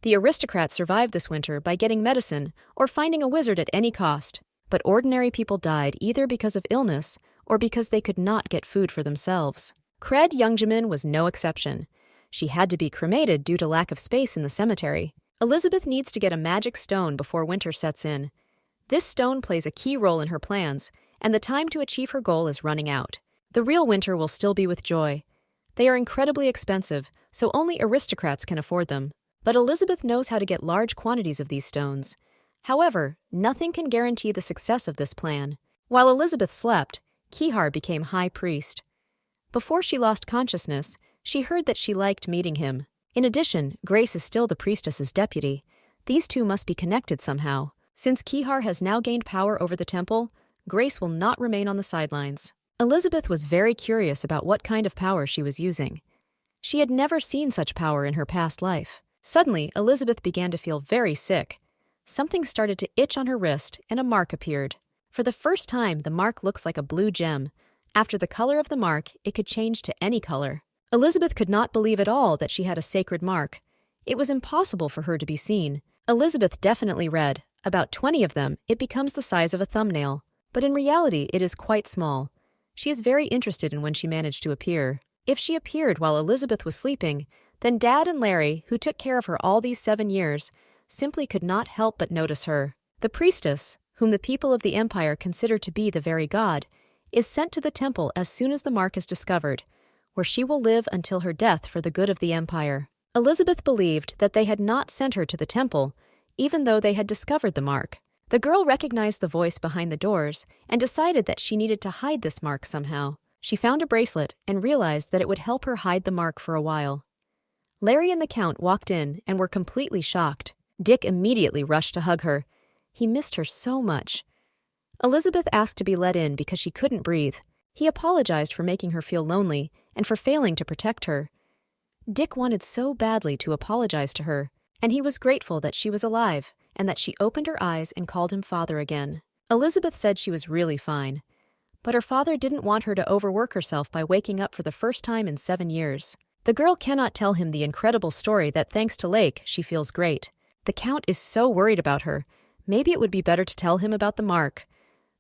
[SPEAKER 1] The aristocrats survived this winter by getting medicine or finding a wizard at any cost. But ordinary people died either because of illness or because they could not get food for themselves. Cred Youngjamin was no exception. She had to be cremated due to lack of space in the cemetery. Elizabeth needs to get a magic stone before winter sets in. This stone plays a key role in her plans, and the time to achieve her goal is running out. The real winter will still be with Joy. They are incredibly expensive, so only aristocrats can afford them. But Elizabeth knows how to get large quantities of these stones. However, nothing can guarantee the success of this plan. While Elizabeth slept, Kihar became high priest. Before she lost consciousness, she heard that she liked meeting him. In addition, Grace is still the priestess's deputy. These two must be connected somehow. Since Kihar has now gained power over the temple, Grace will not remain on the sidelines. Elizabeth was very curious about what kind of power she was using. She had never seen such power in her past life. Suddenly, Elizabeth began to feel very sick. Something started to itch on her wrist, and a mark appeared. For the first time, the mark looks like a blue gem. After the color of the mark, it could change to any color. Elizabeth could not believe at all that she had a sacred mark. It was impossible for her to be seen. Elizabeth definitely read. About 20 of them, it becomes the size of a thumbnail. But in reality, it is quite small. She is very interested in when she managed to appear. If she appeared while Elizabeth was sleeping, then Dad and Larry, who took care of her all these 7 years, simply could not help but notice her. The priestess, whom the people of the Empire consider to be the very god, is sent to the temple as soon as the mark is discovered, where she will live until her death for the good of the Empire. Elizabeth believed that they had not sent her to the temple, even though they had discovered the mark. The girl recognized the voice behind the doors and decided that she needed to hide this mark somehow. She found a bracelet and realized that it would help her hide the mark for a while. Larry and the Count walked in and were completely shocked. Dick immediately rushed to hug her. He missed her so much. Elizabeth asked to be let in because she couldn't breathe. He apologized for making her feel lonely and for failing to protect her. Dick wanted so badly to apologize to her, and he was grateful that she was alive and that she opened her eyes and called him father again. Elizabeth said she was really fine, but her father didn't want her to overwork herself by waking up for the first time in 7 years. The girl cannot tell him the incredible story that thanks to Lake, she feels great. The Count is so worried about her. Maybe it would be better to tell him about the mark.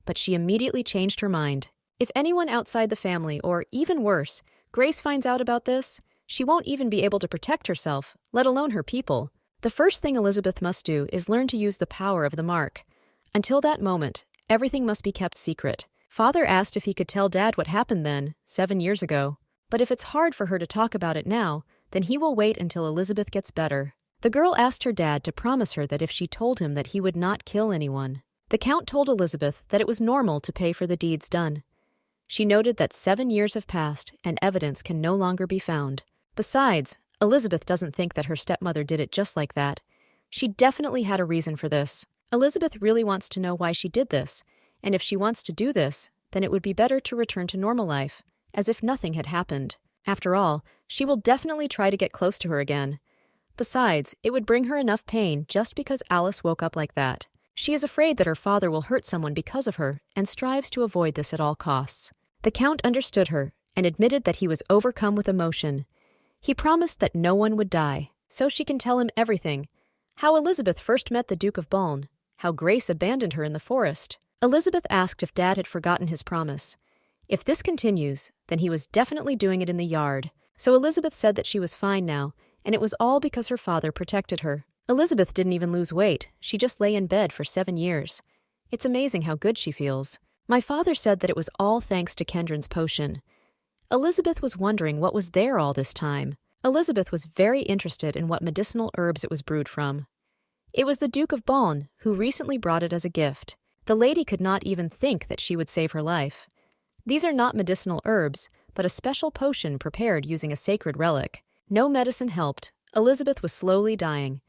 [SPEAKER 1] But she immediately changed her mind. If anyone outside the family, or even worse, Grace finds out about this, she won't even be able to protect herself, let alone her people. The first thing Elizabeth must do is learn to use the power of the mark. Until that moment, everything must be kept secret. Father asked if he could tell Dad what happened then, 7 years ago. But if it's hard for her to talk about it now, then he will wait until Elizabeth gets better. The girl asked her dad to promise her that if she told him that he would not kill anyone. The Count told Elizabeth that it was normal to pay for the deeds done. She noted that 7 years have passed and evidence can no longer be found. Besides, Elizabeth doesn't think that her stepmother did it just like that. She definitely had a reason for this. Elizabeth really wants to know why she did this, and if she wants to do this, then it would be better to return to normal life, as if nothing had happened. After all, she will definitely try to get close to her again. Besides, it would bring her enough pain just because Alice woke up like that. She is afraid that her father will hurt someone because of her and strives to avoid this at all costs. The Count understood her and admitted that he was overcome with emotion. He promised that no one would die, so she can tell him everything. How Elizabeth first met the Duke of Baln, how Grace abandoned her in the forest. Elizabeth asked if Dad had forgotten his promise. If this continues, then he was definitely doing it in the yard. So Elizabeth said that she was fine now, and it was all because her father protected her. Elizabeth didn't even lose weight, she just lay in bed for 7 years. It's amazing how good she feels. My father said that it was all thanks to Kendron's potion. Elizabeth was wondering what was there all this time. Elizabeth was very interested in what medicinal herbs it was brewed from. It was the Duke of Baln who recently brought it as a gift. The lady could not even think that she would save her life. These are not medicinal herbs, but a special potion prepared using a sacred relic. No medicine helped. Elizabeth was slowly dying.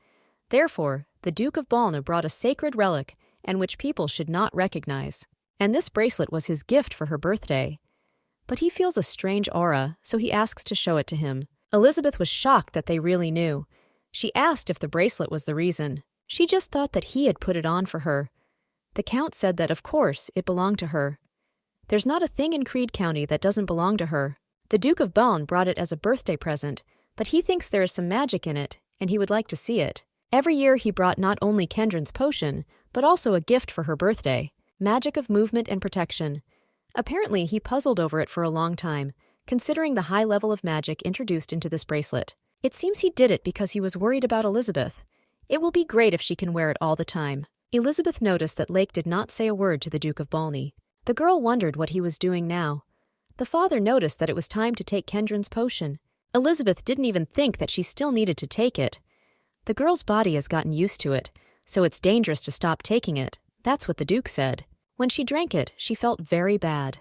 [SPEAKER 1] Therefore, the Duke of Baln brought a sacred relic and which people should not recognize. And this bracelet was his gift for her birthday. But he feels a strange aura, so he asks to show it to him. Elizabeth was shocked that they really knew. She asked if the bracelet was the reason. She just thought that he had put it on for her. The Count said that, of course, it belonged to her. There's not a thing in Creed County that doesn't belong to her. The Duke of Baln brought it as a birthday present, but he thinks there is some magic in it, and he would like to see it. Every year he brought not only Kendron's potion, but also a gift for her birthday. Magic of movement and protection. Apparently he puzzled over it for a long time, considering the high level of magic introduced into this bracelet. It seems he did it because he was worried about Elizabeth. It will be great if she can wear it all the time. Elizabeth noticed that Lake did not say a word to the Duke of Balny. The girl wondered what he was doing now. The father noticed that it was time to take Kendron's potion. Elizabeth didn't even think that she still needed to take it. The girl's body has gotten used to it, so it's dangerous to stop taking it. That's what the Duke said. When she drank it, she felt very bad.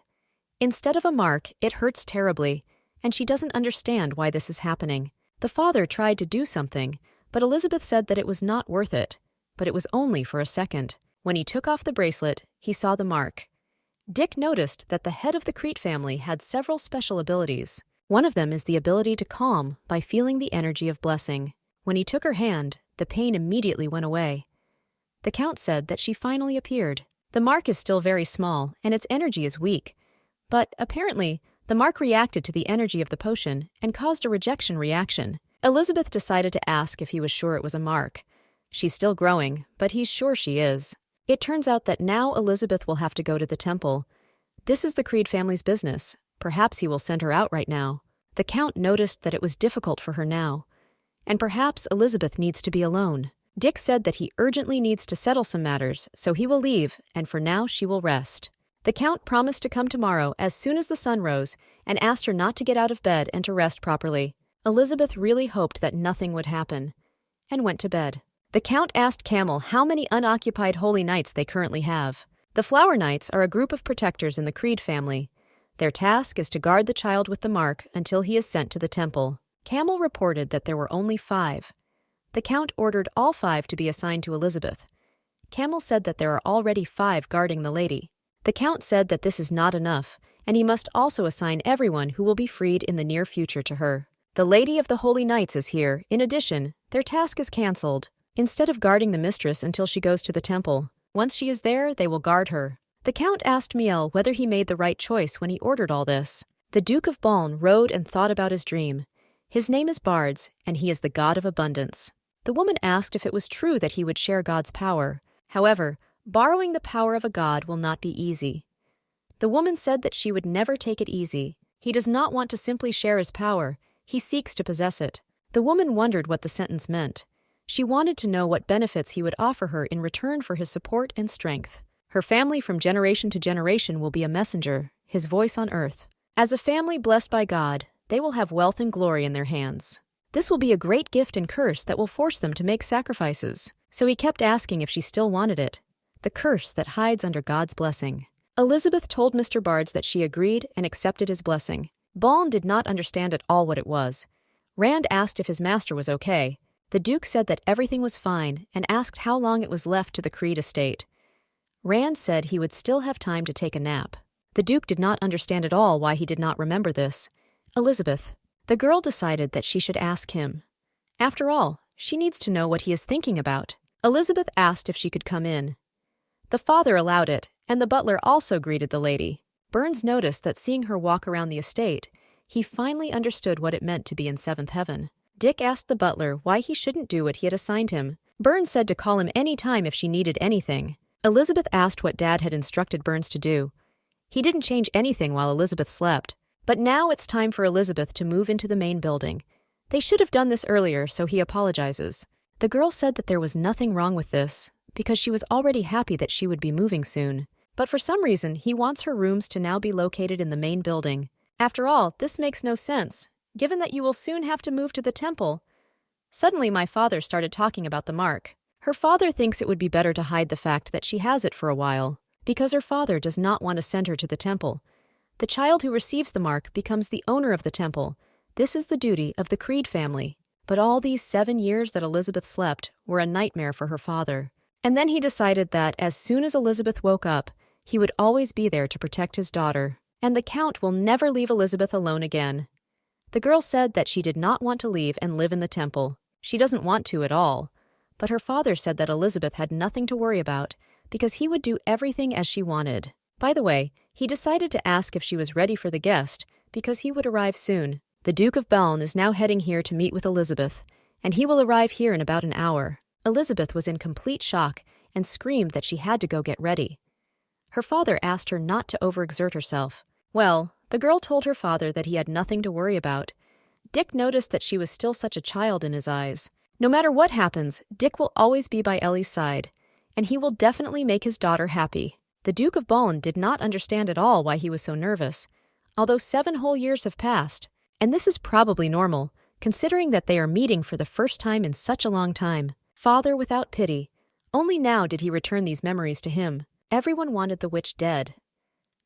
[SPEAKER 1] Instead of a mark, it hurts terribly, and she doesn't understand why this is happening. The father tried to do something, but Elizabeth said that it was not worth it. But it was only for a second. When he took off the bracelet, he saw the mark. Dick noticed that the head of the Crete family had several special abilities. One of them is the ability to calm by feeling the energy of blessing. When he took her hand, the pain immediately went away. The Count said that she finally appeared. The mark is still very small, and its energy is weak. But, apparently, the mark reacted to the energy of the potion and caused a rejection reaction. Elizabeth decided to ask if he was sure it was a mark. She's still growing, but he's sure she is. It turns out that now Elizabeth will have to go to the temple. This is the Creed family's business. Perhaps he will send her out right now. The Count noticed that it was difficult for her now. And perhaps Elizabeth needs to be alone. Dick said that he urgently needs to settle some matters, so he will leave, and for now she will rest. The Count promised to come tomorrow as soon as the sun rose and asked her not to get out of bed and to rest properly. Elizabeth really hoped that nothing would happen, and went to bed. The Count asked Camel how many unoccupied holy knights they currently have. The Flower Knights are a group of protectors in the Creed family. Their task is to guard the child with the mark until he is sent to the temple. Camel reported that there were only 5. The Count ordered all 5 to be assigned to Elizabeth. Camel said that there are already 5 guarding the lady. The Count said that this is not enough, and he must also assign everyone who will be freed in the near future to her. The Lady of the Holy Knights is here. In addition, their task is cancelled. Instead of guarding the mistress until she goes to the temple, once she is there, they will guard her. The Count asked Miel whether he made the right choice when he ordered all this. The Duke of Baln rode and thought about his dream. His name is Bards, and he is the god of abundance. The woman asked if it was true that he would share God's power. However, borrowing the power of a god will not be easy. The woman said that she would never take it easy. He does not want to simply share his power. He seeks to possess it. The woman wondered what the sentence meant. She wanted to know what benefits he would offer her in return for his support and strength. Her family from generation to generation will be a messenger, his voice on earth. As a family blessed by God, they will have wealth and glory in their hands. This will be a great gift and curse that will force them to make sacrifices. So he kept asking if she still wanted it. The curse that hides under God's blessing. Elizabeth told Mr. Bards that she agreed and accepted his blessing. Baln did not understand at all what it was. Rand asked if his master was okay. The Duke said that everything was fine and asked how long it was left to the Creed estate. Rand said he would still have time to take a nap. The Duke did not understand at all why he did not remember this. Elizabeth. The girl decided that she should ask him. After all, she needs to know what he is thinking about. Elizabeth asked if she could come in. The father allowed it, and the butler also greeted the lady. Burns noticed that seeing her walk around the estate, he finally understood what it meant to be in 7th heaven. Dick asked the butler why he shouldn't do what he had assigned him. Burns said to call him any time if she needed anything. Elizabeth asked what Dad had instructed Burns to do. He didn't change anything while Elizabeth slept. But now it's time for Elizabeth to move into the main building. They should have done this earlier, so he apologizes. The girl said that there was nothing wrong with this, because she was already happy that she would be moving soon. But for some reason, he wants her rooms to now be located in the main building. After all, this makes no sense, given that you will soon have to move to the temple. Suddenly, my father started talking about the mark. Her father thinks it would be better to hide the fact that she has it for a while, because her father does not want to send her to the temple. The child who receives the mark becomes the owner of the temple. This is the duty of the Creed family. But all these 7 years that Elizabeth slept were a nightmare for her father. And then he decided that as soon as Elizabeth woke up, he would always be there to protect his daughter. And the Count will never leave Elizabeth alone again. The girl said that she did not want to leave and live in the temple. She doesn't want to at all. But her father said that Elizabeth had nothing to worry about because he would do everything as she wanted. By the way, he decided to ask if she was ready for the guest because he would arrive soon. The Duke of Baln is now heading here to meet with Elizabeth, and he will arrive here in about an hour. Elizabeth was in complete shock and screamed that she had to go get ready. Her father asked her not to overexert herself. Well, the girl told her father that he had nothing to worry about. Dick noticed that she was still such a child in his eyes. No matter what happens, Dick will always be by Ellie's side, and he will definitely make his daughter happy. The Duke of Baln did not understand at all why he was so nervous, although 7 whole years have passed. And this is probably normal, considering that they are meeting for the first time in such a long time. Father without pity. Only now did he return these memories to him. Everyone wanted the witch dead.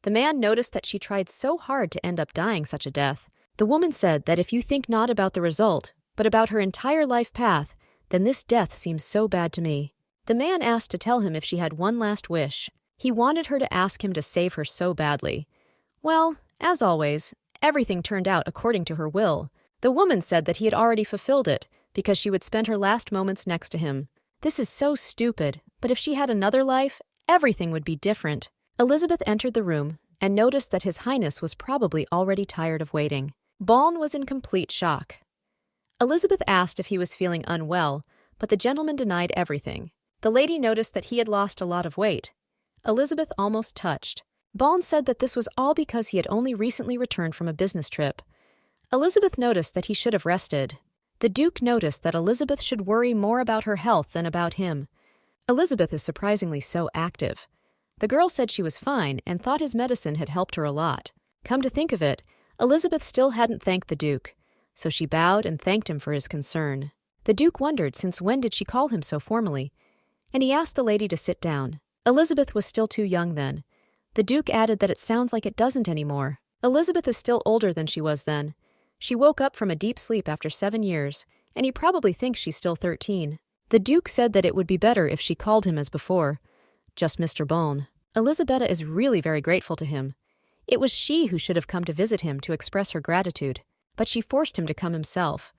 [SPEAKER 1] The man noticed that she tried so hard to end up dying such a death. The woman said that if you think not about the result, but about her entire life path, then this death seems so bad to me. The man asked to tell him if she had one last wish. He wanted her to ask him to save her so badly. Well, as always, everything turned out according to her will. The woman said that he had already fulfilled it, because she would spend her last moments next to him. This is so stupid, but if she had another life, everything would be different. Elizabeth entered the room and noticed that His Highness was probably already tired of waiting. Baln was in complete shock. Elizabeth asked if he was feeling unwell, but the gentleman denied everything. The lady noticed that he had lost a lot of weight. Elizabeth almost touched. Baln said that this was all because he had only recently returned from a business trip. Elizabeth noticed that he should have rested. The Duke noticed that Elizabeth should worry more about her health than about him. Elizabeth is surprisingly so active. The girl said she was fine and thought his medicine had helped her a lot. Come to think of it, Elizabeth still hadn't thanked the Duke, so she bowed and thanked him for his concern. The Duke wondered since when did she call him so formally, and he asked the lady to sit down. Elizabeth was still too young then. The Duke added that it sounds like it doesn't anymore. Elizabeth is still older than she was then. She woke up from a deep sleep after 7 years, and he probably thinks she's still 13. The Duke said that it would be better if she called him as before, just Mr. Baln. Elisabetta is really very grateful to him. It was she who should have come to visit him to express her gratitude, but she forced him to come himself.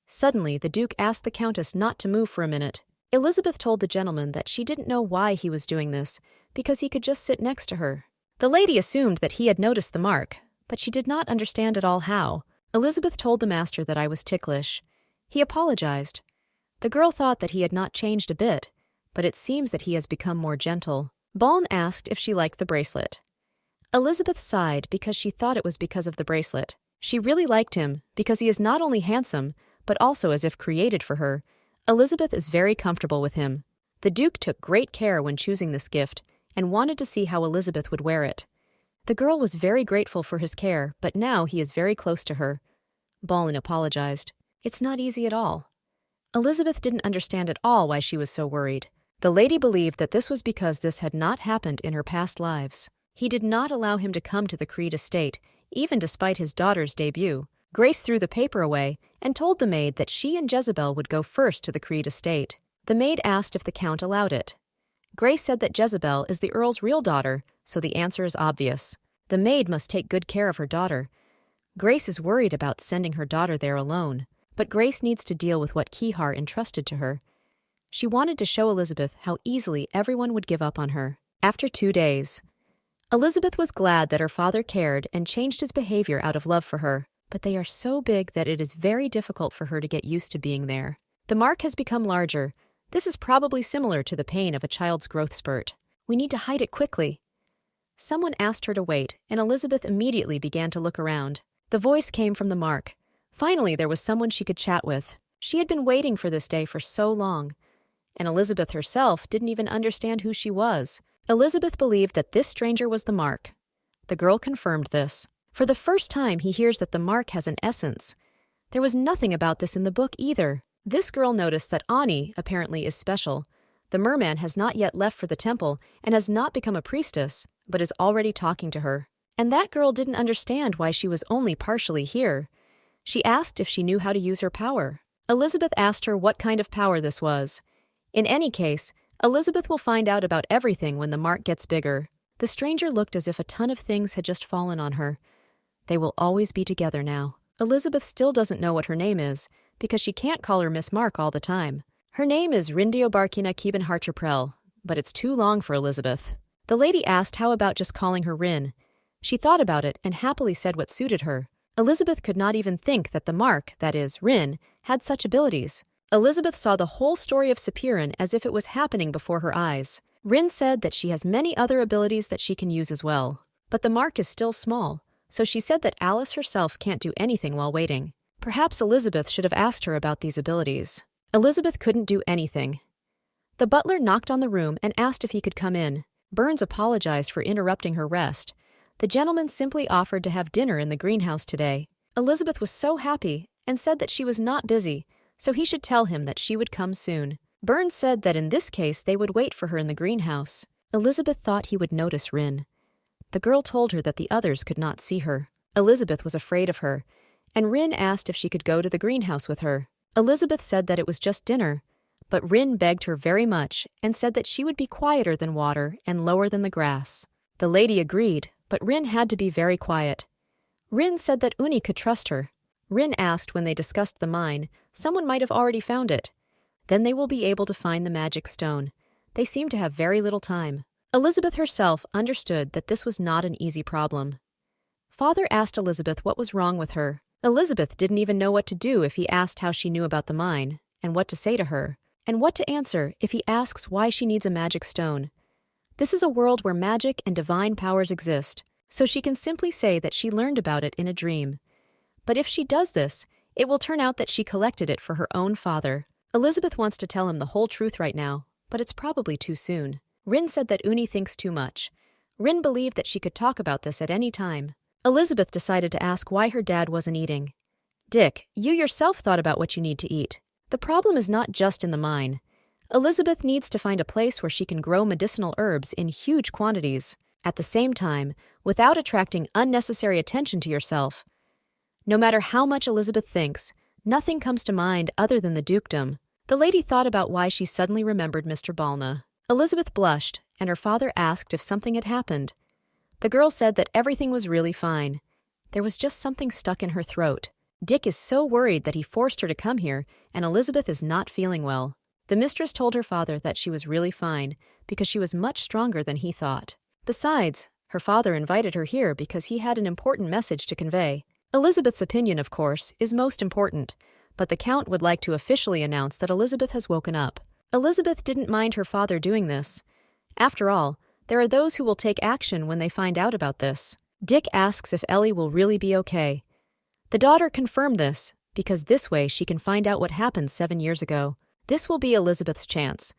[SPEAKER 1] Suddenly, the Duke asked the Countess not to move for a minute. Elizabeth told the gentleman that she didn't know why he was doing this, because he could just sit next to her. The lady assumed that he had noticed the mark, but she did not understand at all how. Elizabeth told the master that I was ticklish. He apologized. The girl thought that he had not changed a bit, but it seems that he has become more gentle. Baln asked if she liked the bracelet. Elizabeth sighed because she thought it was because of the bracelet. She really liked him because he is not only handsome, but also as if created for her. Elizabeth is very comfortable with him. The Duke took great care when choosing this gift and wanted to see how Elizabeth would wear it. The girl was very grateful for his care, but now he is very close to her. Baln apologized. It's not easy at all. Elizabeth didn't understand at all why she was so worried. The lady believed that this was because this had not happened in her past lives. He did not allow him to come to the Creed estate, even despite his daughter's debut. Grace threw the paper away and told the maid that she and Jezebel would go first to the Creed estate. The maid asked if the Count allowed it. Grace said that Jezebel is the Earl's real daughter, so the answer is obvious. The maid must take good care of her daughter. Grace is worried about sending her daughter there alone, but Grace needs to deal with what Kihar entrusted to her. She wanted to show Elizabeth how easily everyone would give up on her. After 2 days, Elizabeth was glad that her father cared and changed his behavior out of love for her, but they are so big that it is very difficult for her to get used to being there. The mark has become larger. This is probably similar to the pain of a child's growth spurt. We need to hide it quickly. Someone asked her to wait, and Elizabeth immediately began to look around. The voice came from the mark. Finally, there was someone she could chat with. She had been waiting for this day for so long, and Elizabeth herself didn't even understand who she was. Elizabeth believed that this stranger was the Mark. The girl confirmed this. For the first time, he hears that the Mark has an essence. There was nothing about this in the book either. This girl noticed that Ani apparently is special. The merman has not yet left for the temple and has not become a priestess, but is already talking to her. And that girl didn't understand why she was only partially here. She asked if she knew how to use her power. Elizabeth asked her what kind of power this was. In any case, Elizabeth will find out about everything when the Mark gets bigger. The stranger looked as if a ton of things had just fallen on her. They will always be together now. Elizabeth still doesn't know what her name is, because she can't call her Miss Mark all the time. Her name is Rindiobarkina Kiebenharcherprel, but it's too long for Elizabeth. The lady asked how about just calling her Rin. She thought about it and happily said what suited her. Elizabeth could not even think that the Mark, that is, Rin, had such abilities. Elizabeth saw the whole story of Sepirin as if it was happening before her eyes. Rin said that she has many other abilities that she can use as well. But the Mark is still small, so she said that Alice herself can't do anything while waiting. Perhaps Elizabeth should have asked her about these abilities. Elizabeth couldn't do anything. The butler knocked on the room and asked if he could come in. Burns apologized for interrupting her rest. The gentleman simply offered to have dinner in the greenhouse today. Elizabeth was so happy and said that she was not busy, so he should tell him that she would come soon. Burns said that in this case they would wait for her in the greenhouse. Elizabeth thought he would notice Rin. The girl told her that the others could not see her. Elizabeth was afraid of her, and Rin asked if she could go to the greenhouse with her. Elizabeth said that it was just dinner, but Rin begged her very much and said that she would be quieter than water and lower than the grass. The lady agreed, but Rin had to be very quiet. Rin said that Uni could trust her. Rin asked when they discussed the mine, someone might have already found it. Then they will be able to find the magic stone. They seem to have very little time. Elizabeth herself understood that this was not an easy problem. Father asked Elizabeth what was wrong with her. Elizabeth didn't even know what to do if he asked how she knew about the mine, and what to say to her, and what to answer if he asks why she needs a magic stone. This is a world where magic and divine powers exist, so she can simply say that she learned about it in a dream. But if she does this, it will turn out that she collected it for her own father. Elizabeth wants to tell him the whole truth right now, but it's probably too soon. Rin said that Uni thinks too much. Rin believed that she could talk about this at any time. Elizabeth decided to ask why her dad wasn't eating. Dick, you yourself thought about what you need to eat. The problem is not just in the mine. Elizabeth needs to find a place where she can grow medicinal herbs in huge quantities, at the same time, without attracting unnecessary attention to yourself. No matter how much Elizabeth thinks, nothing comes to mind other than the dukedom. The lady thought about why she suddenly remembered Mr. Balna. Elizabeth blushed, and her father asked if something had happened. The girl said that everything was really fine. There was just something stuck in her throat. Dick is so worried that he forced her to come here, and Elizabeth is not feeling well. The mistress told her father that she was really fine, because she was much stronger than he thought. Besides, her father invited her here because he had an important message to convey. Elizabeth's opinion, of course, is most important, but the Count would like to officially announce that Elizabeth has woken up. Elizabeth didn't mind her father doing this. After all, there are those who will take action when they find out about this. Dick asks if Ellie will really be okay. The daughter confirmed this, because this way she can find out what happened 7 years ago. This will be Elizabeth's chance.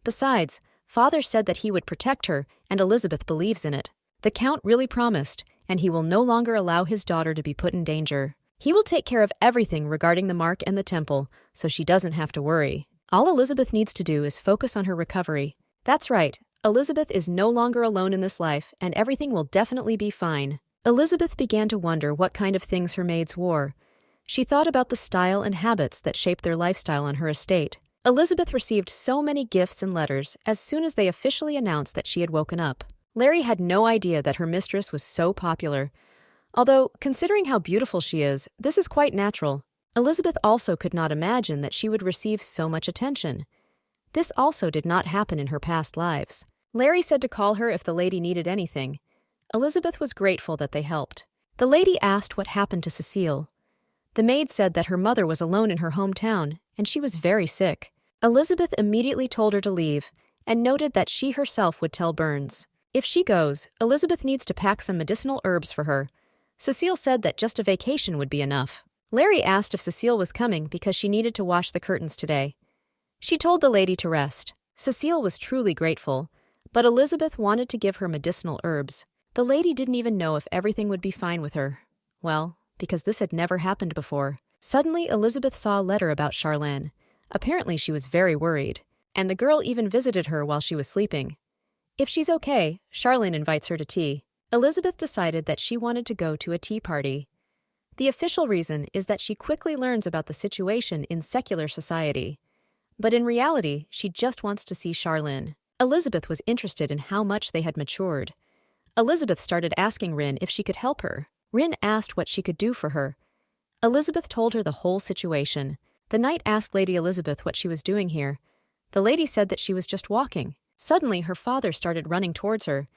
[SPEAKER 1] Besides, Father said that he would protect her, and Elizabeth believes in it. The Count really promised, and he will no longer allow his daughter to be put in danger. He will take care of everything regarding the Mark and the temple, so she doesn't have to worry. All Elizabeth needs to do is focus on her recovery. That's right, Elizabeth is no longer alone in this life, and everything will definitely be fine. Elizabeth began to wonder what kind of things her maids wore. She thought about the style and habits that shaped their lifestyle on her estate. Elizabeth received so many gifts and letters as soon as they officially announced that she had woken up. Larry had no idea that her mistress was so popular. Although, considering how beautiful she is, this is quite natural. Elizabeth also could not imagine that she would receive so much attention. This also did not happen in her past lives. Larry said to call her if the lady needed anything. Elizabeth was grateful that they helped. The lady asked what happened to Cecile. The maid said that her mother was alone in her hometown, and she was very sick. Elizabeth immediately told her to leave, and noted that she herself would tell Burns. If she goes, Elizabeth needs to pack some medicinal herbs for her. Cecile said that just a vacation would be enough. Larry asked if Cecile was coming because she needed to wash the curtains today. She told the lady to rest. Cecile was truly grateful, but Elizabeth wanted to give her medicinal herbs. The lady didn't even know if everything would be fine with her. Well, because this had never happened before. Suddenly, Elizabeth saw a letter about Charlene. Apparently she was very worried, and the girl even visited her while she was sleeping. If she's okay, Charlene invites her to tea. Elizabeth decided that she wanted to go to a tea party. The official reason is that she quickly learns about the situation in secular society. But in reality, she just wants to see Charlene. Elizabeth was interested in how much they had matured. Elizabeth started asking Rin if she could help her. Rin asked what she could do for her. Elizabeth told her the whole situation. The knight asked Lady Elizabeth what she was doing here. The lady said that she was just walking. Suddenly, her father started running towards her.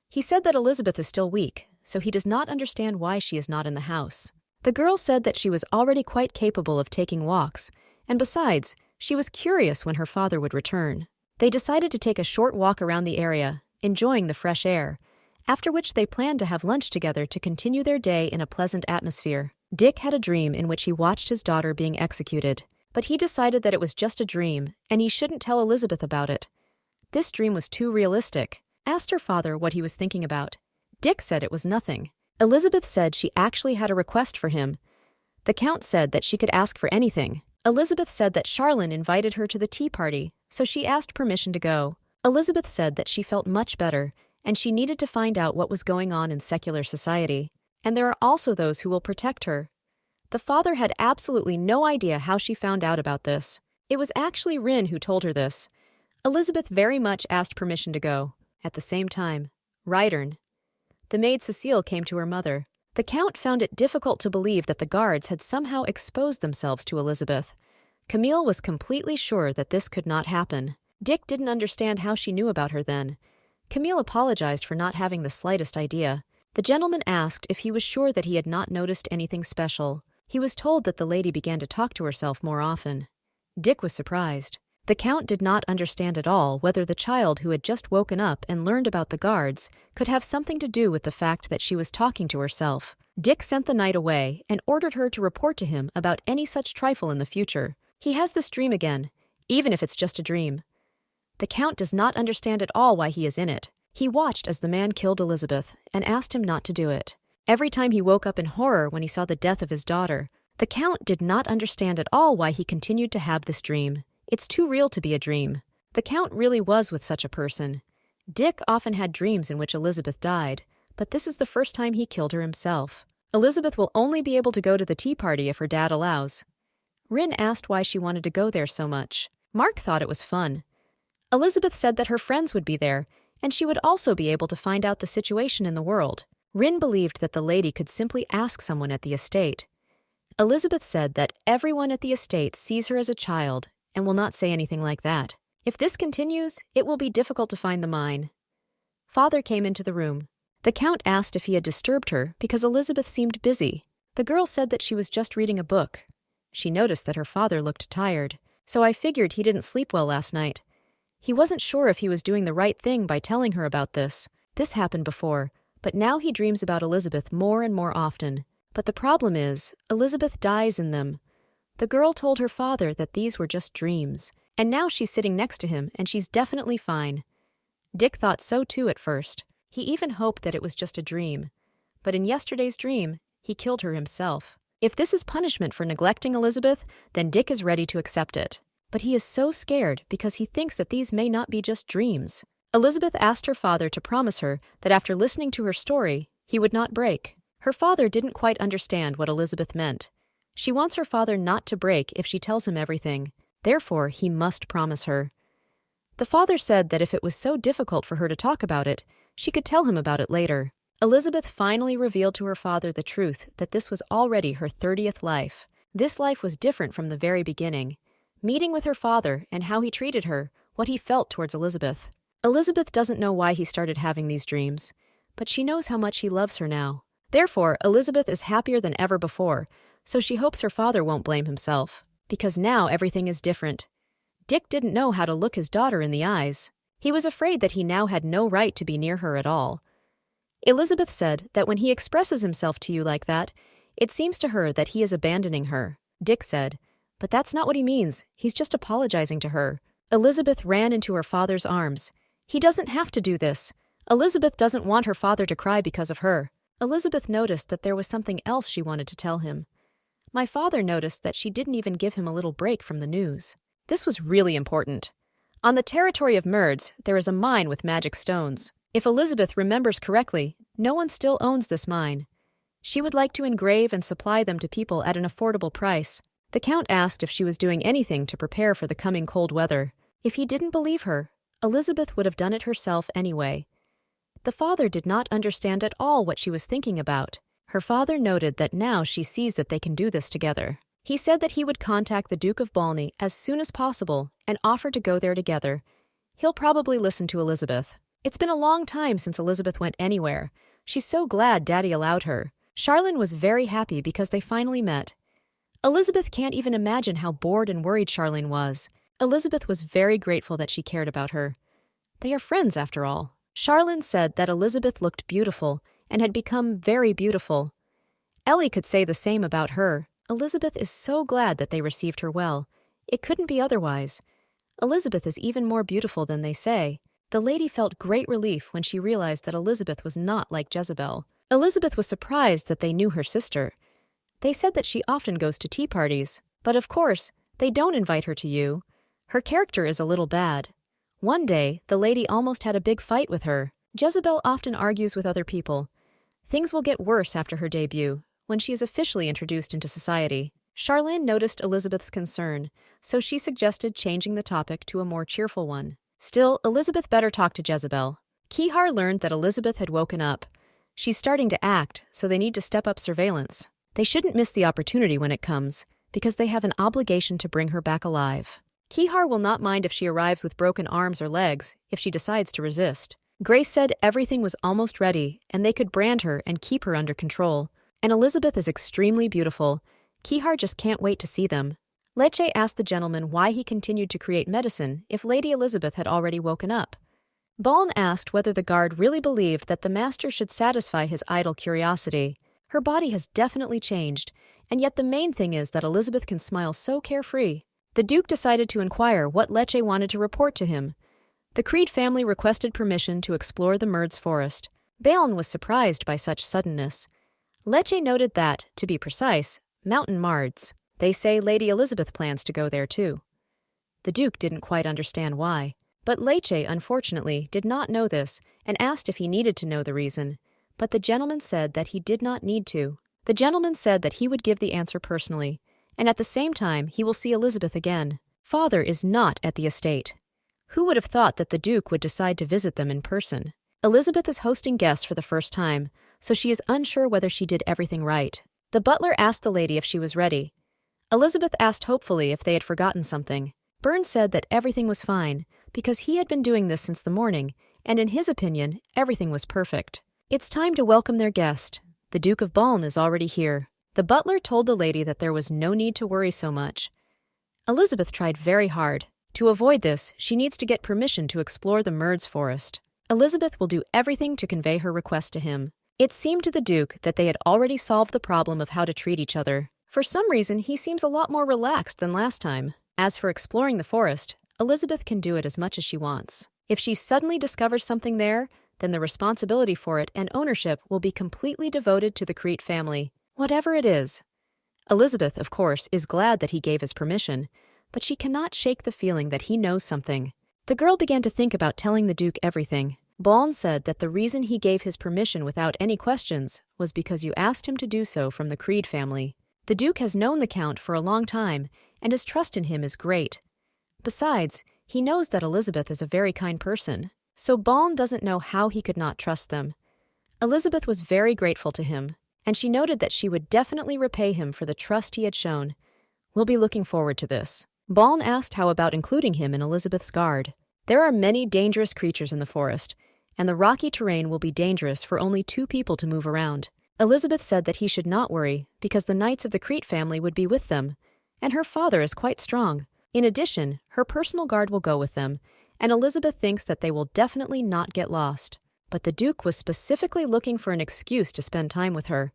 [SPEAKER 1] He said that Elizabeth is still weak, so he does not understand why she is not in the house. The girl said that she was already quite capable of taking walks, and besides, she was curious when her father would return. They decided to take a short walk around the area, enjoying the fresh air, after which they planned to have lunch together to continue their day in a pleasant atmosphere. Dick had a dream in which he watched his daughter being executed, but he decided that it was just a dream, and he shouldn't tell Elizabeth about it. This dream was too realistic. Asked her father what he was thinking about. Dick said it was nothing. Elizabeth said she actually had a request for him. The Count said that she could ask for anything. Elizabeth said that Charlene invited her to the tea party, so she asked permission to go. Elizabeth said that she felt much better, and she needed to find out what was going on in secular society. And there are also those who will protect her. The father had absolutely no idea how she found out about this. It was actually Rin who told her this. Elizabeth very much asked permission to go. At the same time, Rydern, the maid Cecile, came to her mother. The Count found it difficult to believe that the guards had somehow exposed themselves to Elizabeth. Camille was completely sure that this could not happen. Dick didn't understand how she knew about her then. Camille apologized for not having the slightest idea. The gentleman asked if he was sure that he had not noticed anything special. He was told that the lady began to talk to herself more often. Dick was surprised. The Count did not understand at all whether the child who had just woken up and learned about the guards could have something to do with the fact that she was talking to herself. Dick sent the knight away and ordered her to report to him about any such trifle in the future. He has this dream again, even if it's just a dream. The Count does not understand at all why he is in it. He watched as the man killed Elizabeth and asked him not to do it. Every time he woke up in horror when he saw the death of his daughter. The Count did not understand at all why he continued to have this dream. It's too real to be a dream. The Count really was with such a person. Dick often had dreams in which Elizabeth died, but this is the first time he killed her himself. Elizabeth will only be able to go to the tea party if her dad allows. Rin asked why she wanted to go there so much. Mark thought it was fun. Elizabeth said that her friends would be there, and she would also be able to find out the situation in the world. Rin believed that the lady could simply ask someone at the estate. Elizabeth said that everyone at the estate sees her as a child and will not say anything like that. If this continues, it will be difficult to find the mine. Father came into the room. The Count asked if he had disturbed her because Elizabeth seemed busy. The girl said that she was just reading a book. She noticed that her father looked tired, so I figured he didn't sleep well last night. He wasn't sure if he was doing the right thing by telling her about this. This happened before, but now he dreams about Elizabeth more and more often. But the problem is, Elizabeth dies in them. The girl told her father that these were just dreams, and now she's sitting next to him and she's definitely fine. Dick thought so too at first. He even hoped that it was just a dream. But in yesterday's dream, he killed her himself. If this is punishment for neglecting Elizabeth, then Dick is ready to accept it. But he is so scared because he thinks that these may not be just dreams. Elizabeth asked her father to promise her that after listening to her story, he would not break. Her father didn't quite understand what Elizabeth meant. She wants her father not to break if she tells him everything. Therefore, he must promise her. The father said that if it was so difficult for her to talk about it, she could tell him about it later. Elizabeth finally revealed to her father the truth that this was already her 30th life. This life was different from the very beginning. Meeting with her father and how he treated her, what he felt towards Elizabeth. Elizabeth doesn't know why he started having these dreams, but she knows how much he loves her now. Therefore, Elizabeth is happier than ever before, so she hopes her father won't blame himself, because now everything is different. Dick didn't know how to look his daughter in the eyes. He was afraid that he now had no right to be near her at all. Elizabeth said that when he expresses himself to you like that, It seems to her that he is abandoning her. Dick said, "But that's not what he means. He's just apologizing to her." Elizabeth ran into her father's arms. "He doesn't have to do this. Elizabeth doesn't want her father to cry because of her." Elizabeth noticed that there was something else she wanted to tell him. My father noticed that she didn't even give him a little break from the news. This was really important. On the territory of Merds, there is a mine with magic stones. If Elizabeth remembers correctly, no one still owns this mine. She would like to engrave and supply them to people at an affordable price. The Count asked if she was doing anything to prepare for the coming cold weather. If he didn't believe her, Elizabeth would have done it herself anyway. The father did not understand at all what she was thinking about. Her father noted that now she sees that they can do this together. He said that he would contact the Duke of Balney as soon as possible and offer to go there together. He'll probably listen to Elizabeth. It's been a long time since Elizabeth went anywhere. She's so glad Daddy allowed her. Charlene was very happy because they finally met. Elizabeth can't even imagine how bored and worried Charlene was. Elizabeth was very grateful that she cared about her. They are friends, after all. Charlene said that Elizabeth looked beautiful and had become very beautiful. Ellie could say the same about her. Elizabeth is so glad that they received her well. It couldn't be otherwise. Elizabeth is even more beautiful than they say. The lady felt great relief when she realized that Elizabeth was not like Jezebel. Elizabeth was surprised that they knew her sister. They said that she often goes to tea parties, but of course, they don't invite her to you. Her character is a little bad. One day, the lady almost had a big fight with her. Jezebel often argues with other people. Things will get worse after her debut, when she is officially introduced into society. Charlene noticed Elizabeth's concern, so she suggested changing the topic to a more cheerful one. Still, Elizabeth better talk to Jezebel. Kihar learned that Elizabeth had woken up. She's starting to act, so they need to step up surveillance. They shouldn't miss the opportunity when it comes, because they have an obligation to bring her back alive. Kihar will not mind if she arrives with broken arms or legs if she decides to resist. Grace said everything was almost ready, and they could brand her and keep her under control. And Elizabeth is extremely beautiful. Kihar just can't wait to see them. Lecce asked the gentleman why he continued to create medicine if Lady Elizabeth had already woken up. Baln asked whether the guard really believed that the master should satisfy his idle curiosity. Her body has definitely changed, and yet the main thing is that Elizabeth can smile so carefree. The Duke decided to inquire what Lecce wanted to report to him. The Creed family requested permission to explore the Merds forest. Baln was surprised by such suddenness. Lecce noted that, to be precise, Mountain Mards. They say Lady Elizabeth plans to go there too. The Duke didn't quite understand why, but Lecce, unfortunately, did not know this and asked if he needed to know the reason, but the gentleman said that he did not need to. The gentleman said that he would give the answer personally, and at the same time he will see Elizabeth again. Father is not at the estate. Who would have thought that the Duke would decide to visit them in person? Elizabeth is hosting guests for the first time, so she is unsure whether she did everything right. The butler asked the lady if she was ready. Elizabeth asked hopefully if they had forgotten something. Burns said that everything was fine, because he had been doing this since the morning, and in his opinion, everything was perfect. It's time to welcome their guest. The Duke of Baln is already here. The butler told the lady that there was no need to worry so much. Elizabeth tried very hard. To avoid this, she needs to get permission to explore the Merds forest. Elizabeth will do everything to convey her request to him. It seemed to the Duke that they had already solved the problem of how to treat each other. For some reason, he seems a lot more relaxed than last time. As for exploring the forest, Elizabeth can do it as much as she wants. If she suddenly discovers something there, then the responsibility for it and ownership will be completely devoted to the Crete family, whatever it is. Elizabeth, of course, is glad that he gave his permission, but she cannot shake the feeling that he knows something. The girl began to think about telling the Duke everything. Baln said that the reason he gave his permission without any questions was because you asked him to do so from the Creed family. The Duke has known the Count for a long time, and his trust in him is great. Besides, he knows that Elizabeth is a very kind person, so Baln doesn't know how he could not trust them. Elizabeth was very grateful to him, and she noted that she would definitely repay him for the trust he had shown. We'll be looking forward to this. Baln asked how about including him in Elizabeth's guard. There are many dangerous creatures in the forest, and the rocky terrain will be dangerous for only 2 people to move around. Elizabeth said that he should not worry, because the knights of the Crete family would be with them, and her father is quite strong. In addition, her personal guard will go with them, and Elizabeth thinks that they will definitely not get lost. But the Duke was specifically looking for an excuse to spend time with her.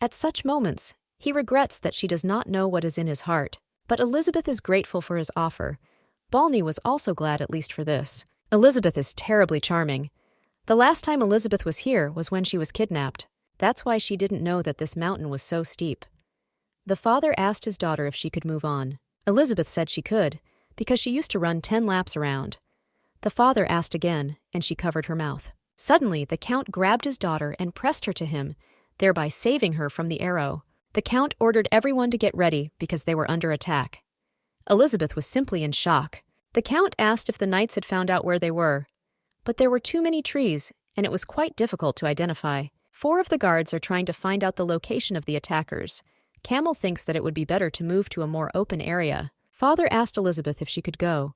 [SPEAKER 1] At such moments, he regrets that she does not know what is in his heart. But Elizabeth is grateful for his offer. Balney was also glad at least for this. Elizabeth is terribly charming. The last time Elizabeth was here was when she was kidnapped. That's why she didn't know that this mountain was so steep. The father asked his daughter if she could move on. Elizabeth said she could, because she used to run 10 laps around. The father asked again, and she covered her mouth. Suddenly, the Count grabbed his daughter and pressed her to him, thereby saving her from the arrow. The Count ordered everyone to get ready because they were under attack. Elizabeth was simply in shock. The Count asked if the knights had found out where they were, but there were too many trees, and it was quite difficult to identify. 4 of the guards are trying to find out the location of the attackers. Camel thinks that it would be better to move to a more open area. Father asked Elizabeth if she could go.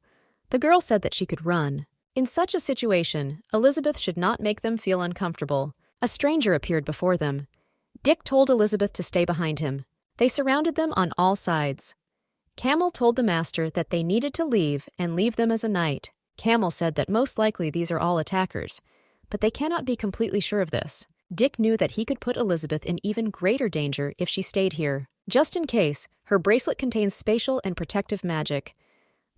[SPEAKER 1] The girl said that she could run. In such a situation, Elizabeth should not make them feel uncomfortable. A stranger appeared before them. Dick told Elizabeth to stay behind him. They surrounded them on all sides. Camel told the master that they needed to leave and leave them as a knight. Camel said that most likely these are all attackers, but they cannot be completely sure of this. Dick knew that he could put Elizabeth in even greater danger if she stayed here. Just in case, her bracelet contains spatial and protective magic.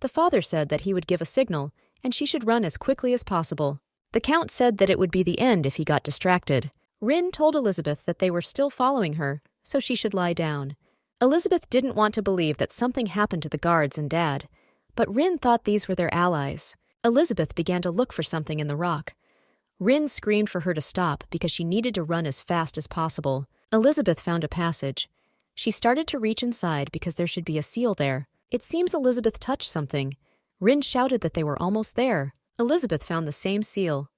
[SPEAKER 1] The father said that he would give a signal, and she should run as quickly as possible. The Count said that it would be the end if he got distracted. Rin told Elizabeth that they were still following her, so she should lie down. Elizabeth didn't want to believe that something happened to the guards and Dad, but Rin thought these were their allies. Elizabeth began to look for something in the rock. Rin screamed for her to stop because she needed to run as fast as possible. Elizabeth found a passage. She started to reach inside because there should be a seal there. It seems Elizabeth touched something. Rin shouted that they were almost there. Elizabeth found the same seal.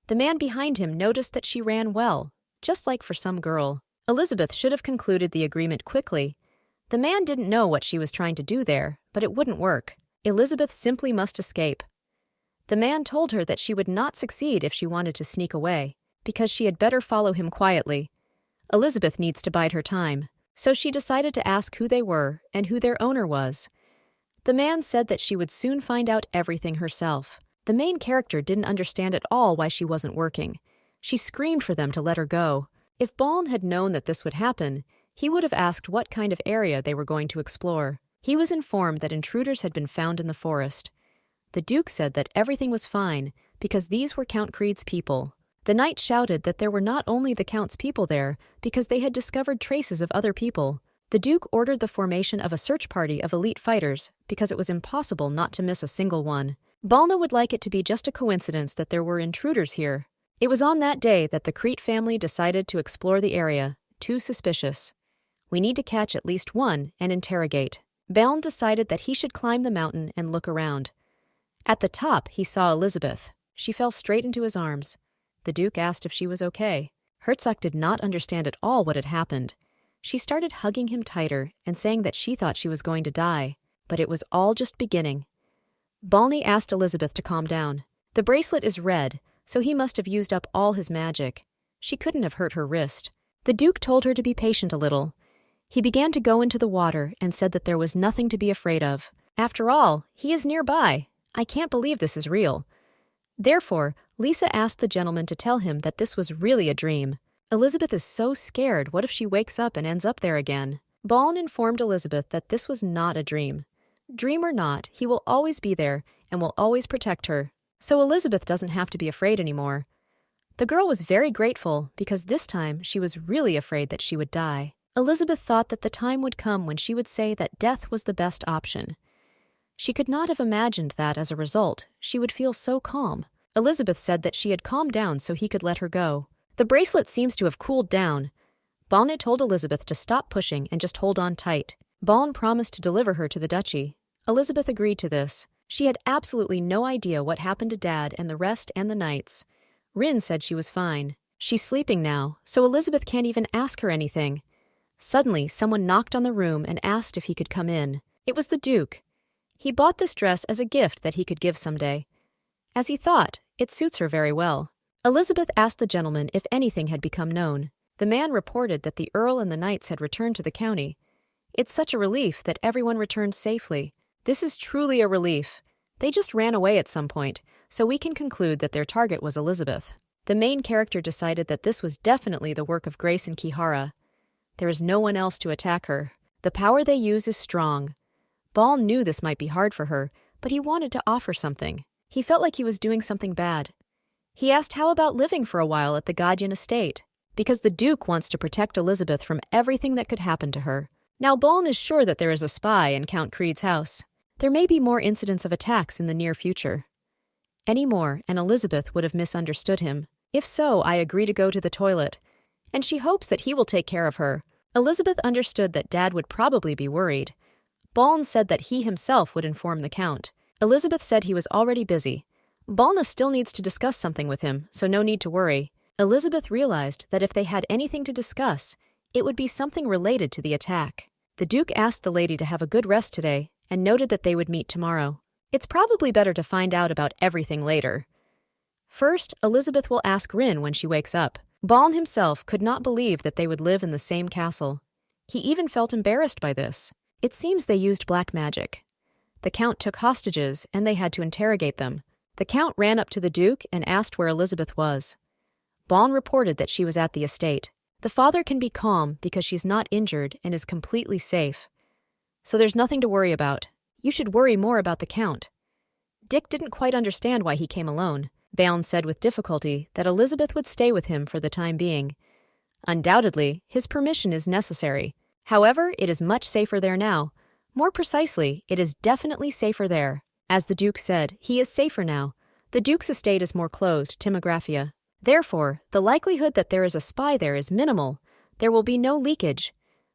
[SPEAKER 1] The man behind him noticed that she ran well, just like for some girl. Elizabeth should have concluded the agreement quickly. The man didn't know what she was trying to do there, but it wouldn't work. Elizabeth simply must escape. The man told her that she would not succeed if she wanted to sneak away, because she had better follow him quietly. Elizabeth needs to bide her time, so she decided to ask who they were and who their owner was. The man said that she would soon find out everything herself. The main character didn't understand at all why she wasn't working. She screamed for them to let her go. If Baln had known that this would happen, he would have asked what kind of area they were going to explore. He was informed that intruders had been found in the forest. The Duke said that everything was fine because these were Count Creed's people. The knight shouted that there were not only the Count's people there because they had discovered traces of other people. The Duke ordered the formation of a search party of elite fighters because it was impossible not to miss a single one. Balna would like it to be just a coincidence that there were intruders here. It was on that day that the Crete family decided to explore the area. Too suspicious. We need to catch at least one and interrogate. Baln decided that he should climb the mountain and look around. At the top, he saw Elizabeth. She fell straight into his arms. The Duke asked if she was okay. Herzog did not understand at all what had happened. She started hugging him tighter and saying that she thought she was going to die, but it was all just beginning. Balny asked Elizabeth to calm down. The bracelet is red, so he must have used up all his magic. She couldn't have hurt her wrist. The Duke told her to be patient a little. He began to go into the water and said that there was nothing to be afraid of. After all, he is nearby. I can't believe this is real. Therefore, Lisa asked the gentleman to tell him that this was really a dream. Elizabeth is so scared, what if she wakes up and ends up there again? Baln informed Elizabeth that this was not a dream. Dream or not, he will always be there and will always protect her. So Elizabeth doesn't have to be afraid anymore. The girl was very grateful because this time she was really afraid that she would die. Elizabeth thought that the time would come when she would say that death was the best option. She could not have imagined that, as a result, she would feel so calm. Elizabeth said that she had calmed down so he could let her go. The bracelet seems to have cooled down. Baln told Elizabeth to stop pushing and just hold on tight. Baln promised to deliver her to the duchy. Elizabeth agreed to this. She had absolutely no idea what happened to Dad and the rest and the knights. Rin said she was fine. She's sleeping now, so Elizabeth can't even ask her anything. Suddenly, someone knocked on the room and asked if he could come in. It was the Duke. He bought this dress as a gift that he could give someday. As he thought, it suits her very well. Elizabeth asked the gentleman if anything had become known. The man reported that the Earl and the knights had returned to the county. It's such a relief that everyone returned safely. This is truly a relief. They just ran away at some point, so we can conclude that their target was Elizabeth. The main character decided that this was definitely the work of Grace and Kihara. There is no one else to attack her. The power they use is strong. Baln knew this might be hard for her, but he wanted to offer something. He felt like he was doing something bad. He asked how about living for a while at the Guardian estate, because the Duke wants to protect Elizabeth from everything that could happen to her. Now Baln is sure that there is a spy in Count Creed's house. There may be more incidents of attacks in the near future. Any more, and Elizabeth would have misunderstood him. If so, I agree to go to the toilet, and she hopes that he will take care of her. Elizabeth understood that Dad would probably be worried. Baln said that he himself would inform the Count. Elizabeth said he was already busy. Balna still needs to discuss something with him, so no need to worry. Elizabeth realized that if they had anything to discuss, it would be something related to the attack. The Duke asked the lady to have a good rest today and noted that they would meet tomorrow. It's probably better to find out about everything later. First, Elizabeth will ask Rin when she wakes up. Baln himself could not believe that they would live in the same castle. He even felt embarrassed by this. It seems they used black magic. The Count took hostages, and they had to interrogate them. The Count ran up to the Duke and asked where Elizabeth was. Baln reported that she was at the estate. The father can be calm because she's not injured and is completely safe. So there's nothing to worry about. You should worry more about the Count. Dick didn't quite understand why he came alone. Baln said with difficulty that Elizabeth would stay with him for the time being. Undoubtedly, his permission is necessary. However, it is much safer there now. More precisely, it is definitely safer there. As the Duke said, he is safer now. The Duke's estate is more closed, Timographia. Therefore, the likelihood that there is a spy there is minimal. There will be no leakage.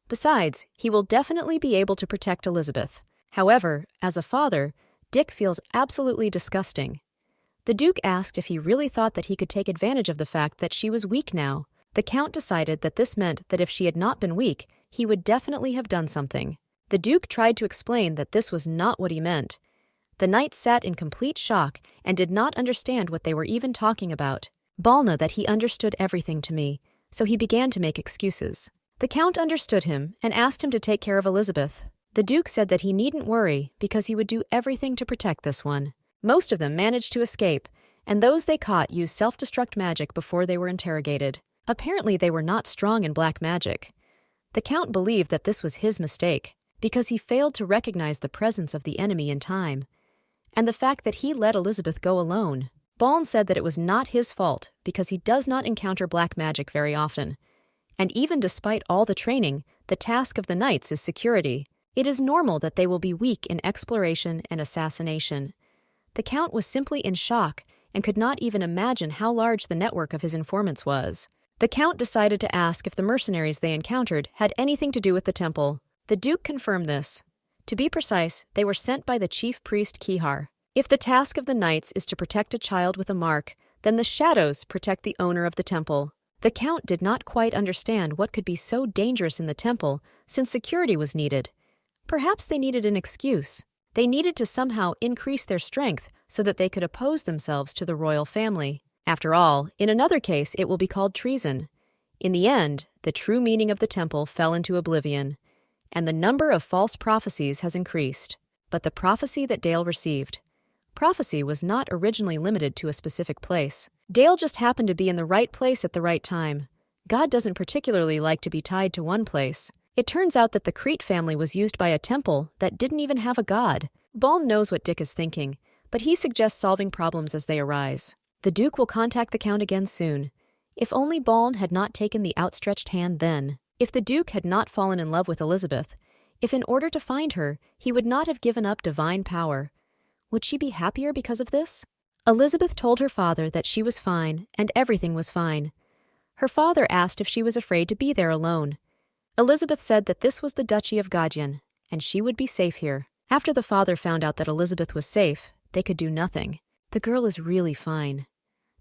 [SPEAKER 1] Besides, he will definitely be able to protect Elizabeth. However, as a father, Dick feels absolutely disgusting. The Duke asked if he really thought that he could take advantage of the fact that she was weak now. The Count decided that this meant that if she had not been weak, he would definitely have done something. The Duke tried to explain that this was not what he meant. The knight sat in complete shock and did not understand what they were even talking about. Balna that he understood everything to me, so he began to make excuses. The Count understood him and asked him to take care of Elizabeth. The Duke said that he needn't worry because he would do everything to protect this one. Most of them managed to escape, and those they caught used self-destruct magic before they were interrogated. Apparently they were not strong in black magic. The Count believed that this was his mistake, because he failed to recognize the presence of the enemy in time, and the fact that he let Elizabeth go alone. Baln said that it was not his fault because he does not encounter black magic very often. And even despite all the training, the task of the knights is security. It is normal that they will be weak in exploration and assassination. The Count was simply in shock and could not even imagine how large the network of his informants was. The Count decided to ask if the mercenaries they encountered had anything to do with the temple. The Duke confirmed this. To be precise, they were sent by the chief priest Kihar. If the task of the knights is to protect a child with a mark, then the shadows protect the owner of the temple. The Count did not quite understand what could be so dangerous in the temple since security was needed. Perhaps they needed an excuse. They needed to somehow increase their strength so that they could oppose themselves to the royal family. After all, in another case it will be called treason. In the end, the true meaning of the temple fell into oblivion, and the number of false prophecies has increased. But the prophecy that Dale received. Prophecy was not originally limited to a specific place. Dale just happened to be in the right place at the right time. God doesn't particularly like to be tied to one place. It turns out that the Crete family was used by a temple that didn't even have a god. Baln knows what Dick is thinking, but he suggests solving problems as they arise. The Duke will contact the Count again soon. If only Baln had not taken the outstretched hand then. If the Duke had not fallen in love with Elizabeth, if in order to find her, he would not have given up divine power, would she be happier because of this? Elizabeth told her father that she was fine and everything was fine. Her father asked if she was afraid to be there alone. Elizabeth said that this was the Duchy of Gadian, and she would be safe here. After the father found out that Elizabeth was safe, they could do nothing. The girl is really fine.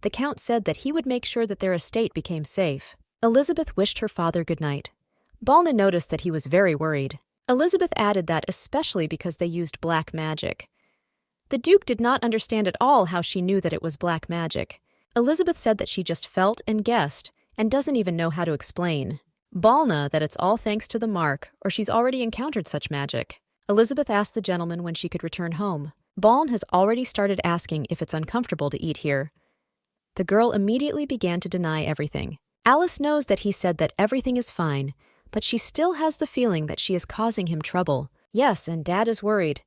[SPEAKER 1] The Count said that he would make sure that their estate became safe. Elizabeth wished her father good night. Balna noticed that he was very worried. Elizabeth added that especially because they used black magic. The Duke did not understand at all how she knew that it was black magic. Elizabeth said that she just felt and guessed, and doesn't even know how to explain. Balna that it's all thanks to the mark, or she's already encountered such magic. Elizabeth asked the gentleman when she could return home. Baln has already started asking if it's uncomfortable to eat here. The girl immediately began to deny everything. Alice knows that he said that everything is fine, but she still has the feeling that she is causing him trouble. Yes, and Dad is worried.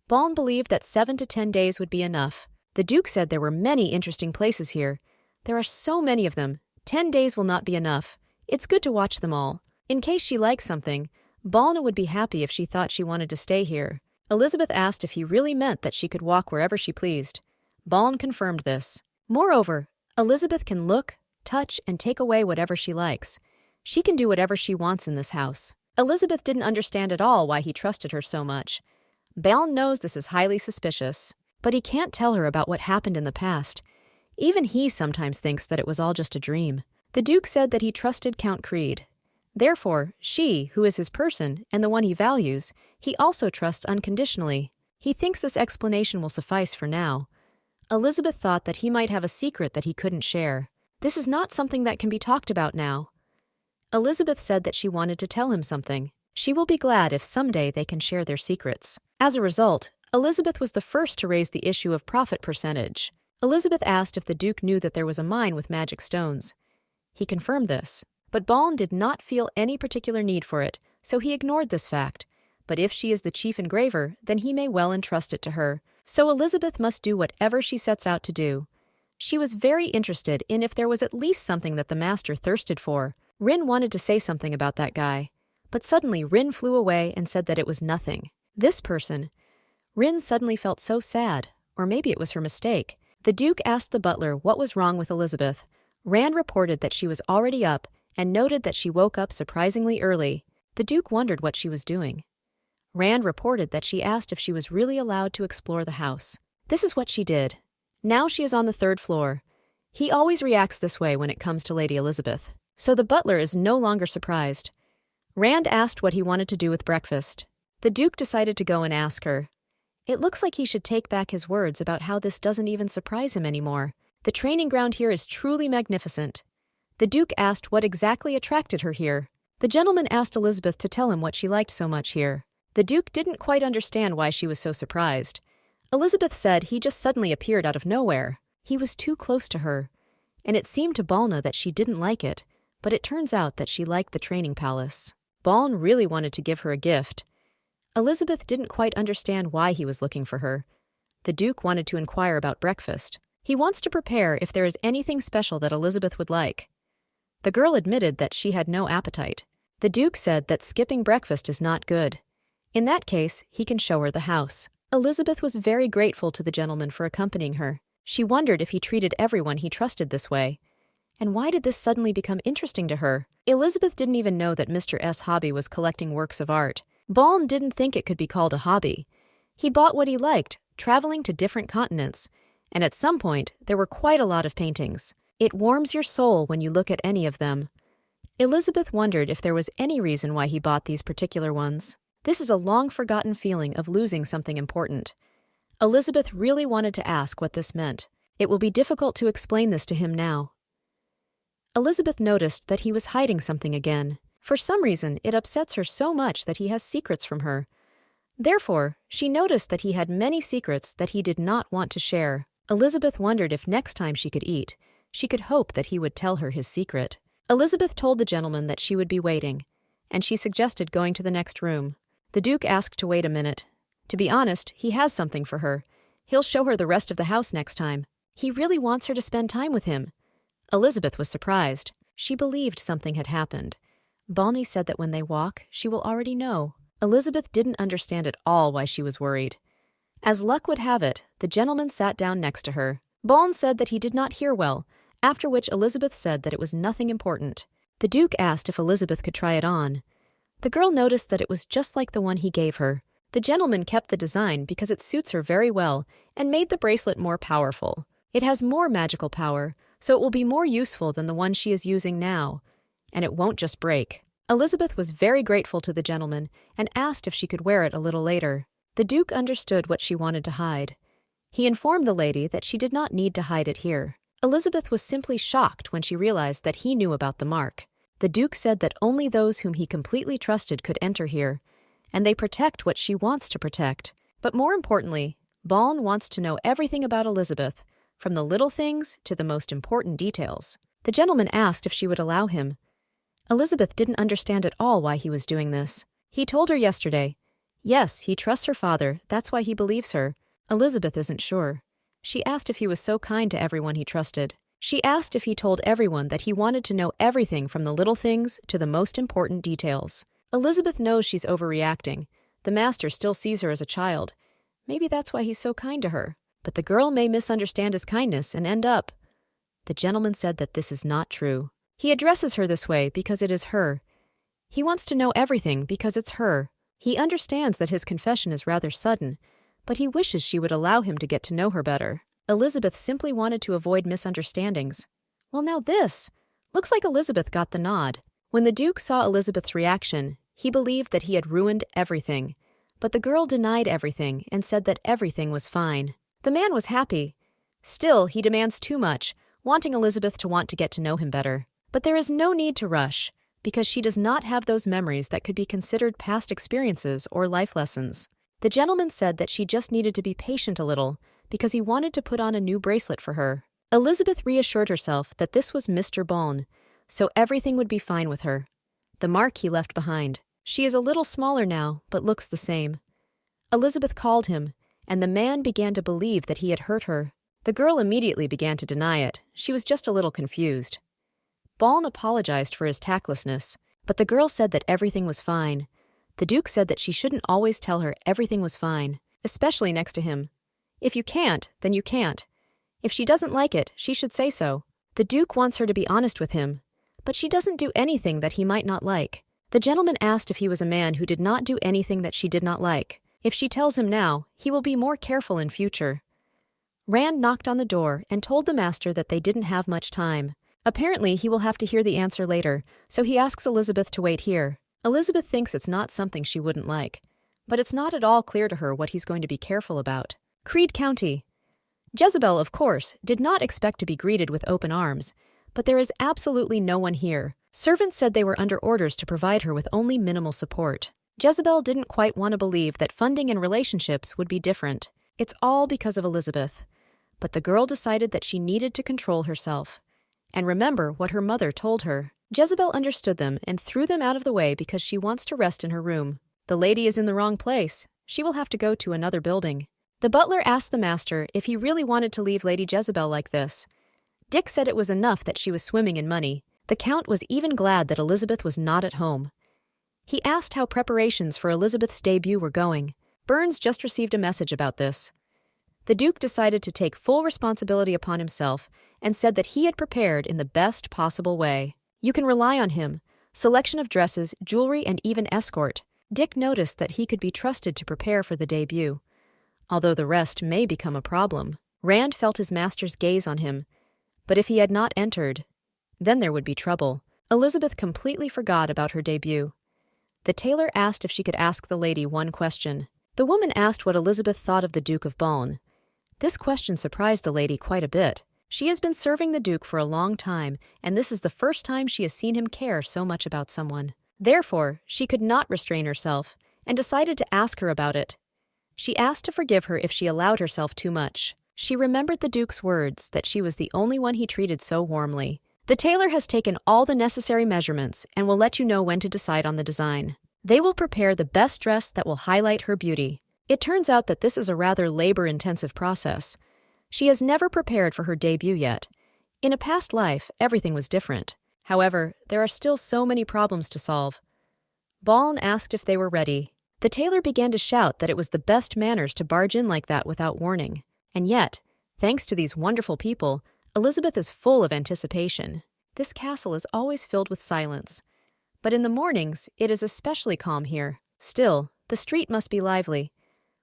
[SPEAKER 1] Baln believed that 7 to 10 days would be enough. The Duke said there were many interesting places here. There are so many of them. 10 days will not be enough. It's good to watch them all. In case she likes something, Balna would be happy if she thought she wanted to stay here. Elizabeth asked if he really meant that she could walk wherever she pleased. Baln confirmed this. Moreover, Elizabeth can look, touch, and take away whatever she likes. She can do whatever she wants in this house. Elizabeth didn't understand at all why he trusted her so much. Baln knows this is highly suspicious, but he can't tell her about what happened in the past. Even he sometimes thinks that it was all just a dream. The Duke said that he trusted Count Creed. Therefore, she, who is his person and the one he values, he also trusts unconditionally. He thinks this explanation will suffice for now. Elizabeth thought that he might have a secret that he couldn't share. This is not something that can be talked about now. Elizabeth said that she wanted to tell him something. She will be glad if someday they can share their secrets. As a result, Elizabeth was the first to raise the issue of profit percentage. Elizabeth asked if the Duke knew that there was a mine with magic stones. He confirmed this, but Baln did not feel any particular need for it, so he ignored this fact. But if she is the chief engraver, then he may well entrust it to her. So Elizabeth must do whatever she sets out to do. She was very interested in if there was at least something that the master thirsted for. Rin wanted to say something about that guy, but suddenly Rin flew away and said that it was nothing. This person. Rin suddenly felt so sad, or maybe it was her mistake. The Duke asked the butler what was wrong with Elizabeth. Rand reported that she was already up and noted that she woke up surprisingly early. The Duke wondered what she was doing. Rand reported that she asked if she was really allowed to explore the house. This is what she did. Now she is on the 3rd floor. He always reacts this way when it comes to Lady Elizabeth. So the butler is no longer surprised. Rand asked what he wanted to do with breakfast. The Duke decided to go and ask her. It looks like he should take back his words about how this doesn't even surprise him anymore. The training ground here is truly magnificent. The Duke asked what exactly attracted her here. The gentleman asked Elizabeth to tell him what she liked so much here. The Duke didn't quite understand why she was so surprised. Elizabeth said he just suddenly appeared out of nowhere. He was too close to her, and it seemed to Balna that she didn't like it, but it turns out that she liked the training palace. Baln really wanted to give her a gift. Elizabeth didn't quite understand why he was looking for her. The Duke wanted to inquire about breakfast. He wants to prepare if there is anything special that Elizabeth would like. The girl admitted that she had no appetite. The Duke said that skipping breakfast is not good. In that case, he can show her the house. Elizabeth was very grateful to the gentleman for accompanying her. She wondered if he treated everyone he trusted this way. And why did this suddenly become interesting to her? Elizabeth didn't even know that Mr. S. hobby was collecting works of art. Baln didn't think it could be called a hobby. He bought what he liked, traveling to different continents, and at some point, there were quite a lot of paintings. It warms your soul when you look at any of them. Elizabeth wondered if there was any reason why he bought these particular ones. This is a long-forgotten feeling of losing something important. Elizabeth really wanted to ask what this meant. It will be difficult to explain this to him now. Elizabeth noticed that he was hiding something again. For some reason, it upsets her so much that he has secrets from her. Therefore, she noticed that he had many secrets that he did not want to share. Elizabeth wondered if next time she could eat, she could hope that he would tell her his secret. Elizabeth told the gentleman that she would be waiting, and she suggested going to the next room. The Duke asked to wait a minute. To be honest, he has something for her. He'll show her the rest of the house next time. He really wants her to spend time with him. Elizabeth was surprised. She believed something had happened. Balny said that when they walk, she will already know. Elizabeth didn't understand at all why she was worried. As luck would have it, the gentleman sat down next to her. Baln said that he did not hear well, after which Elizabeth said that it was nothing important. The Duke asked if Elizabeth could try it on. The girl noticed that it was just like the one he gave her. The gentleman kept the design because it suits her very well and made the bracelet more powerful. It has more magical power, so it will be more useful than the one she is using now, and it won't just break. Elizabeth was very grateful to the gentleman and asked if she could wear it a little later. The Duke understood what she wanted to hide. He informed the lady that she did not need to hide it here. Elizabeth was simply shocked when she realized that he knew about the mark. The Duke said that only those whom he completely trusted could enter here, and they protect what she wants to protect. But more importantly, Baln wants to know everything about Elizabeth, from the little things to the most important details. The gentleman asked if she would allow him. Elizabeth didn't understand at all why he was doing this. He told her yesterday. Yes, he trusts her father, that's why he believes her. Elizabeth isn't sure. She asked if he was so kind to everyone he trusted. She asked if he told everyone that he wanted to know everything from the little things to the most important details. Elizabeth knows she's overreacting. The master still sees her as a child. Maybe that's why he's so kind to her. But the girl may misunderstand his kindness and end up. The gentleman said that this is not true. He addresses her this way because it is her. He wants to know everything because it's her. He understands that his confession is rather sudden, but he wishes she would allow him to get to know her better. Elizabeth simply wanted to avoid misunderstandings. Well, now this. Looks like Elizabeth got the nod. When the Duke saw Elizabeth's reaction, he believed that he had ruined everything. But the girl denied everything and said that everything was fine. The man was happy. Still, he demands too much, wanting Elizabeth to want to get to know him better. But there is no need to rush, because she does not have those memories that could be considered past experiences or life lessons. The gentleman said that she just needed to be patient a little, because he wanted to put on a new bracelet for her. Elizabeth reassured herself that this was Mr. Balln, so everything would be fine with her. The mark he left behind. She is a little smaller now, but looks the same. Elizabeth called him, and the man began to believe that he had hurt her. The girl immediately began to deny it. She was just a little confused. Balln apologized for his tactlessness, but the girl said that everything was fine. The Duke said that she shouldn't always tell her everything was fine, especially next to him. If you can't, then you can't. If she doesn't like it, she should say so. The Duke wants her to be honest with him, but she doesn't do anything that he might not like. The gentleman asked if he was a man who did not do anything that she did not like. If she tells him now, he will be more careful in future. Rand knocked on the door and told the master that they didn't have much time. Apparently, he will have to hear the answer later, so he asks Elizabeth to wait here. Elizabeth thinks it's not something she wouldn't like, but it's not at all clear to her what he's going to be careful about. Creed County. Jezebel, of course, did not expect to be greeted with open arms, but there is absolutely no one here. Servants said they were under orders to provide her with only minimal support. Jezebel didn't quite want to believe that funding and relationships would be different. It's all because of Elizabeth. But the girl decided that she needed to control herself and remember what her mother told her. Jezebel understood them and threw them out of the way because she wants to rest in her room. The lady is in the wrong place. She will have to go to another building. The butler asked the master if he really wanted to leave Lady Jezebel like this. Dick said it was enough that she was swimming in money. The Count was even glad that Elizabeth was not at home. He asked how preparations for Elizabeth's debut were going. Burns just received a message about this. The Duke decided to take full responsibility upon himself and said that he had prepared in the best possible way. You can rely on him. Selection of dresses, jewelry, and even escort. Dick noticed that he could be trusted to prepare for the debut, although the rest may become a problem. Rand felt his master's gaze on him, but if he had not entered, then there would be trouble. Elizabeth completely forgot about her debut. The tailor asked if she could ask the lady one question. The woman asked what Elizabeth thought of the Duke of Balln. This question surprised the lady quite a bit. She has been serving the Duke for a long time, and this is the first time she has seen him care so much about someone. Therefore, she could not restrain herself, and decided to ask her about it. She asked to forgive her if she allowed herself too much. She remembered the Duke's words that she was the only one he treated so warmly. The tailor has taken all the necessary measurements and will let you know when to decide on the design. They will prepare the best dress that will highlight her beauty. It turns out that this is a rather labor-intensive process. She has never prepared for her debut yet. In a past life, everything was different. However, there are still so many problems to solve. Balln asked if they were ready. The tailor began to shout that it was the best manners to barge in like that without warning. And yet, thanks to these wonderful people, Elizabeth is full of anticipation. This castle is always filled with silence. But in the mornings, it is especially calm here. Still, the street must be lively.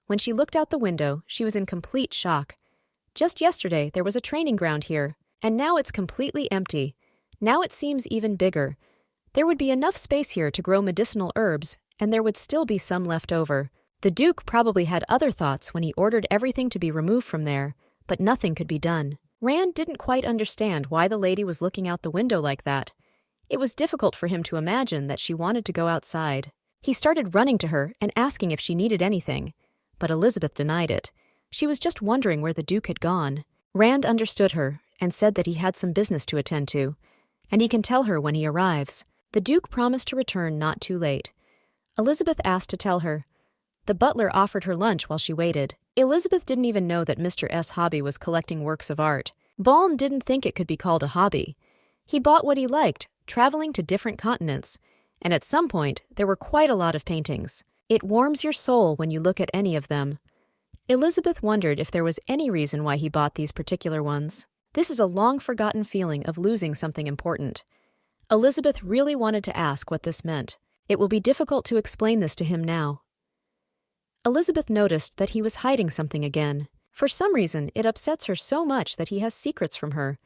[SPEAKER 1] When she looked out the window, she was in complete shock. Just yesterday, there was a training ground here, and now it's completely empty. Now it seems even bigger. There would be enough space here to grow medicinal herbs, and there would still be some left over. The Duke probably had other thoughts when he ordered everything to be removed from there, but nothing could be done. Rand didn't quite understand why the lady was looking out the window like that. It was difficult for him to imagine that she wanted to go outside. He started running to her and asking if she needed anything, but Elizabeth denied it. She was just wondering where the Duke had gone. Rand understood her and said that he had some business to attend to, and he can tell her when he arrives. The Duke promised to return not too late. Elizabeth asked to tell her. The butler offered her lunch while she waited. Elizabeth didn't even know that Mr. S. hobby was collecting works of art. Baln didn't think it could be called a hobby. He bought what he liked, traveling to different continents, and at some point there were quite a lot of paintings. It warms your soul when you look at any of them. Elizabeth wondered if there was any reason why he bought these particular ones. This is a long-forgotten feeling of losing something important. Elizabeth really wanted to ask what this meant. It will be difficult to explain this to him now. Elizabeth noticed that he was hiding something again. For some reason, it upsets her so much that he has secrets from her.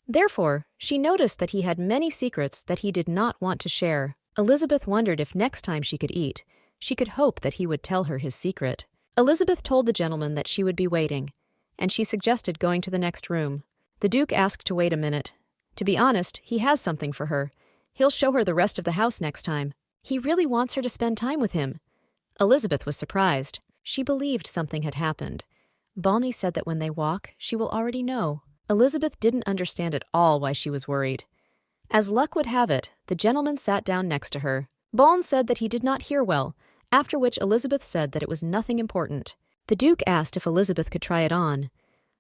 [SPEAKER 1] Therefore, she noticed that he had many secrets that he did not want to share. Elizabeth wondered if next time she could eat, she could hope that he would tell her his secret. Elizabeth told the gentleman that she would be waiting, and she suggested going to the next room. The Duke asked to wait a minute. To be honest, he has something for her. He'll show her the rest of the house next time. He really wants her to spend time with him. Elizabeth was surprised. She believed something had happened. Balny said that when they walk, she will already know. Elizabeth didn't understand at all why she was worried. As luck would have it, the gentleman sat down next to her. Baln said that he did not hear well, after which Elizabeth said that it was nothing important. The Duke asked if Elizabeth could try it on.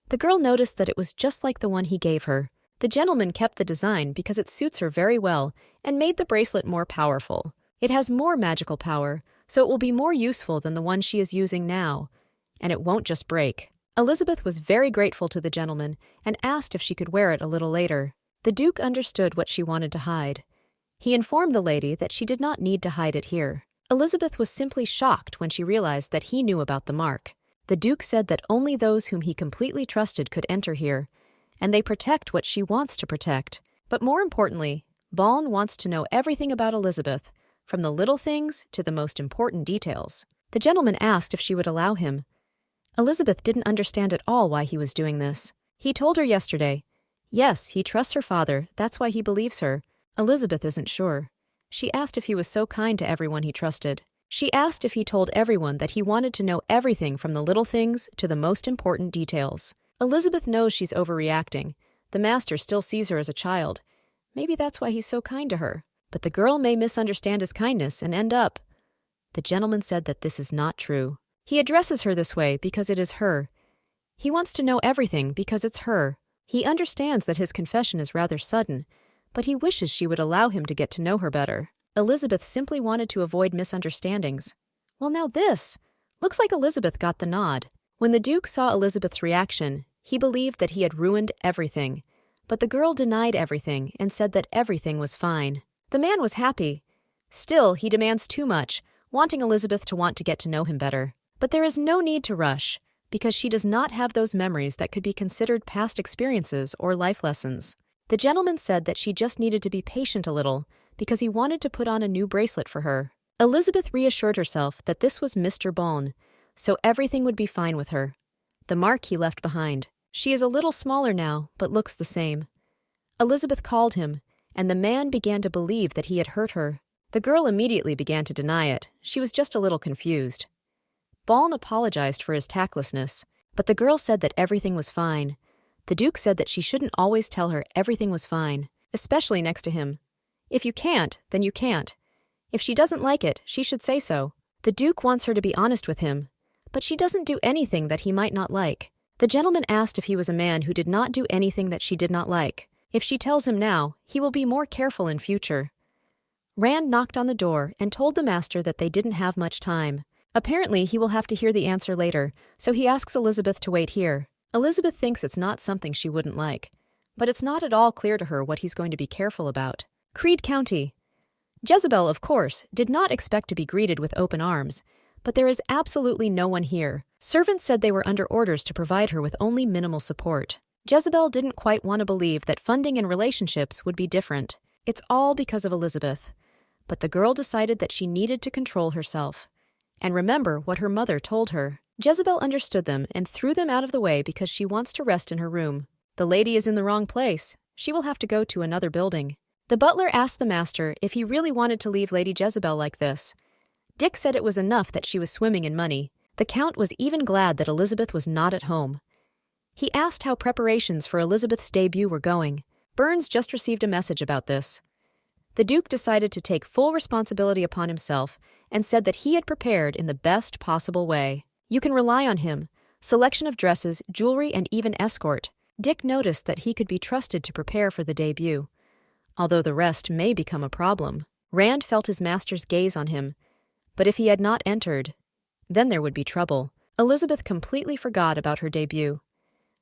[SPEAKER 1] The girl noticed that it was just like the one he gave her. The gentleman kept the design because it suits her very well and made the bracelet more powerful. It has more magical power, so it will be more useful than the one she is using now, and it won't just break. Elizabeth was very grateful to the gentleman and asked if she could wear it a little later. The Duke understood what she wanted to hide. He informed the lady that she did not need to hide it here. Elizabeth was simply shocked when she realized that he knew about the mark. The Duke said that only those whom he completely trusted could enter here, and they protect what she wants to protect. But more importantly, Baln wants to know everything about Elizabeth, from the little things to the most important details. The gentleman asked if she would allow him. Elizabeth didn't understand at all why he was doing this. He told her yesterday. Yes, he trusts her father, that's why he believes her. Elizabeth isn't sure. She asked if he was so kind to everyone he trusted. She asked if he told everyone that he wanted to know everything from the little things to the most important details. Elizabeth knows she's overreacting. The master still sees her as a child. Maybe that's why he's so kind to her. But the girl may misunderstand his kindness and end up. The gentleman said that this is not true. He addresses her this way because it is her. He wants to know everything because it's her. He understands that his confession is rather sudden, but he wishes she would allow him to get to know her better. Elizabeth simply wanted to avoid misunderstandings. Well, now this. Looks like Elizabeth got the nod. When the Duke saw Elizabeth's reaction, he believed that he had ruined everything. But the girl denied everything and said that everything was fine. The man was happy. Still, he demands too much, wanting Elizabeth to want to get to know him better. But there is no need to rush, because she does not have those memories that could be considered past experiences or life lessons. The gentleman said that she just needed to be patient a little, because he wanted to put on a new bracelet for her. Elizabeth reassured herself that this was Mr. Baln, so everything would be fine with her. The mark he left behind. She is a little smaller now, but looks the same. Elizabeth called him, and the man began to believe that he had hurt her. The girl immediately began to deny it. She was just a little confused. Baln apologized for his tactlessness, but the girl said that everything was fine. The Duke said that she shouldn't always tell her everything was fine, especially next to him. If you can't, then you can't. If she doesn't like it, she should say so. The Duke wants her to be honest with him, but she doesn't do anything that he might not like. The gentleman asked if he was a man who did not do anything that she did not like. If she tells him now, he will be more careful in future. Rand knocked on the door and told the master that they didn't have much time. Apparently, he will have to hear the answer later, so he asks Elizabeth to wait here. Elizabeth thinks it's not something she wouldn't like, but it's not at all clear to her what he's going to be careful about. Creed County. Jezebel, of course, did not expect to be greeted with open arms, but there is absolutely no one here. Servants said they were under orders to provide her with only minimal support. Jezebel didn't quite want to believe that funding and relationships would be different. It's all because of Elizabeth. But the girl decided that she needed to control herself and remember what her mother told her. Jezebel understood them and threw them out of the way because she wants to rest in her room. The lady is in the wrong place. She will have to go to another building. The butler asked the master if he really wanted to leave Lady Jezebel like this. Dick said it was enough that she was swimming in money. The Count was even glad that Elizabeth was not at home. He asked how preparations for Elizabeth's debut were going. Burns just received a message about this. The Duke decided to take full responsibility upon himself and said that he had prepared in the best possible way. You can rely on him. Selection of dresses, jewelry, and even escort. Dick noticed that he could be trusted to prepare for the debut, although the rest may become a problem. Rand felt his master's gaze on him, but if he had not entered, then there would be trouble. Elizabeth completely forgot about her debut.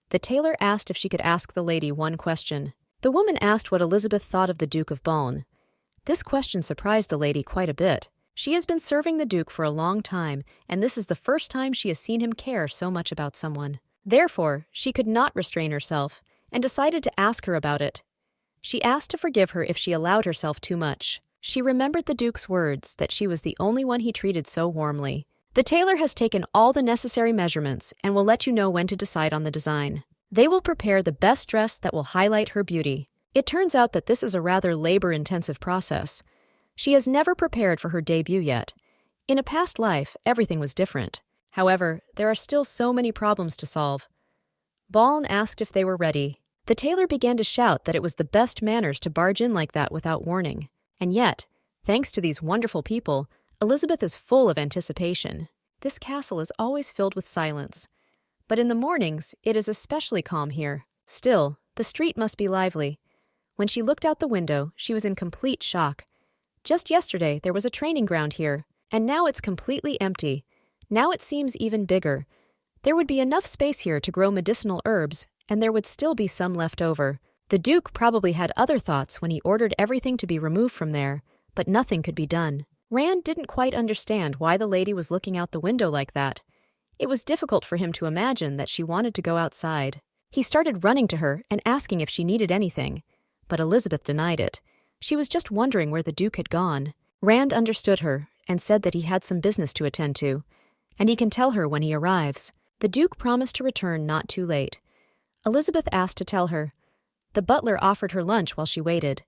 [SPEAKER 1] The tailor asked if she could ask the lady one question. The woman asked what Elizabeth thought of the Duke of Balne. This question surprised the lady quite a bit. She has been serving the Duke for a long time, and this is the first time she has seen him care so much about someone. Therefore, she could not restrain herself, and decided to ask her about it. She asked to forgive her if she allowed herself too much. She remembered the Duke's words that she was the only one he treated so warmly. The tailor has taken all the necessary measurements and will let you know when to decide on the design. They will prepare the best dress that will highlight her beauty. It turns out that this is a rather labor-intensive process. She has never prepared for her debut yet. In a past life, everything was different. However, there are still so many problems to solve. Balne asked if they were ready. The tailor began to shout that it was the best manners to barge in like that without warning. And yet, thanks to these wonderful people, Elizabeth is full of anticipation. This castle is always filled with silence. But in the mornings, it is especially calm here. Still, the street must be lively. When she looked out the window, she was in complete shock. Just yesterday, there was a training ground here, and now it's completely empty. Now it seems even bigger. There would be enough space here to grow medicinal herbs, and there would still be some left over. The Duke probably had other thoughts when he ordered everything to be removed from there, but nothing could be done. Rand didn't quite understand why the lady was looking out the window like that. It was difficult for him to imagine that she wanted to go outside. He started running to her and asking if she needed anything, but Elizabeth denied it. She was just wondering where the Duke had gone. Rand understood her and said that he had some business to attend to, and he can tell her when he arrives. The Duke promised to return not too late. Elizabeth asked to tell her. The butler offered her lunch while she waited.